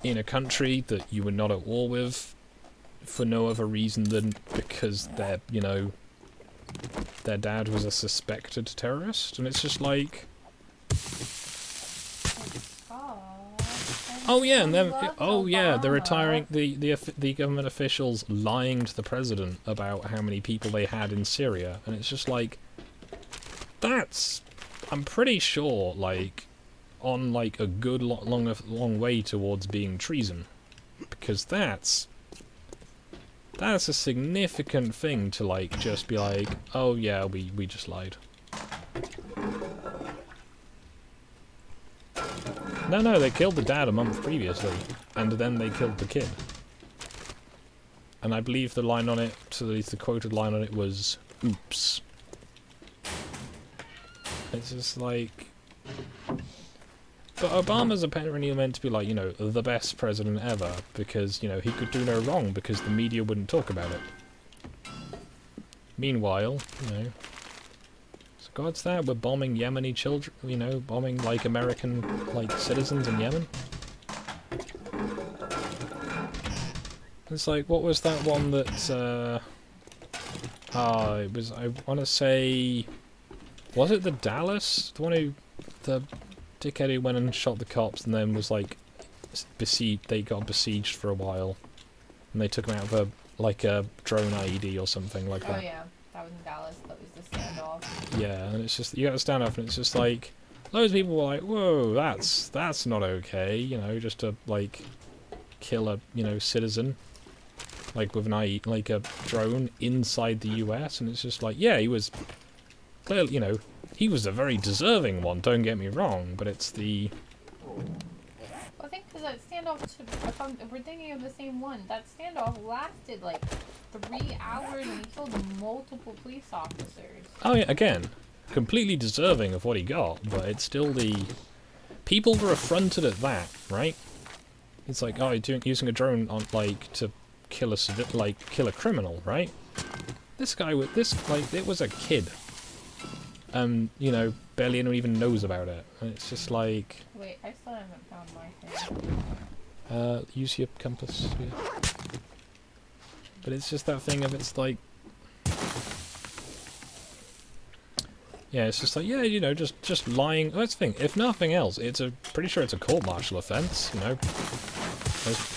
in a country that you were not at war with, for no other reason than because their, you know, their dad was a suspected terrorist, and it's just like... Oh yeah, and then they're retiring the government officials lying to the president about how many people they had in Syria, and it's just like, that's, I'm pretty sure, like, on like a good long way towards being treason, because that's a significant thing to like just be like, oh yeah, we just lied. No, they killed the dad a month previously, and then they killed the kid. And I believe the line on it, so at least the quoted line on it was, "Oops." It's just like... But Obama's apparently meant to be like, you know, the best president ever, because, you know, he could do no wrong because the media wouldn't talk about it. Meanwhile, you know, so God's that, we're bombing Yemeni children, you know, bombing, like, American, like, citizens in Yemen. It's like, what was that one that, it was, I want to say, was it the Dallas? The one who, the dickhead who went and shot the cops and then was, like, besieged, they got besieged for a while. And they took him out of a, like, a drone IED or something like that.
Oh yeah, that was in Dallas, that was the standoff.
Yeah, and it's just, you got a standoff and it's just like, loads of people were like, whoa, that's not okay, you know, just to, like, kill a, you know, citizen. Like with an like a drone inside the US, and it's just like, yeah, he was clearly, you know, he was a very deserving one, don't get me wrong, but it's the...
Well, I think because that standoff, if we're thinking of the same one, that standoff lasted like 3 hours and he killed multiple police officers.
Oh yeah, again, completely deserving of what he got, but it's still the... People were affronted at that, right? It's like, oh, you're using a drone on, like, to kill a criminal, right? This guy with this, like, it was a kid. You know, barely anyone even knows about it. And it's just like...
Wait, I still haven't found my thing.
Use your compass. Yeah. But it's just that thing of, it's like... Yeah, it's just like, yeah, you know, just lying. That's the thing. If nothing else, pretty sure it's a court-martial offence, you know.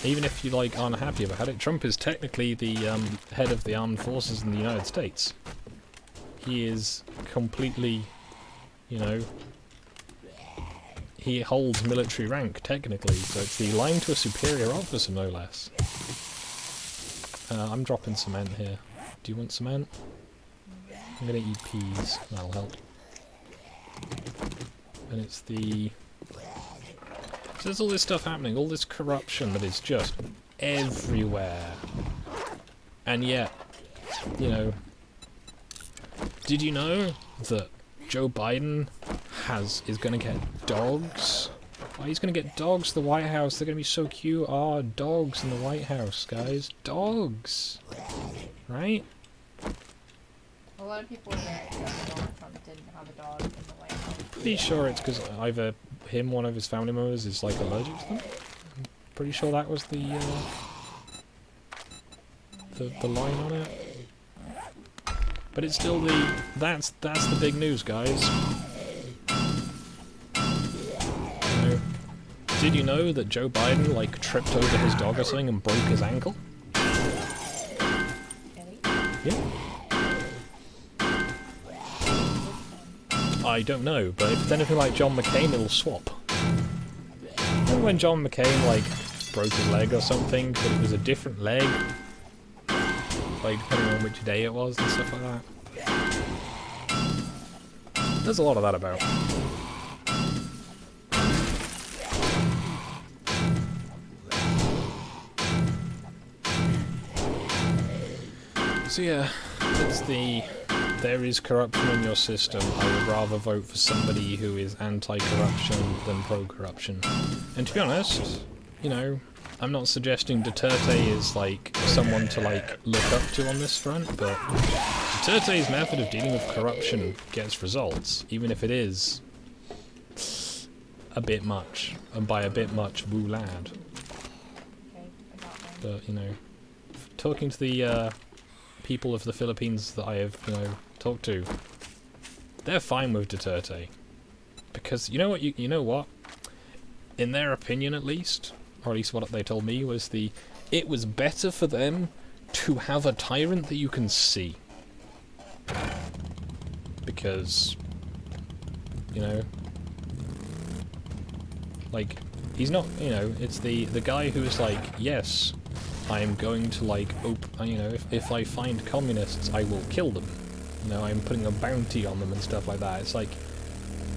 Even if you, like, aren't happy about it, Trump is technically the head of the armed forces in the United States. He is completely, you know, he holds military rank, technically, so it's the lying to a superior officer, no less. I'm dropping cement here. Do you want cement? I'm gonna eat peas, that'll help. And it's the... So there's all this stuff happening, all this corruption that is just everywhere. And yet, you know, did you know that Joe Biden is going to get dogs? Oh, he's going to get dogs to the White House. They're going to be so cute. Oh, dogs in the White House, guys. Dogs. Right?
A lot of people were very upset that Donald Trump didn't have a dog in the White House.
Pretty sure it's because either him, one of his family members, is like allergic to them. I'm pretty sure that was the line on it. But it's still the that's the big news, guys. You know, did you know that Joe Biden like tripped over his dog or something and broke his ankle? Yeah. I don't know, but if it's anything like John McCain, it'll swap. Remember when John McCain, like, broke his leg or something, but it was a different leg? Like, depending on which day it was and stuff like that. There's a lot of that about. So yeah, it's the... There is corruption in your system. I would rather vote for somebody who is anti-corruption than pro-corruption. And to be honest, you know, I'm not suggesting Duterte is, like, someone to, like, look up to on this front, but Duterte's method of dealing with corruption gets results, even if it is a bit much. And by a bit much, woo lad.
Okay, I got one.
But, you know, talking to the, people of the Philippines that I have, you know, talked to, they're fine with Duterte. Because, you know what, you know what? In their opinion, at least, or at least what they told me, was it was better for them to have a tyrant that you can see. Because, you know, like, he's not, you know, it's the guy who's like, yes, I'm going to, like, you know, if I find communists, I will kill them. You know, I'm putting a bounty on them and stuff like that. It's like,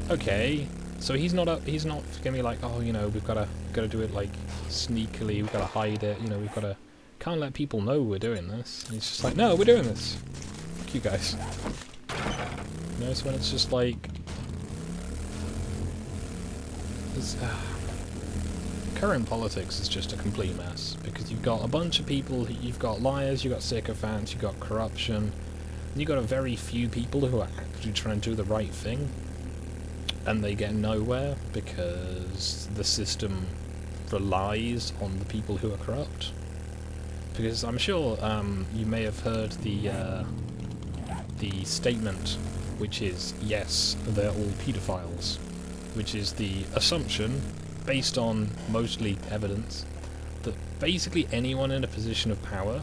okay, so he's not gonna be like, oh, you know, we've gotta do it, like, sneakily, we've gotta hide it, you know, we've gotta can't let people know we're doing this. And it's just like, no, we're doing this. Fuck you guys. You know, so when it's just like... current politics is just a complete mess, because you've got a bunch of people, you've got liars, you've got sycophants, you've got corruption, and you've got a very few people who are actually trying to do the right thing, and they get nowhere because the system relies on the people who are corrupt. Because I'm sure you may have heard the statement, which is, yes, they're all paedophiles, which is the assumption, based on mostly evidence, that basically anyone in a position of power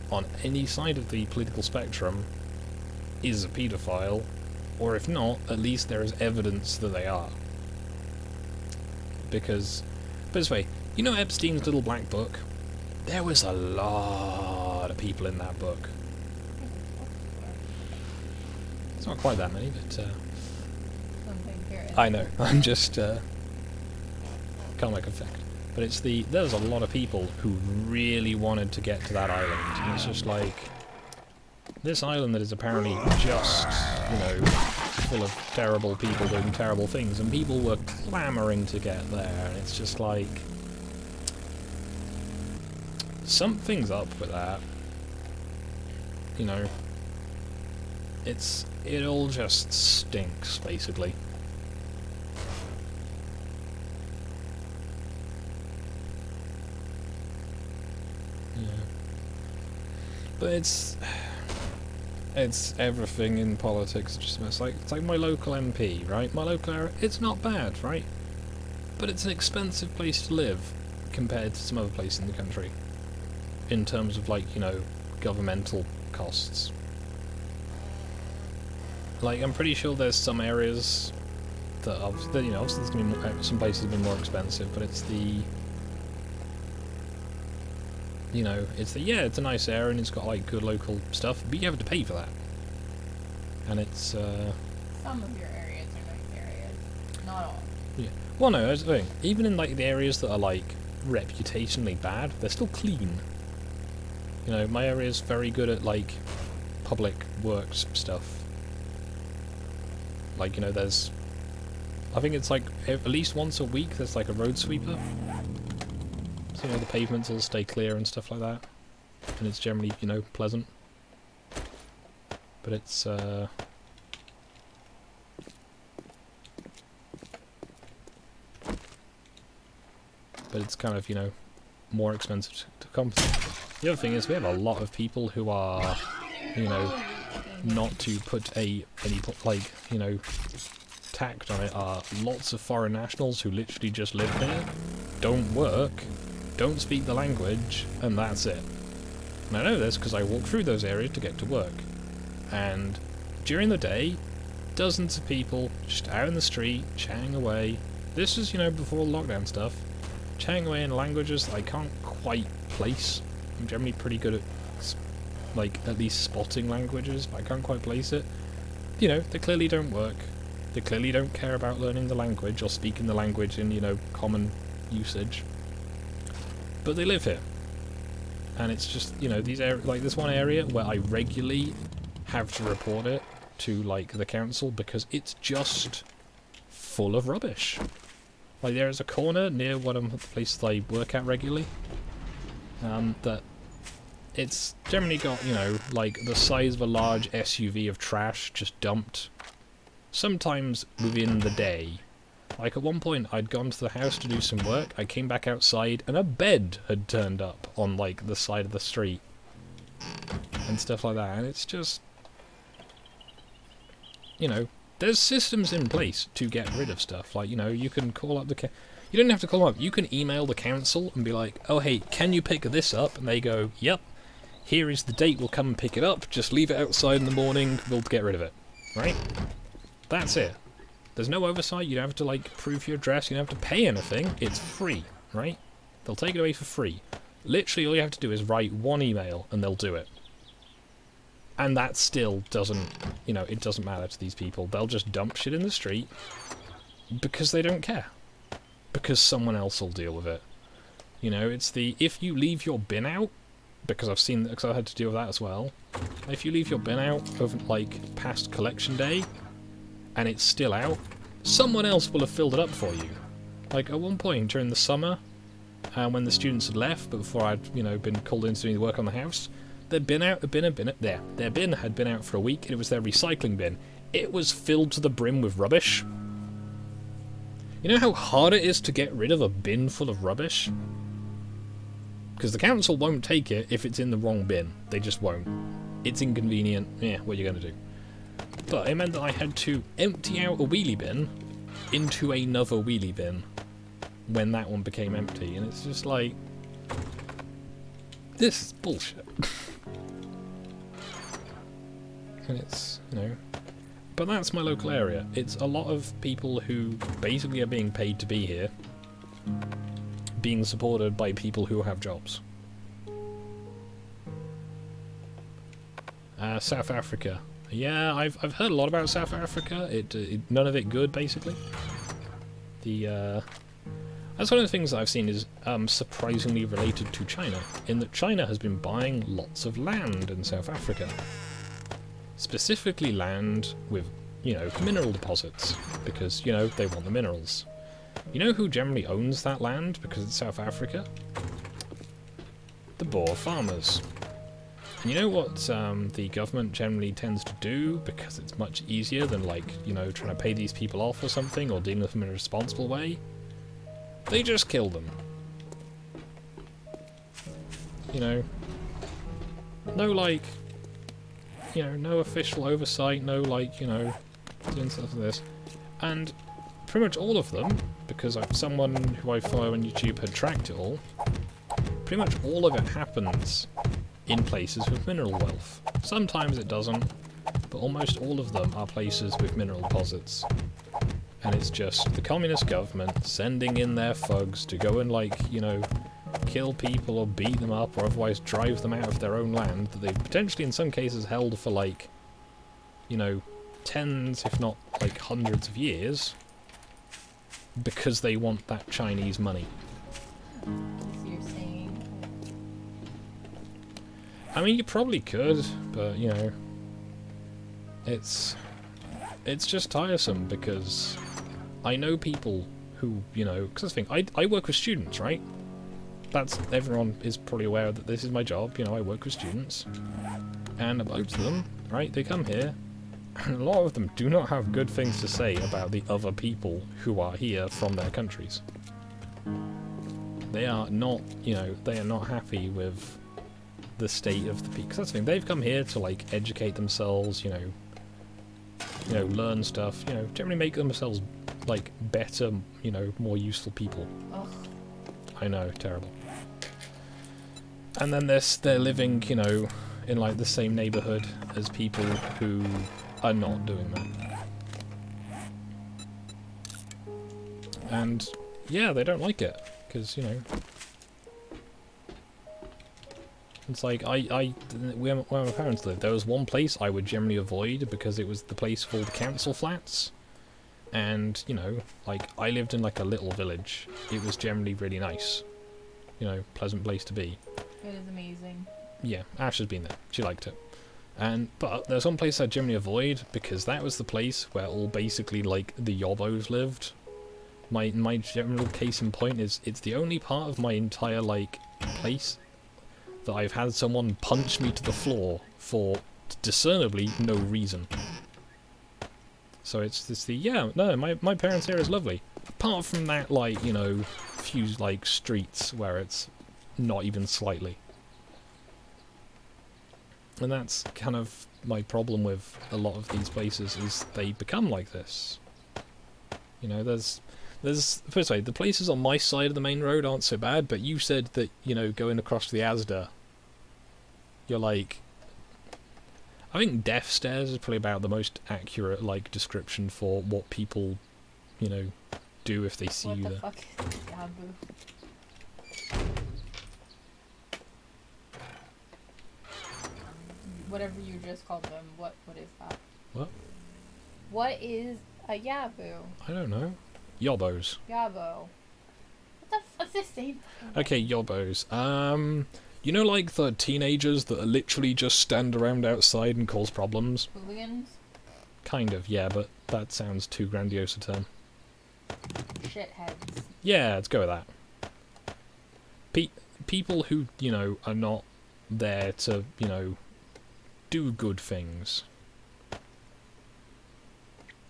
on any side of the political spectrum is a paedophile, or if not, at least there is evidence that they are. Because, but this way, you know Epstein's little black book? There was a lot of people in that book. It's not quite that many, but I know, I'm just can't make a fact. But it's there's a lot of people who really wanted to get to that island, and it's just like, this island that is apparently just, you know, full of terrible people doing terrible things, and people were clamouring to get there, and it's just like, something's up with that. You know, it all just stinks, basically. But it's everything in politics. It's like my local MP, right? My local area, it's not bad, right? But it's an expensive place to live compared to some other place in the country, in terms of, like, you know, governmental costs. Like, I'm pretty sure there's some areas that obviously, you know, obviously there's gonna be more, some places have been more expensive, but it's the, you know, it's the, yeah, it's a nice area and it's got, like, good local stuff, but you have to pay for that. And it's,
some of your areas are nice areas, not all.
Yeah. Well, no, that's the thing. Even in, like, the areas that are, like, reputationally bad, they're still clean. You know, my area's very good at, like, public works stuff. Like, you know, there's, I think it's, like, at least once a week there's, like, a road sweeper. So, you know, the pavements all stay clear and stuff like that. And it's generally, you know, pleasant. But it's, but it's kind of, you know, more expensive to compensate. The other thing is we have a lot of people who are, you know, not to put any, like, you know, tact on it, are lots of foreign nationals who literally just live here, don't work, don't speak the language, and that's it. And I know this because I walk through those areas to get to work. And during the day, dozens of people just out in the street, chatting away. This is, you know, before lockdown stuff. Chatting away in languages that I can't quite place. I'm generally pretty good at, like, at least spotting languages, but I can't quite place it. You know, they clearly don't work. They clearly don't care about learning the language or speaking the language in, you know, common usage. But they live here. And it's just, you know, these like this one area where I regularly have to report it to, like, the council because it's just full of rubbish. Like, there is a corner near one of the places I work at regularly, that it's generally got, you know, like the size of a large SUV of trash just dumped, sometimes within the day. Like, at one point I'd gone to the house to do some work, I came back outside and a bed had turned up on, like, the side of the street and stuff like that, and it's just, you know, there's systems in place to get rid of stuff. Like, you know, you can call up the you don't have to call them up, you can email the council and be like, oh hey, can you pick this up? And they go, yep, here is the date, we'll come and pick it up, just leave it outside in the morning, we'll get rid of it. Right? That's it. There's no oversight, you don't have to, like, prove your address, you don't have to pay anything, it's free, right? They'll take it away for free. Literally all you have to do is write one email and they'll do it. And that still doesn't, you know, it doesn't matter to these people. They'll just dump shit in the street because they don't care. Because someone else will deal with it. You know, it's the, if you leave your bin out, because I've seen, because I had to deal with that as well. If you leave your bin out of like past collection day, and it's still out, someone else will have filled it up for you. Like at one point during the summer, when the students had left, but before I'd been called in to do the work on the house, their bin had been out for a week, and it was their recycling bin. It was filled to the brim with rubbish. You know how hard it is to get rid of a bin full of rubbish? Because the council won't take it if it's in the wrong bin. They just won't. It's inconvenient. Yeah, what are you going to do? But it meant that I had to empty out a wheelie bin into another wheelie bin when that one became empty. And it's just like... this is bullshit. And it's, but that's my local area. It's a lot of people who basically are being paid to be here, being supported by people who have jobs. South Africa. Yeah, I've heard a lot about South Africa. None of it good, basically. That's one of the things that I've seen is surprisingly related to China, in that China has been buying lots of land in South Africa. Specifically land with, mineral deposits, because, they want the minerals. You know who generally owns that land because it's South Africa? The Boer farmers. And you know what the government generally tends to do, because it's much easier than, trying to pay these people off or something, or dealing with them in a responsible way? They just kill them. No no official oversight, no doing stuff like this. And pretty much all of them, because someone who I follow on YouTube had tracked it all, pretty much all of it happens in places with mineral wealth. Sometimes it doesn't, but almost all of them are places with mineral deposits. And it's just the communist government sending in their thugs to go and kill people or beat them up or otherwise drive them out of their own land that they've potentially in some cases held for tens if not hundreds of years because they want that Chinese money.
So you're saying...
I mean, you probably could, but it's just tiresome because I know people who, because that's the thing, I work with students, right? Everyone is probably aware that this is my job, I work with students. And most of them, right, they come here, and a lot of them do not have good things to say about the other people who are here from their countries. They are not, they are not happy with the state of the people. Because that's the thing, they've come here to, educate themselves, learn stuff, generally make themselves, better, more useful people.
Ugh.
I know, terrible. And then they're living, in the same neighborhood as people who are not doing that. And yeah, they don't like it because it's where my parents lived, there was one place I would generally avoid because it was the place for all the council flats. And, I lived in a little village. It was generally really nice. Pleasant place to be.
It is amazing.
Yeah, Ash has been there. She liked it. But there's one place I generally avoid because that was the place where all basically, the yobbos lived. My general case in point is it's the only part of my entire, place that I've had someone punch me to the floor for discernibly no reason. So it's just my parents' here is lovely. Apart from that, few, streets where it's not even slightly. And that's kind of my problem with a lot of these places, is they become like this. There's first of all, the places on my side of the main road aren't so bad, but you said that, going across the Asda, you're I think death stares is probably about the most accurate, description for what people, do if they see you there.
What the fuck is Yabu? Whatever you just called them, what is that?
What?
What is a Yabu?
I don't know. Yobbos.
Yabo. What the fuck is the same?
Okay, yobbos. You know, like the teenagers that literally just stand around outside and cause problems?
Hooligans?
Kind of, yeah, but that sounds too grandiose a term.
Shitheads.
Yeah, let's go with that. People who, you know, are not there to, you know, do good things.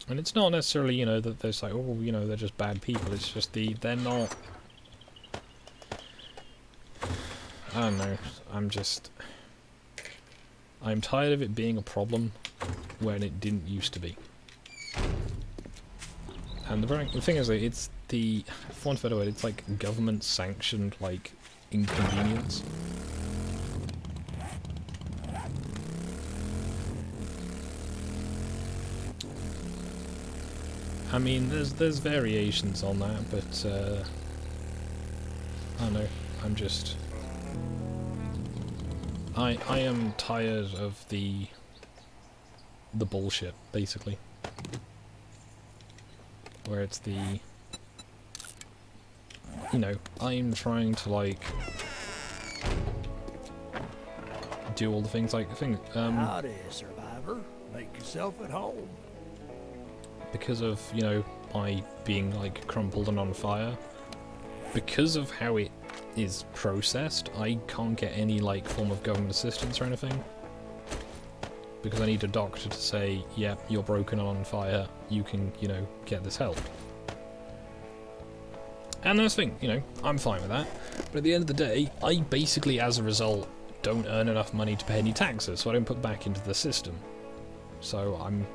And it's not necessarily, you know, that there's like, oh, you know, they're just bad people. It's just they're not... I don't know. I'm tired of it being a problem when it didn't used to be. And the thing is, it's the... For want of a better word, it's like government-sanctioned, like, inconvenience. I mean, there's variations on that, but I don't know. I'm just... I am tired of the bullshit, basically. Where it's the... You know, I'm trying to, like... do all the things, like,
Howdy, survivor. Make yourself at home.
because of, you know, my being, like, crumpled and on fire, because of how it is processed, I can't get any, like, form of government assistance or anything. Because I need a doctor to say, yeah, you're broken and on fire, you can, you know, get this help. And that's the thing, you know, I'm fine with that. But at the end of the day, I basically, as a result, don't earn enough money to pay any taxes, so I don't put back into the system. So I'm,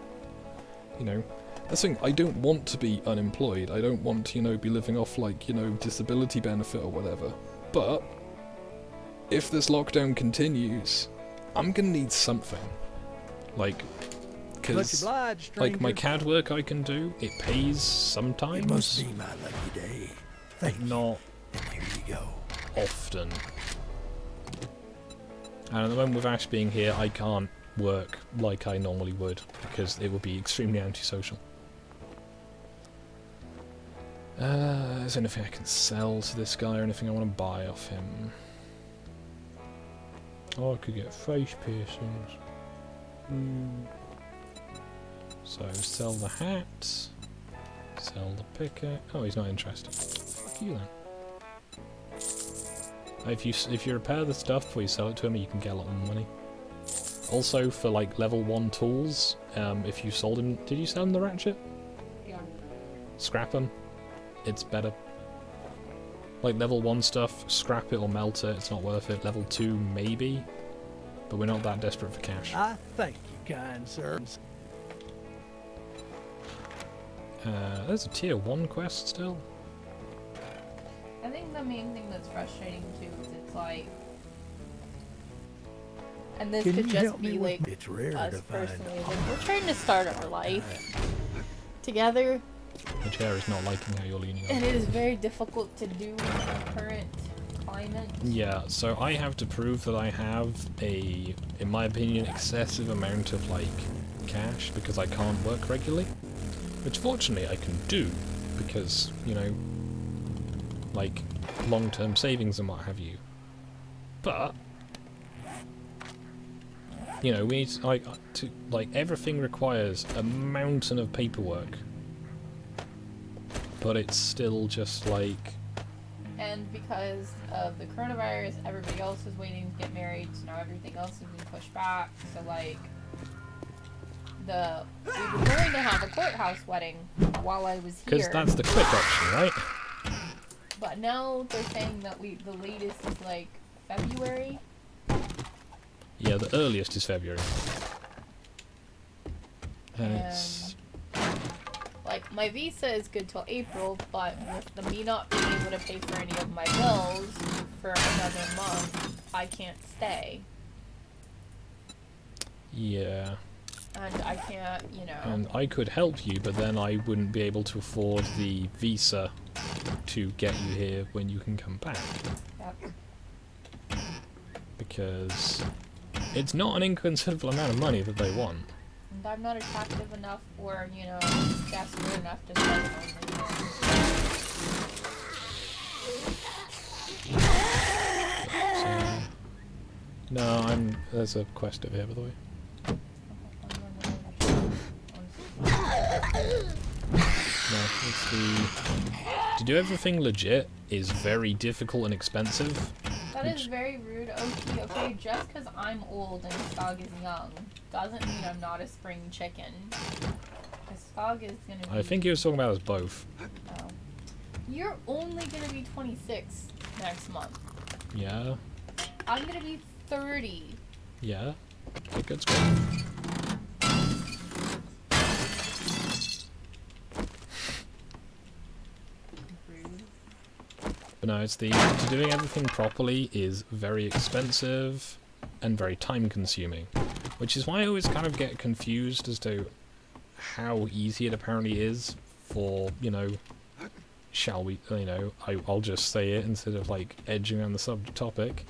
you know, that's the thing, I don't want to be unemployed. I don't want to, you know, be living off, like, you know, disability benefit or whatever. But if this lockdown continues, I'm gonna need something. Like, because, like, my CAD work I can do, it pays sometimes.
It must be my lucky day. Thank you.
Not
And here you go.
often. And at the moment with Ash being here, I can't work like I normally would, because it would be extremely antisocial. Is there anything I can sell to this guy or anything I want to buy off him? Oh, I could get face piercings. So, sell the hat. Sell the picket. Oh, he's not interested. Fuck you then. If you repair the stuff before you sell it to him, you can get a lot more money. Also, for like level 1 tools, if you sold him... Did you sell him the ratchet?
Yeah.
Scrap them. It's better. Like level 1 stuff, scrap it or melt it, it's not worth it. Level 2, maybe. But we're not that desperate for cash.
I thank you, kind sir.
There's a tier 1 quest still.
I think the main thing that's frustrating too is it's like, and this
Can
could
you
just
help me
be
with-
like
It's rare
us
to find.
personally. Like we're trying to start our life together,
The chair is not liking how you're leaning
and
over.
it is very difficult to do in the current climate.
Yeah, so I have to prove that I have a, in my opinion, excessive amount of, like, cash, because I can't work regularly. Which fortunately I can do, because, you know, like, long-term savings and what have you. But, you know, we need to, like, everything requires a mountain of paperwork. But it's still just, like...
And because of the coronavirus, everybody else is waiting to get married, so now everything else has been pushed back. So like, we were going to have a courthouse wedding while I was here.
Because that's the quick option, right?
But now they're saying that the latest is like February.
Yeah, the earliest is February. And it's...
Like, my visa is good till April, but with me not being able to pay for any of my bills for another month, I can't stay.
Yeah.
And I can't, you know...
And I could help you, but then I wouldn't be able to afford the visa to get you here when you can come back.
Yep.
Because it's not an inconsiderable amount of money that they want.
And I'm not attractive enough or, you know, desperate enough to start
So, No, there's a quest over here, by the way. No, it's to do everything legit is very difficult and expensive.
That is very rude. Okay, just because I'm old and Skog is young doesn't mean I'm not a spring chicken. Because Skog is gonna be...
I think he was talking about us both.
Oh. You're only gonna be 26 next month.
Yeah.
I'm gonna be 30.
Yeah. Okay, good score.
Rude.
But no, it's doing everything properly is very expensive and very time consuming. Which is why I always kind of get confused as to how easy it apparently is for, you know, I'll just say it instead of like edging on the subtopic.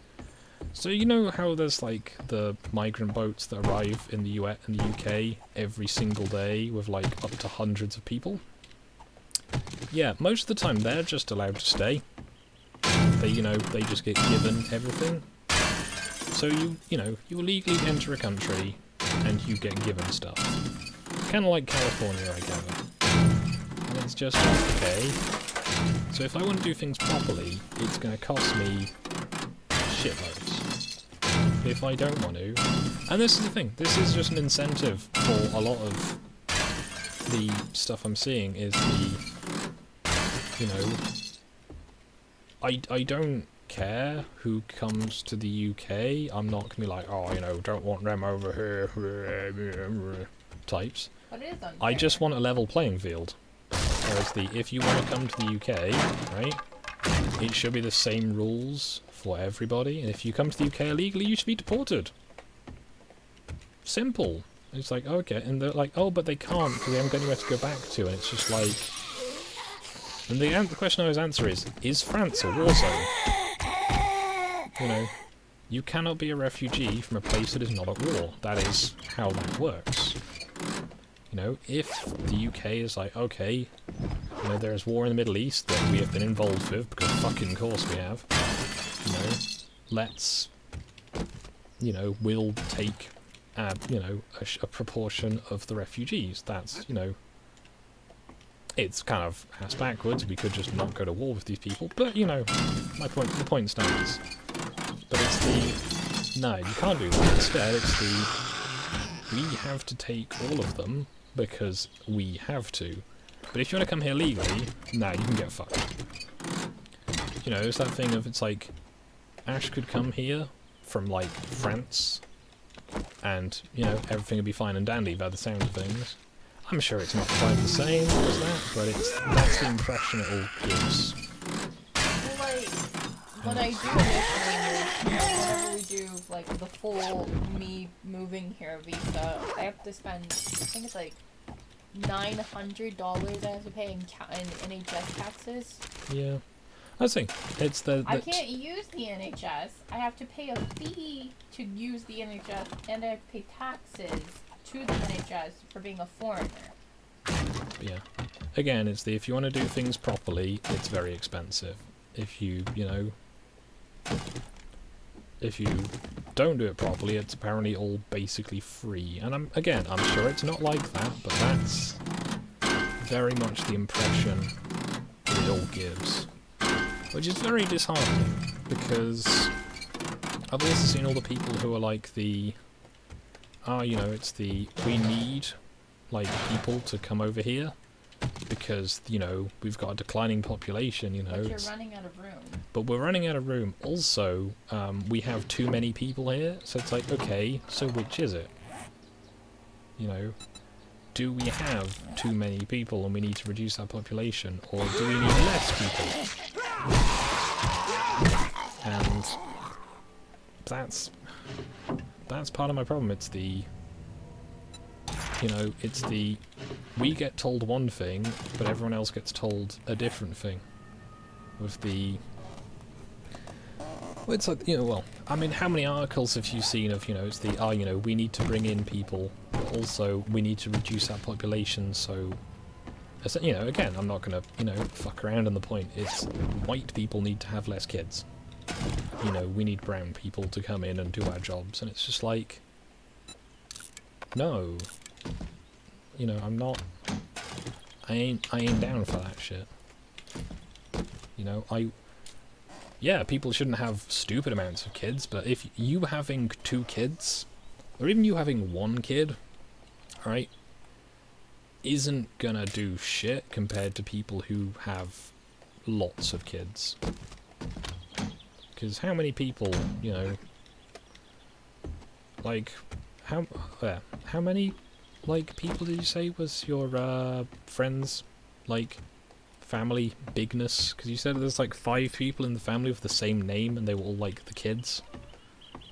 So you know how there's like the migrant boats that arrive in the US and the UK every single day with like up to hundreds of people? Yeah, most of the time they're just allowed to stay. They just get given everything. So you illegally enter a country and you get given stuff. Kinda like California, I gather. And it's just okay. So if I want to do things properly, it's gonna cost me shitloads. If I don't want to... And this is the thing, this is just an incentive for a lot of the stuff I'm seeing is I don't care who comes to the UK. I'm not gonna be like, oh, don't want them over here types.
But it is unfair.
I just want a level playing field. Whereas if you want to come to the UK, right, it should be the same rules for everybody. And if you come to the UK illegally, you should be deported. Simple. It's like, okay, and they're like, oh, but they can't because they haven't got anywhere to go back to. And it's just like... And the question I always answer is France a war zone? You cannot be a refugee from a place that is not at war. That is how that works. If the UK is like, okay, there's war in the Middle East that we have been involved with, because fucking course we have, let's, we'll take, a proportion of the refugees. That's, it's kind of ass backwards. We could just not go to war with these people, but, the point stands. But it's no, you can't do that. Instead, it's we have to take all of them, because we have to. But if you want to come here legally, nah, you can get fucked. It's that thing of, it's like, Ash could come here from, like, France, and, everything would be fine and dandy by the sound of things. I'm sure it's not quite the same as that, but that's the impression it all gives.
Well, like, when I do initially move, whenever we do, like, the full me moving here visa, I have to spend, I think it's like, $900 I have to pay in NHS taxes.
Yeah. I see. It's
I can't use the NHS. I have to pay a fee to use the NHS, and I have to pay taxes to the NHS for being a foreigner.
Yeah. Again, it's if you want to do things properly, it's very expensive. If you don't do it properly, it's apparently all basically free. And I'm sure it's not like that, but that's very much the impression it all gives. Which is very disheartening, because I've also seen all the people who are like we need, like, people to come over here, because, we've got a declining population,
But you're running out of room.
But we're running out of room. Also, we have too many people here, so it's like, okay, so which is it? Do we have too many people and we need to reduce our population, or do we need less people? And that's part of my problem. It's we get told one thing, but everyone else gets told a different thing. It's like, I mean, how many articles have you seen of, we need to bring in people, but also we need to reduce our population, so, again, I'm not gonna, fuck around on the point. It's white people need to have less kids. you know, we need brown people to come in and do our jobs, and it's just like, no, you know, I ain't down for that shit. You know, yeah, people shouldn't have stupid amounts of kids, but if you having 2 kids, or even you having 1 kid, alright, isn't gonna do shit compared to people who have lots of kids. Because how many people, you know, like, how many, like, people did you say was your, friends, like, family bigness? Because you said there's, like, 5 people in the family with the same name, and they were all, like, the kids,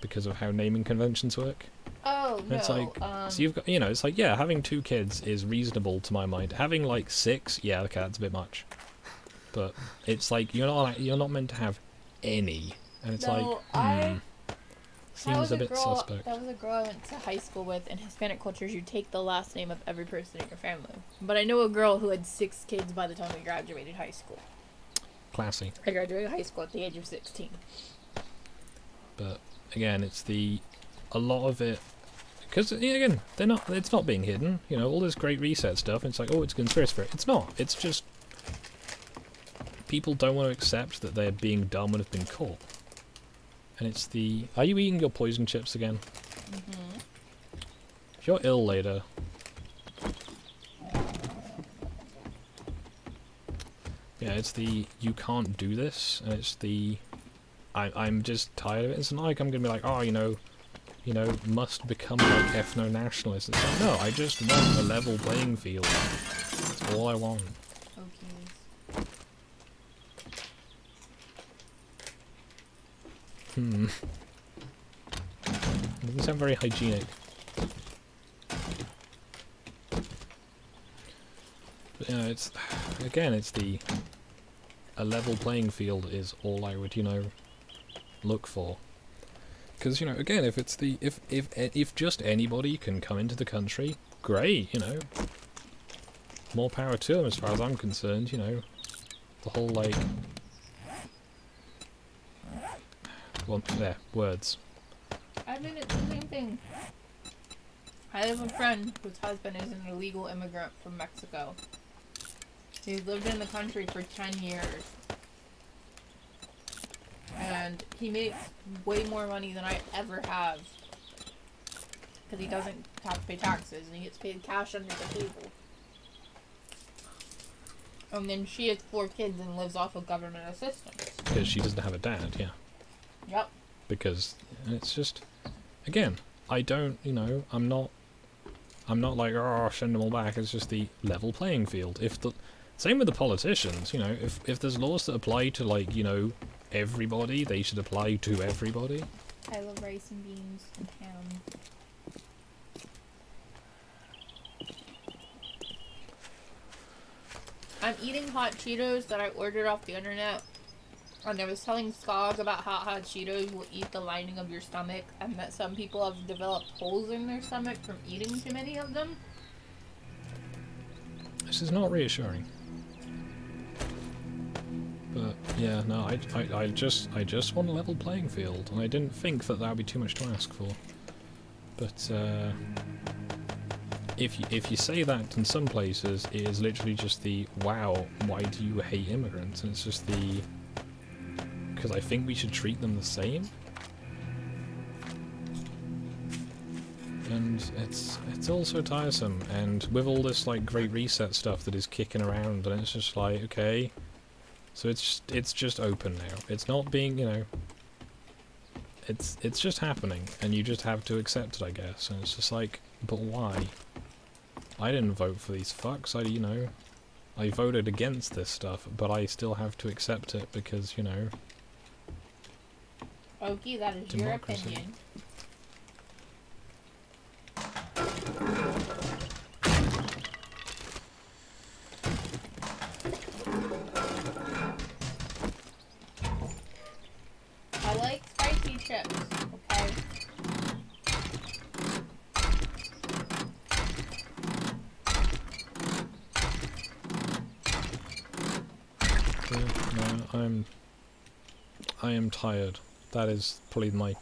because of how naming conventions work.
Oh,
And
no,
it's like, so you've got, you know, it's like, yeah, having 2 kids is reasonable to my mind. Having, like, 6, yeah, okay, that's a bit much. But it's like, you're not meant to have any. And it's seems a bit suspect.
That was a girl I went to high school with. In Hispanic cultures, you take the last name of every person in your family. But I know a girl who had 6 kids by the time we graduated high school.
Classy.
I graduated high school at the age of 16.
But again, it's a lot of it, because again, it's not being hidden. You know, all this Great Reset stuff. It's like, oh, it's a conspiracy theory. It's not. It's just people don't want to accept that they're being dumb and have been caught. And it's are you eating your poison chips again?
Mm-hmm.
If you're ill later, yeah, it's you can't do this, and it's I'm just tired of it. It's not like I'm gonna be like, oh, you know, must become like ethno-nationalist. It's like, no, I just want a level playing field. That's all I want.
Okay.
Doesn't sound very hygienic. But, you know, it's a level playing field is all I would, you know, look for. Because, you know, again, if it's if just anybody can come into the country, great, you know. More power to them as far as I'm concerned, you know. The whole, like, well, there, words.
I mean, it's the same thing. I have a friend whose husband is an illegal immigrant from Mexico. He's lived in the country for 10 years. And he makes way more money than I ever have. Because he doesn't have to pay taxes, and he gets paid cash under the table. And then she has 4 kids and lives off of government assistance.
Because she doesn't have a dad, yeah.
Yep.
Because it's just, again, I don't, you know, I'm not like, oh, send them all back. It's just the level playing field. Same with the politicians, you know, if there's laws that apply to, like, you know, everybody, they should apply to everybody.
I love rice and beans and ham. I'm eating hot Cheetos that I ordered off the internet. And I was telling Skog about how hot Cheetos will eat the lining of your stomach, and that some people have developed holes in their stomach from eating too many of them.
This is not reassuring. But yeah, no, I just want a level playing field, and I didn't think that would be too much to ask for. But if you say that in some places, it is literally just wow, why do you hate immigrants? And it's just because I think we should treat them the same. And it's also tiresome, and with all this, like, Great Reset stuff that is kicking around, and it's just like, okay, so it's just open now. It's not being, you know, it's just happening, and you just have to accept it, I guess. And it's just like, but why? I didn't vote for these fucks. I voted against this stuff, but I still have to accept it because, you know.
Okay, that is
democracy.
Your opinion. I like spicy chips, okay?
Yeah, no, I am tired that is probably my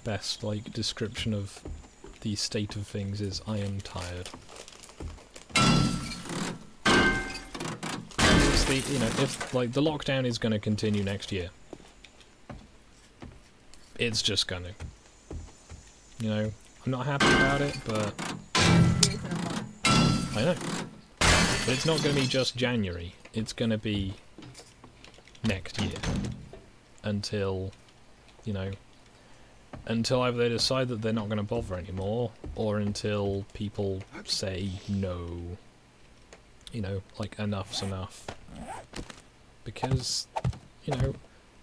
best, like, description of the state of things is I am tired. It's the, you know, if, like, the lockdown is going to continue next year. It's just gonna. You know, I'm not happy about it, but... I know. But it's not going to be just January. It's going to be next year. Until, you know, until either they decide that they're not going to bother anymore, or until people say no. You know, like, enough's enough. Because, you know,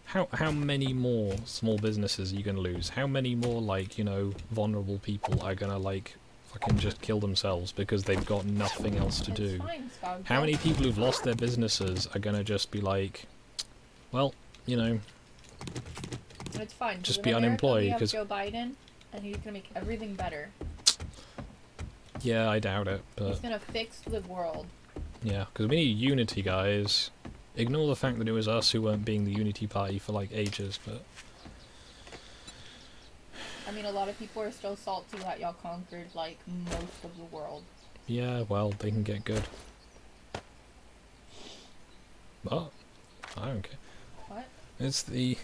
how many more small businesses are you going to lose? How many more, like, you know, vulnerable people are going to, like, fucking just kill themselves because they've got nothing else to do? How many people who've lost their businesses are going to just be like, well, you know,
it's fine.
just be unemployed because
Joe Biden, and he's gonna make everything better.
Yeah, I doubt it, but
he's gonna fix the world.
Yeah, because we need unity, guys. Ignore the fact that it was us who weren't being the unity party for like ages, but
I mean, a lot of people are still salty that y'all conquered like most of the world.
Yeah, well, they can get good. But I don't care.
What?
It's the,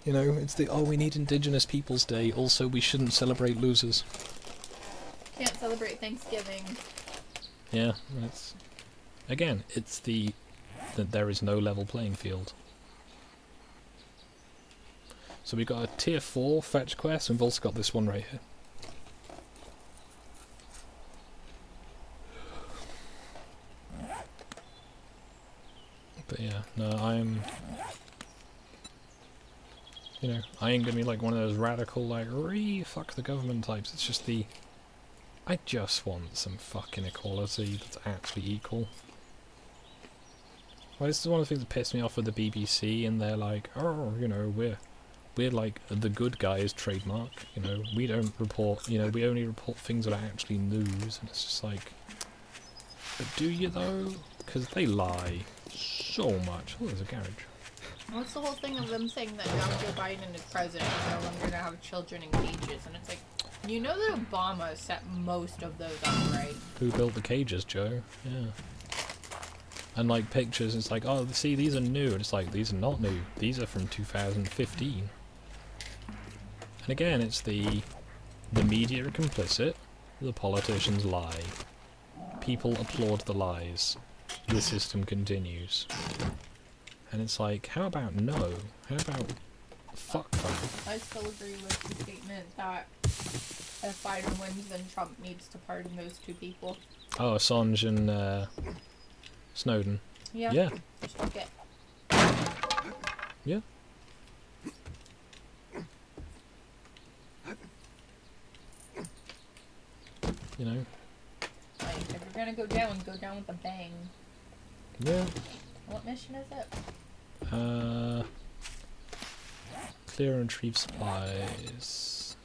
you know, it's the, oh, we need Indigenous Peoples Day. Also, we shouldn't celebrate losers.
Can't celebrate Thanksgiving.
Yeah, it's, again, it's the, that there is no level playing field. So we've got a tier 4 fetch quest, and we've also got this one right here. But yeah, no, I'm, you know, I ain't gonna be like one of those radical, like, fuck the government types. It's just the, I just want some fucking equality that's actually equal. Well, this is one of the things that pissed me off with the BBC, and they're like, oh, you know, we're like the good guys trademark, you know, we don't report, you know, we only report things that are actually news, and it's just like, but do you though? Because they lie so much. Oh, there's a garage.
What's the whole thing of them saying that now Joe Biden is president, he's no longer going to have children in cages, and it's like, you know that Obama set most of those up, right? Who
built the cages, Joe? Yeah. And like pictures, it's like, oh, see, these are new, and it's like, these are not new. These are from 2015. And again, it's the media are complicit, the politicians lie. People applaud the lies. The system continues. And it's like, how about no? How about fuck that?
I still agree with the statement that if Biden wins, then Trump needs to pardon those two people.
Oh, Assange and Snowden.
Yeah.
Yeah.
Just fuck it.
Yeah. You know.
Like, if you're gonna go down with a bang.
Yeah.
What mission is it?
Clear and retrieve supplies.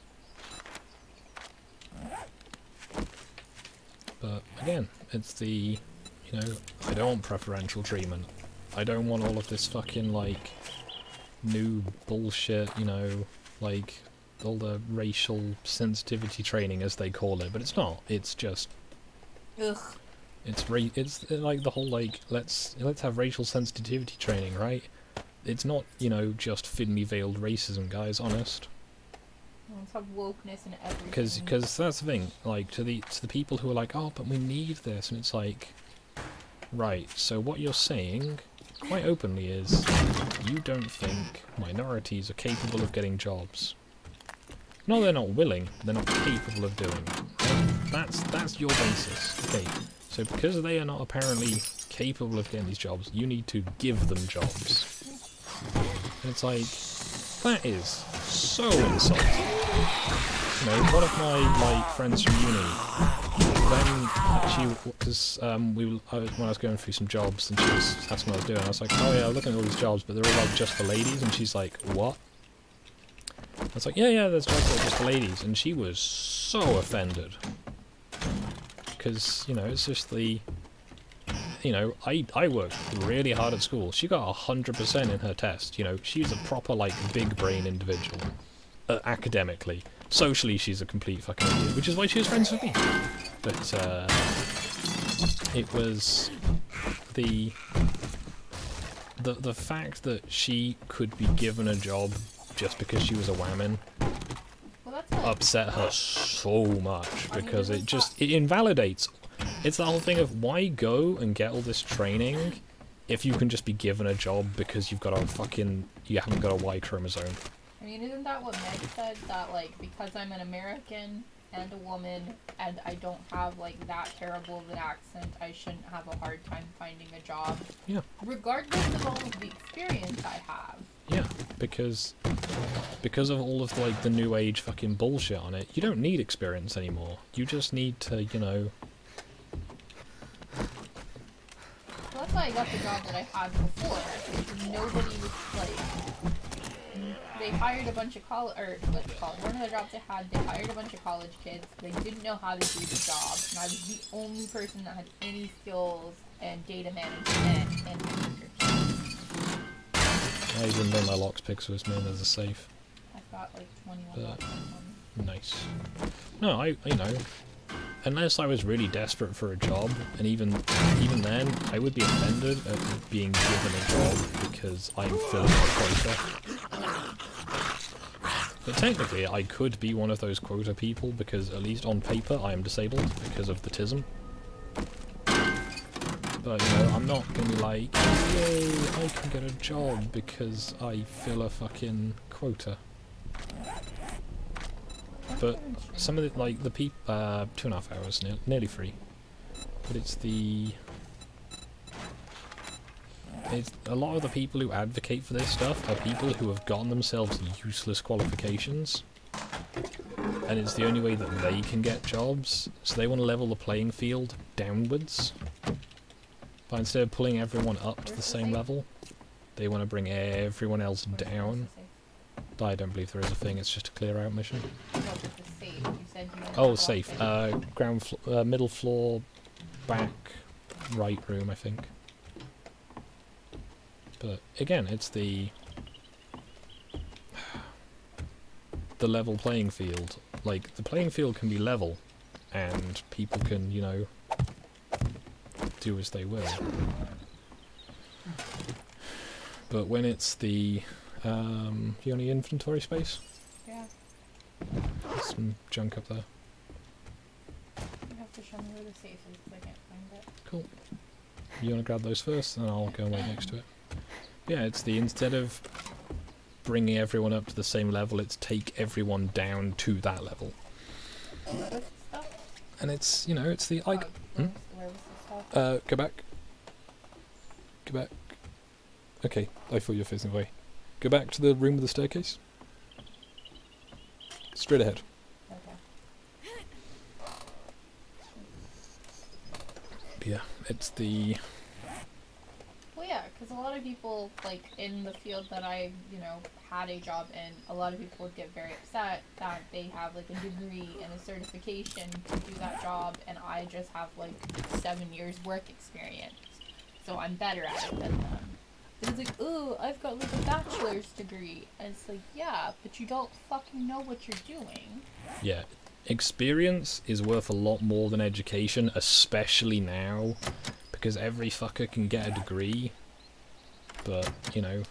But again, it's the, you know, I don't want preferential treatment. I don't want all of this fucking, like, new bullshit, you know, like, all the racial sensitivity training, as they call it, but it's not. It's just...
Ugh.
It's like the whole, like, let's have racial sensitivity training, right? It's not, you know, just thinly veiled racism, guys, honest.
Let's have wokeness and everything.
Because that's the thing, like, to the people who are like, oh, but we need this, and it's like, right, so what you're saying, quite openly, is you don't think minorities are capable of getting jobs. No, they're not willing, they're not capable of doing it. Right? That's your basis. Okay, so because they are not apparently capable of getting these jobs, you need to give them jobs. And it's like, that is so insulting. You know, one of my, like, friends from uni, because when I was going through some jobs, and she was asking what I was doing, I was like, oh yeah, I'm looking at all these jobs, but they're all, like, just for ladies, and she's like, what? I was like, yeah, there's jobs that are just for ladies, and she was so offended. Because, you know, it's just the... you know, I worked really hard at school. She got 100% in her test. You know, she's a proper, like, big brain individual. Academically. Socially, she's a complete fucking idiot, which is why she was friends with me. But, it was the fact that she could be given a job just because she was a woman upset her so much, because it invalidates. It's the whole thing of, why go and get all this training if you can just be given a job because you haven't got a Y chromosome.
I mean, isn't that what Meg said? That, like, because I'm an American and a woman and I don't have, like, that terrible of an accent, I shouldn't have a hard time finding a job.
Yeah.
Regardless of all of the experience I have.
Yeah, because of all of, like, the new age fucking bullshit on it, you don't need experience anymore. You just need to, you know...
Well, that's why I got the job that I had before. Nobody was, like... They hired a bunch of one of the jobs they hired a bunch of college kids. They didn't know how to do the job, and I was the only person that had any skills in data management and research.
I even though my locks pick, so it's made as a safe.
I've got like 21 locks on.
Nice. No, you know, unless I was really desperate for a job, and even then, I would be offended at being given a job because I'm filling a quota. But technically, I could be one of those quota people because, at least on paper, I am disabled because of the TISM. But, you know, I'm not gonna be like, yay, I can get a job because I fill a fucking quota. But some of the, like, the people, 2.5 hours, nearly 3. But it's a lot of the people who advocate for this stuff are people who have gotten themselves useless qualifications. And it's the only way that they can get jobs, so they want to level the playing field downwards. But instead of pulling everyone up to the same level, they want to bring everyone else down. I don't believe there is a thing, it's just a clear out mission. Oh, safe. Middle floor, back, right room, I think. But again, it's the level playing field. Like, the playing field can be level, and people can, you know, do as they will. But when it's the you only inventory space?
Yeah.
There's some junk up there.
You have to show me where the safe is because I can't find it.
Cool. You want to grab those first, and I'll go and wait next to it. Yeah, it's the, instead of bringing everyone up to the same level, it's take everyone down to that level.
What's the stuff?
And it's, you know, it's the, like...
Where was the stuff?
Go back. Go back. Okay, I thought you were facing away. Go back to the room with the staircase. Straight ahead.
Okay.
Yeah, it's the...
Well, yeah, because a lot of people, like, in the field that I, you know, had a job in, a lot of people would get very upset that they have, like, a degree and a certification to do that job, and I just have, like, 7 years work experience. So I'm better at it than them. It's like, ooh, I've got, like, a bachelor's degree. And it's like, yeah, but you don't fucking know what you're doing.
Yeah. Experience is worth a lot more than education, especially now, because every fucker can get a degree. But, you know,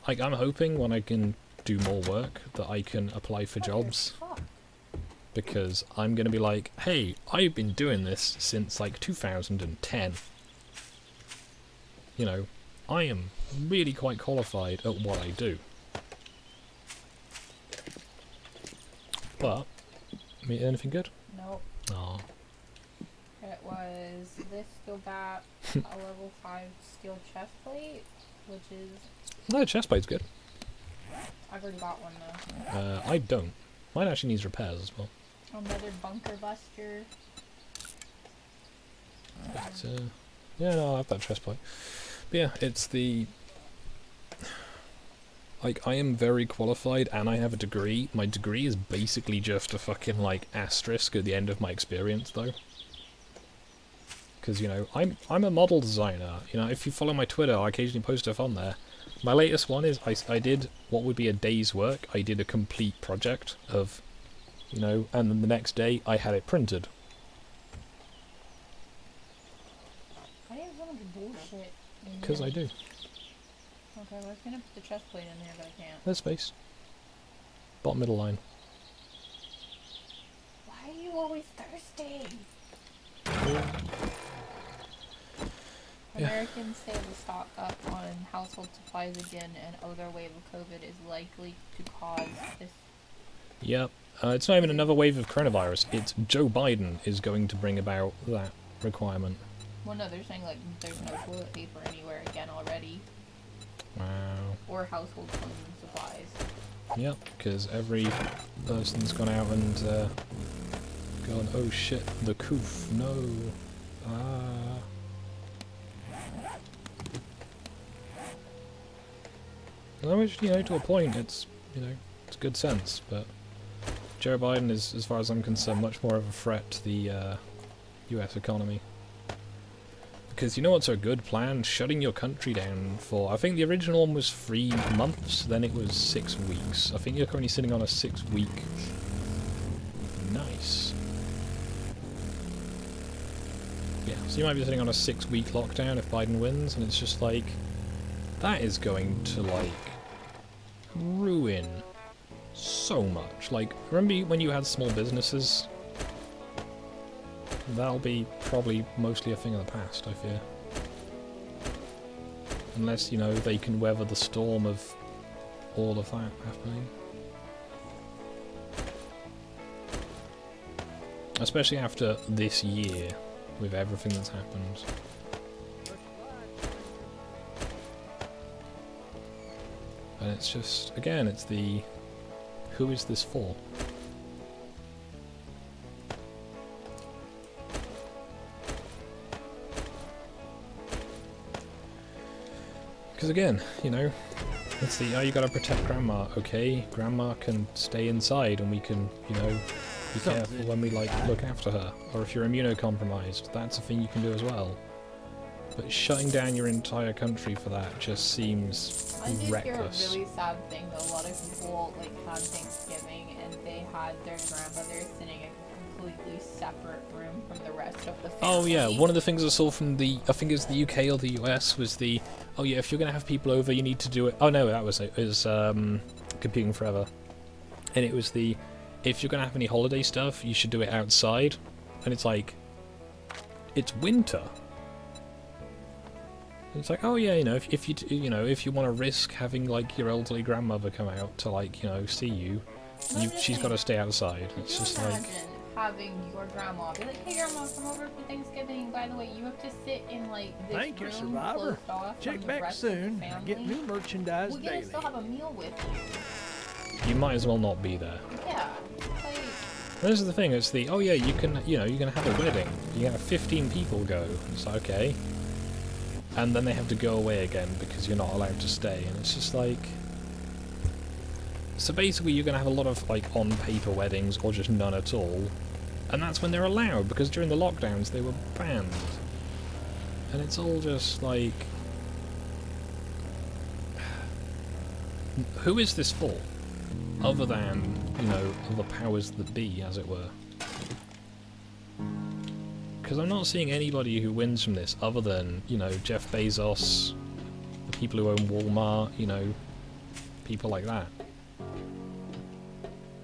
like, I'm hoping when I can do more work that I can apply for jobs. Because I'm gonna be like, hey, I've been doing this since, like, 2010. You know, I am really quite qualified at what I do. But, anything good?
Nope.
Aw.
It was this steel bat, a level 5 steel chest plate, which is...
No, chestplate's good.
I've already got one though.
I don't. Mine actually needs repairs as well.
Another bunker buster.
But, yeah, no, I have that chestplate. But yeah, it's the... Like, I am very qualified and I have a degree. My degree is basically just a fucking, like, asterisk at the end of my experience, though. because, you know, I'm a model designer. You know, if you follow my Twitter, I occasionally post stuff on there. My latest one is I did what would be a day's work. I did a complete project of, you know, and then the next day I had it printed.
I didn't want to bullshit.
Because I do.
Okay, well, I was gonna put the chest plate in there, but I can't.
There's space. Bottom middle line.
Why are you always thirsty?
Yeah.
Americans say the stock up on household supplies again, and other wave of COVID is likely to cause this.
Yep. It's not even another wave of coronavirus. It's Joe Biden is going to bring about that requirement.
Well, no, they're saying like there's no toilet paper anywhere again already,
Wow.
or household cleaning supplies.
Yep, because every person's gone out and gone, oh shit, the coof, no. Ah. Which, you know, to a point, it's, you know, it's good sense, but Joe Biden is, as far as I'm concerned, much more of a threat to the US economy. Because you know what's a good plan? Shutting your country down for, I think the original one was 3 months, then it was 6 weeks. I think you're currently sitting on a 6-week. Nice. Yeah, so you might be sitting on a 6-week lockdown if Biden wins, and it's just like, that is going to, like, ruin so much. Like, remember when you had small businesses? That'll be probably mostly a thing of the past, I fear. Unless, you know, they can weather the storm of all of that happening. Especially after this year, with everything that's happened. And it's just, again, it's the, who is this for? Because again, you know, it's the, oh, you gotta protect Grandma. Okay, Grandma can stay inside and we can, you know, be careful when we, like, look after her. Or if you're immunocompromised, that's a thing you can do as well. But shutting down your entire country for that just seems
I did
reckless.
hear a really sad thing though. A lot of people like had Thanksgiving and they had their grandmother sitting in a completely separate room from the rest of the family.
Oh yeah, one of the things I saw from the, I think it was the UK or the US, was the, oh yeah, if you're gonna have people over, you need to do it. Oh no, that was it. It was Computing Forever, and it was the, if you're gonna have any holiday stuff, you should do it outside. And it's like, it's winter. It's like, oh yeah, you know, if you you know, if you want to risk having like your elderly grandmother come out to, like, you know, see you, she's got to stay outside. It's just like,
having your grandma be like, hey grandma, come over for Thanksgiving. By the way, you have to sit in like this
Thank you,
room
Survivor.
closed off
Check
from the
back
rest of the
soon.
family.
Get new merchandise
We get to
daily.
still have a meal with you.
you might as well not be there.
Yeah. Like,
This is the thing, it's the, oh yeah, you can, you know, you can have a wedding. You can have 15 people go. It's like, okay. And then they have to go away again because you're not allowed to stay. And it's just like... So basically you're going to have a lot of, like, on-paper weddings or just none at all. And that's when they're allowed, because during the lockdowns they were banned. And it's all just like... Who is this for? Other than, you know, the powers that be, as it were. Because I'm not seeing anybody who wins from this other than, you know, Jeff Bezos, the people who own Walmart, you know, people like that.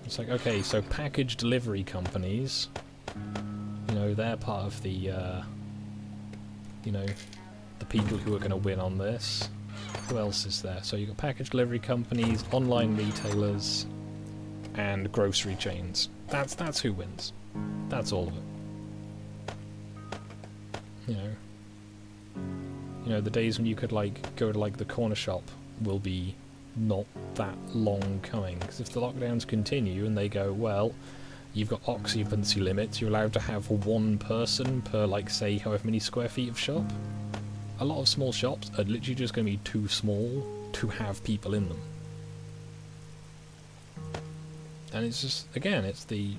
It's like, okay, so package delivery companies, you know, they're part of the, you know, the people who are going to win on this. Who else is there? So you've got package delivery companies, online retailers, and grocery chains. That's who wins. That's all of it. You know, the days when you could, like, go to, like, the corner shop will be not that long coming. Because if the lockdowns continue and they go, well, you've got occupancy limits, you're allowed to have one person per, like, say, however many square feet of shop. A lot of small shops are literally just going to be too small to have people in them. And it's just, again, it's the...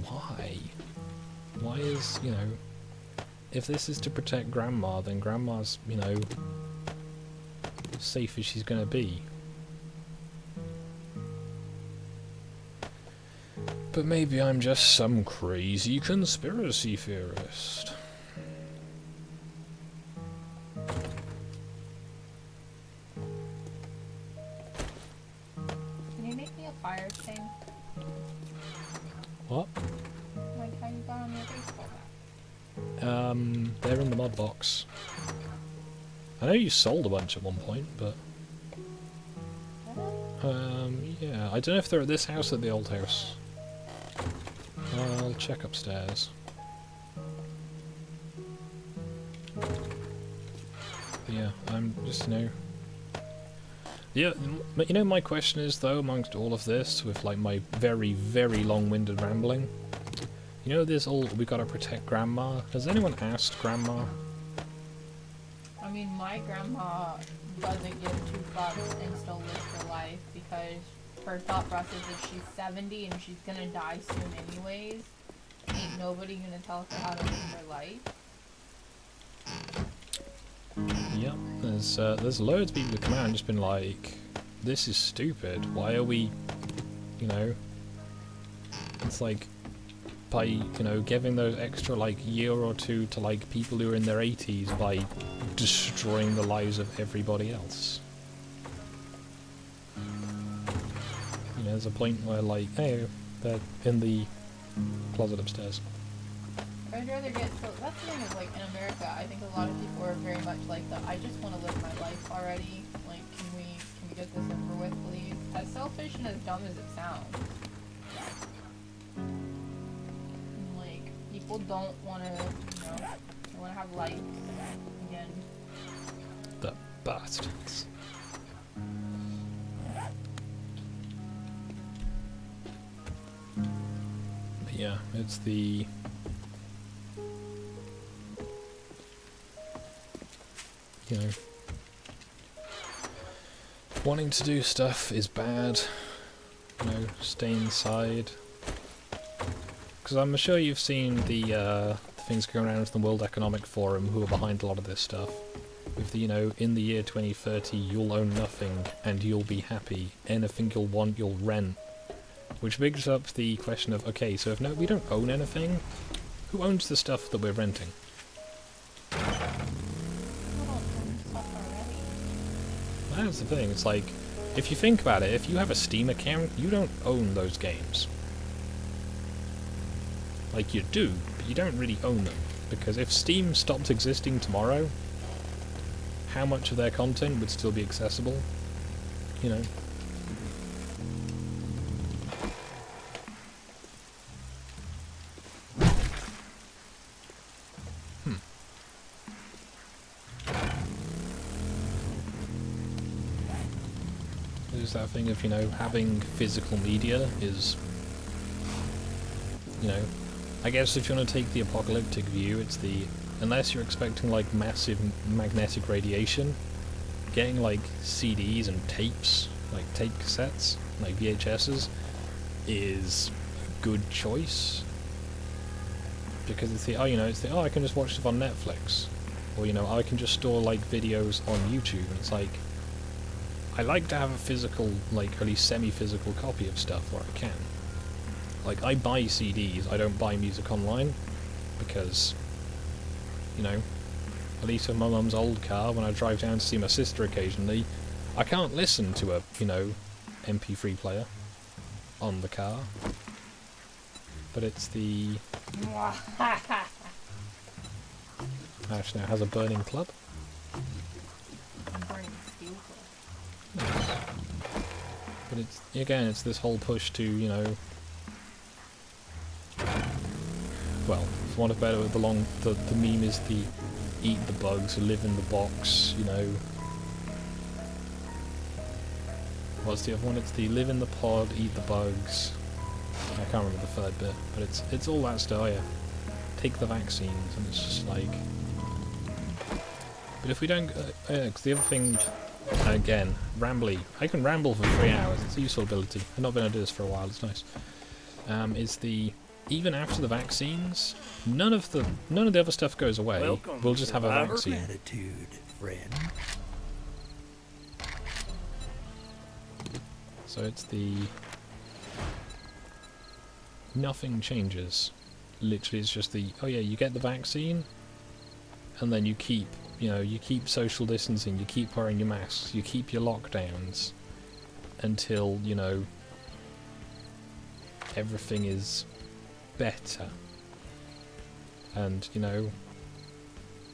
Why? Why is, you know... if this is to protect Grandma, then Grandma's, you know, as safe as she's gonna be. But maybe I'm just some crazy conspiracy theorist.
Can you make me a fire thing?
What?
Like how you got on your baseball bat.
They're in the mod box. I know you sold a bunch at one point, but... yeah, I don't know if they're at this house or at the old house. I'll check upstairs. But yeah, I'm just, you know... Yeah, you know, my question is, though, amongst all of this, with, like, my very, very long-winded rambling, you know this all, we gotta protect Grandma? Has anyone asked Grandma?
I mean, my grandma doesn't give two fucks and still lives her life because her thought process is she's 70 and she's gonna die soon anyways. Ain't nobody gonna tell her how to live her life.
Yep, there's loads of people who come out and just been like, this is stupid, why are we, you know, it's like, by, you know, giving those extra, like, year or two to, like, people who are in their 80s by destroying the lives of everybody else. You know, there's a point where, like, hey, they're in the closet upstairs.
I'd rather get, so that's the thing is, like, in America, I think a lot of people are very much like the, I just want to live my life already, like, can we get this over with, please? As selfish and as dumb as it sounds. Like, people don't want to, you know, they want to have life again.
The bastards. But yeah, it's the... You know, wanting to do stuff is bad, you know, stay inside. Because I'm sure you've seen the things going around in the World Economic Forum who are behind a lot of this stuff. With the, you know, in the year 2030 you'll own nothing and you'll be happy, anything you'll want you'll rent. Which brings up the question of, okay, so if we don't own anything, who owns the stuff that we're renting? That's the thing, it's like, if you think about it, if you have a Steam account, you don't own those games. Like, you do, but you don't really own them. Because if Steam stopped existing tomorrow, how much of their content would still be accessible? You know? There's that thing of, you know, having physical media is, you know, I guess if you want to take the apocalyptic view, it's the, unless you're expecting, like, massive magnetic radiation, getting, like, CDs and tapes, like tape cassettes, like VHSs, is a good choice. Because it's the, oh, you know, it's the, oh, I can just watch stuff on Netflix. Or, you know, I can just store, like, videos on YouTube, and it's like, I like to have a physical, like, at least semi-physical copy of stuff where I can. Like, I buy CDs, I don't buy music online, because, you know, at least with my mum's old car, when I drive down to see my sister occasionally, I can't listen to a, you know, MP3 player on the car. But it's the... Ash now has a burning club.
I'm burning steel club.
But it's, again, it's this whole push to, you know, well, for want of better, the meme is the eat the bugs, live in the box, you know. What's the other one? It's the live in the pod, eat the bugs. I can't remember the third bit, but it's all that stuff. Oh, yeah. Take the vaccines, and it's just like... But if we don't... cause the other thing... Again, rambly. I can ramble for 3 hours. It's a useful ability. I've not been able to do this for a while. It's nice. Is the... even after the vaccines, none of the other stuff goes away.
Welcome,
We'll just have a
survivor.
vaccine.
Gratitude, friend.
So it's the... Nothing changes. Literally, it's just the, oh yeah, you get the vaccine, and then you keep, you keep social distancing, you keep wearing your masks, you keep your lockdowns, until, everything is better. And,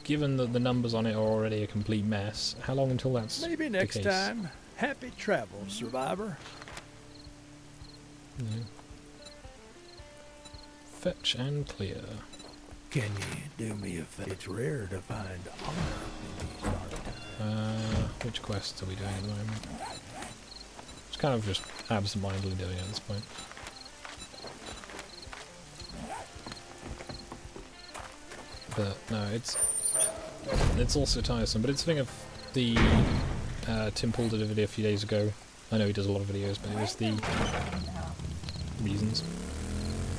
given that the numbers on it are already a complete mess, how long until that's
Maybe
the
next
case?
time. Happy travels, survivor.
Yeah. Fetch and clear.
Can you do me a favor? It's rare to find honor in these dark times.
Which quests are we doing at the moment? It's kind of just absent-mindedly doing it at this point. But no, it's also tiresome. But it's a thing of the Tim Pool did a video a few days ago. I know he does a lot of videos, but it was the reasons.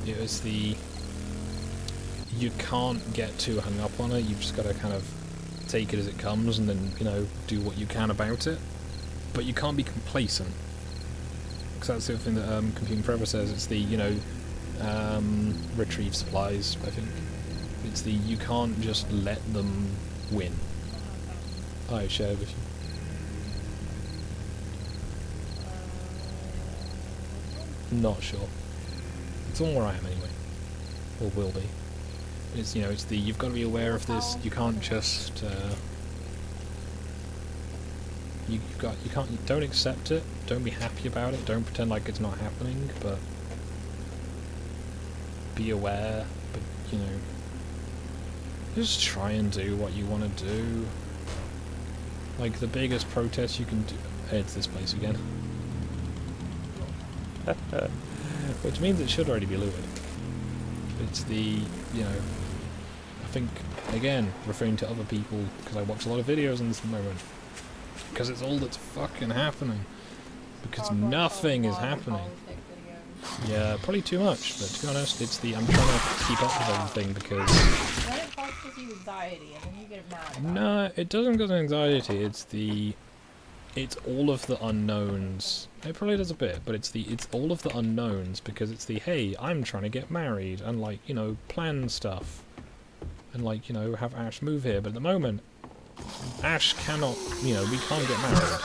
It was the you can't get too hung up on it. You've just got to kind of take it as it comes, and then do what you can about it. But you can't be complacent, because that's the other thing that Computing Forever says. It's the retrieve supplies. I think it's the you can't just let them win. I shared with you. Not sure. It's on where I am anyway, or will be. It's it's the you've got to be aware of this. You can't just you can't don't accept it. Don't be happy about it. Don't pretend like it's not happening. But be aware. But just try and do what you want to do. Like the biggest protest you can do. It's this place again. Which means it should already be looted. It's the, I think, again, referring to other people, because I watch a lot of videos on this moment, because it's all that's fucking happening. Because nothing is happening. Yeah, probably too much, but to be honest, it's the, I'm trying to keep up with everything, because...
Then it causes you anxiety, and then you get mad about
No, it doesn't cause anxiety, it's the... It's all of the unknowns. It probably does a bit, but it's all of the unknowns, because it's the, hey, I'm trying to get married, and plan stuff. And have Ash move here, but at the moment, Ash cannot, we can't get married.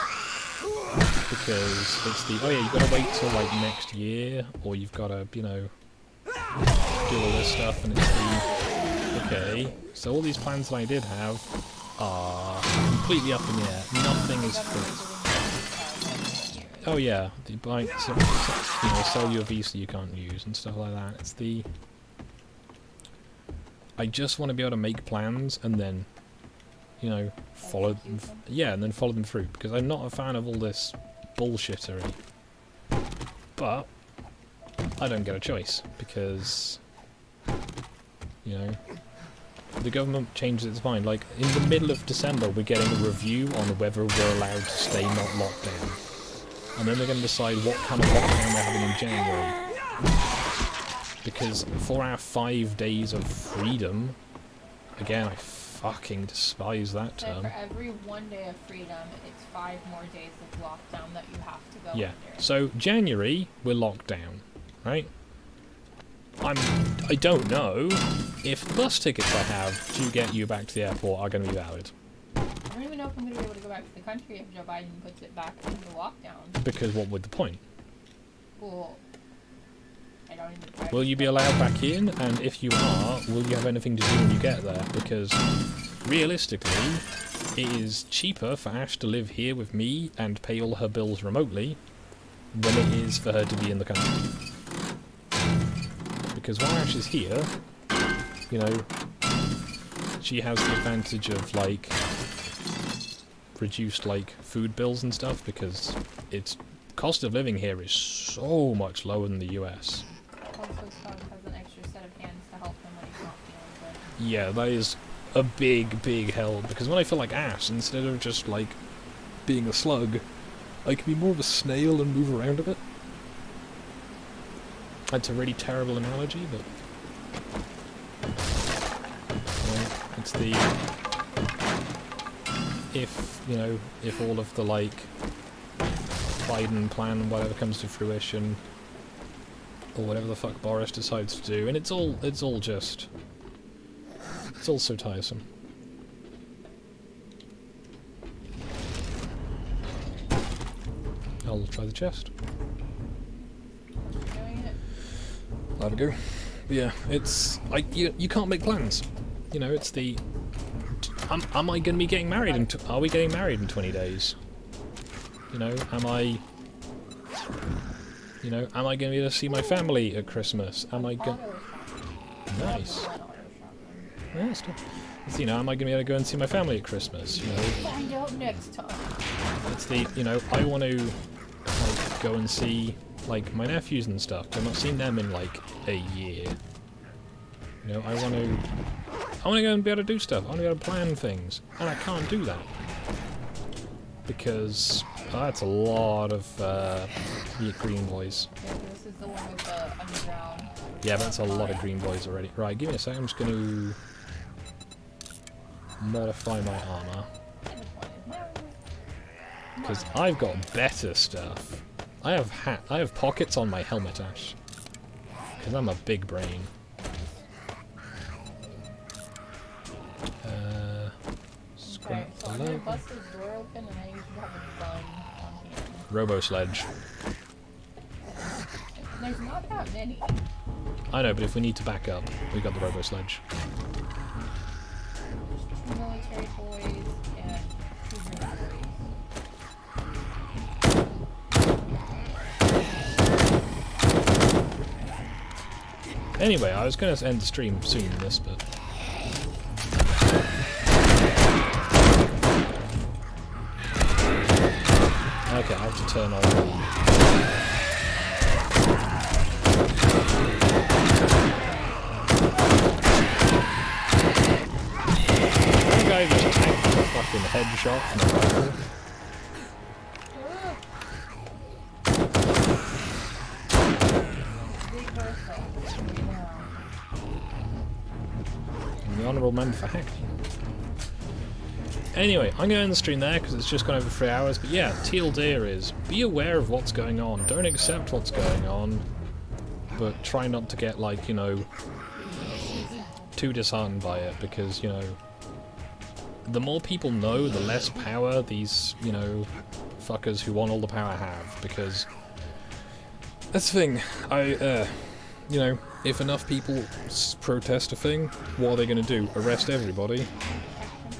Because it's the, oh yeah, you've got to wait till next year, or you've got to, do all this stuff, and it's the, okay, so all these plans that I did have are completely up in the air. Nothing is fixed. Oh yeah, sell your visa you can't use and stuff like that. It's the... I just want to be able to make plans and then, follow them. Yeah, and then follow them through, because I'm not a fan of all this bullshittery. But I don't get a choice, because, the government changes its mind. In the middle of December, we're getting a review on whether we're allowed to stay not locked down. And then they're going to decide what kind of lockdown we're having in January. Because for our 5 days of freedom, again, I fucking despise that
So
term.
for every 1 day of freedom, it's 5 more days of lockdown that you have to go
Yeah,
under.
so January, we're locked down, right? I don't know if the bus tickets I have to get you back to the airport are going to be valid.
I don't even know if I'm going to be able to go back to the country if Joe Biden puts it back into lockdown.
Because what would the point?
Well, I don't even...
Will you be allowed back in? And if you are, will you have anything to do when you get there? Because realistically, it is cheaper for Ash to live here with me and pay all her bills remotely than it is for her to be in the country. Because while Ash is here, she has the advantage of, reduced, food bills and stuff, because its cost of living here is so much lower than the US.
Also, Scott has an extra set of hands to help him when he's not feeling good.
Yeah, that is a big, big help, because when I feel like Ash, instead of just, being a slug, I can be more of a snail and move around a bit. That's a really terrible analogy, but it's the if all of the like Biden plan, whatever comes to fruition, or whatever the fuck Boris decides to do, and it's all so tiresome. I'll try the chest.
Doing it.
Have a go. But yeah, it's you can't make plans. You know, it's the am I going to be getting married? Are we getting married in 20 days? You know, am I going to be able to see my family at Christmas? Am I going? Nice. Yeah, still. It's, am I going to be able to go and see my family at Christmas? You know.
Find out next time.
It's the I want to like go and see like my nephews and stuff. I've not seen them in like a year. You know, I want to go and be able to do stuff. I want to be able to plan things, and I can't do that because that's a lot of green boys.
Yeah, this is the one with the underground.
Yeah, that's a lot of green boys already. Right, give me a second. I'm just going to modify my armor because I've got better stuff. I have pockets on my helmet, Ash, because I'm a big brain.
Okay, so I'm gonna bust this door open and I usually have a gun on hand.
Robo-sledge.
There's not that many.
I know, but if we need to back up, we got the robo-sledge.
Two military boys and two green boys.
Anyway, I was going to end the stream soon in this, but... Okay, I have to turn on the... One guy just tanked a fucking headshot from a rifle. And the honourable member for hacking. Anyway, I'm going to end the stream there because it's just gone over 3 hours. But yeah, Teal Deer is be aware of what's going on. Don't accept what's going on, but try not to get like too disheartened by it, because the more people know, the less power these fuckers who want all the power have. Because that's the thing. If enough people protest a thing, what are they going to do? Arrest everybody?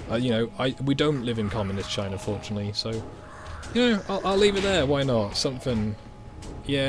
We don't live in communist China, fortunately, so, I'll leave it there, why not? Something, yeah.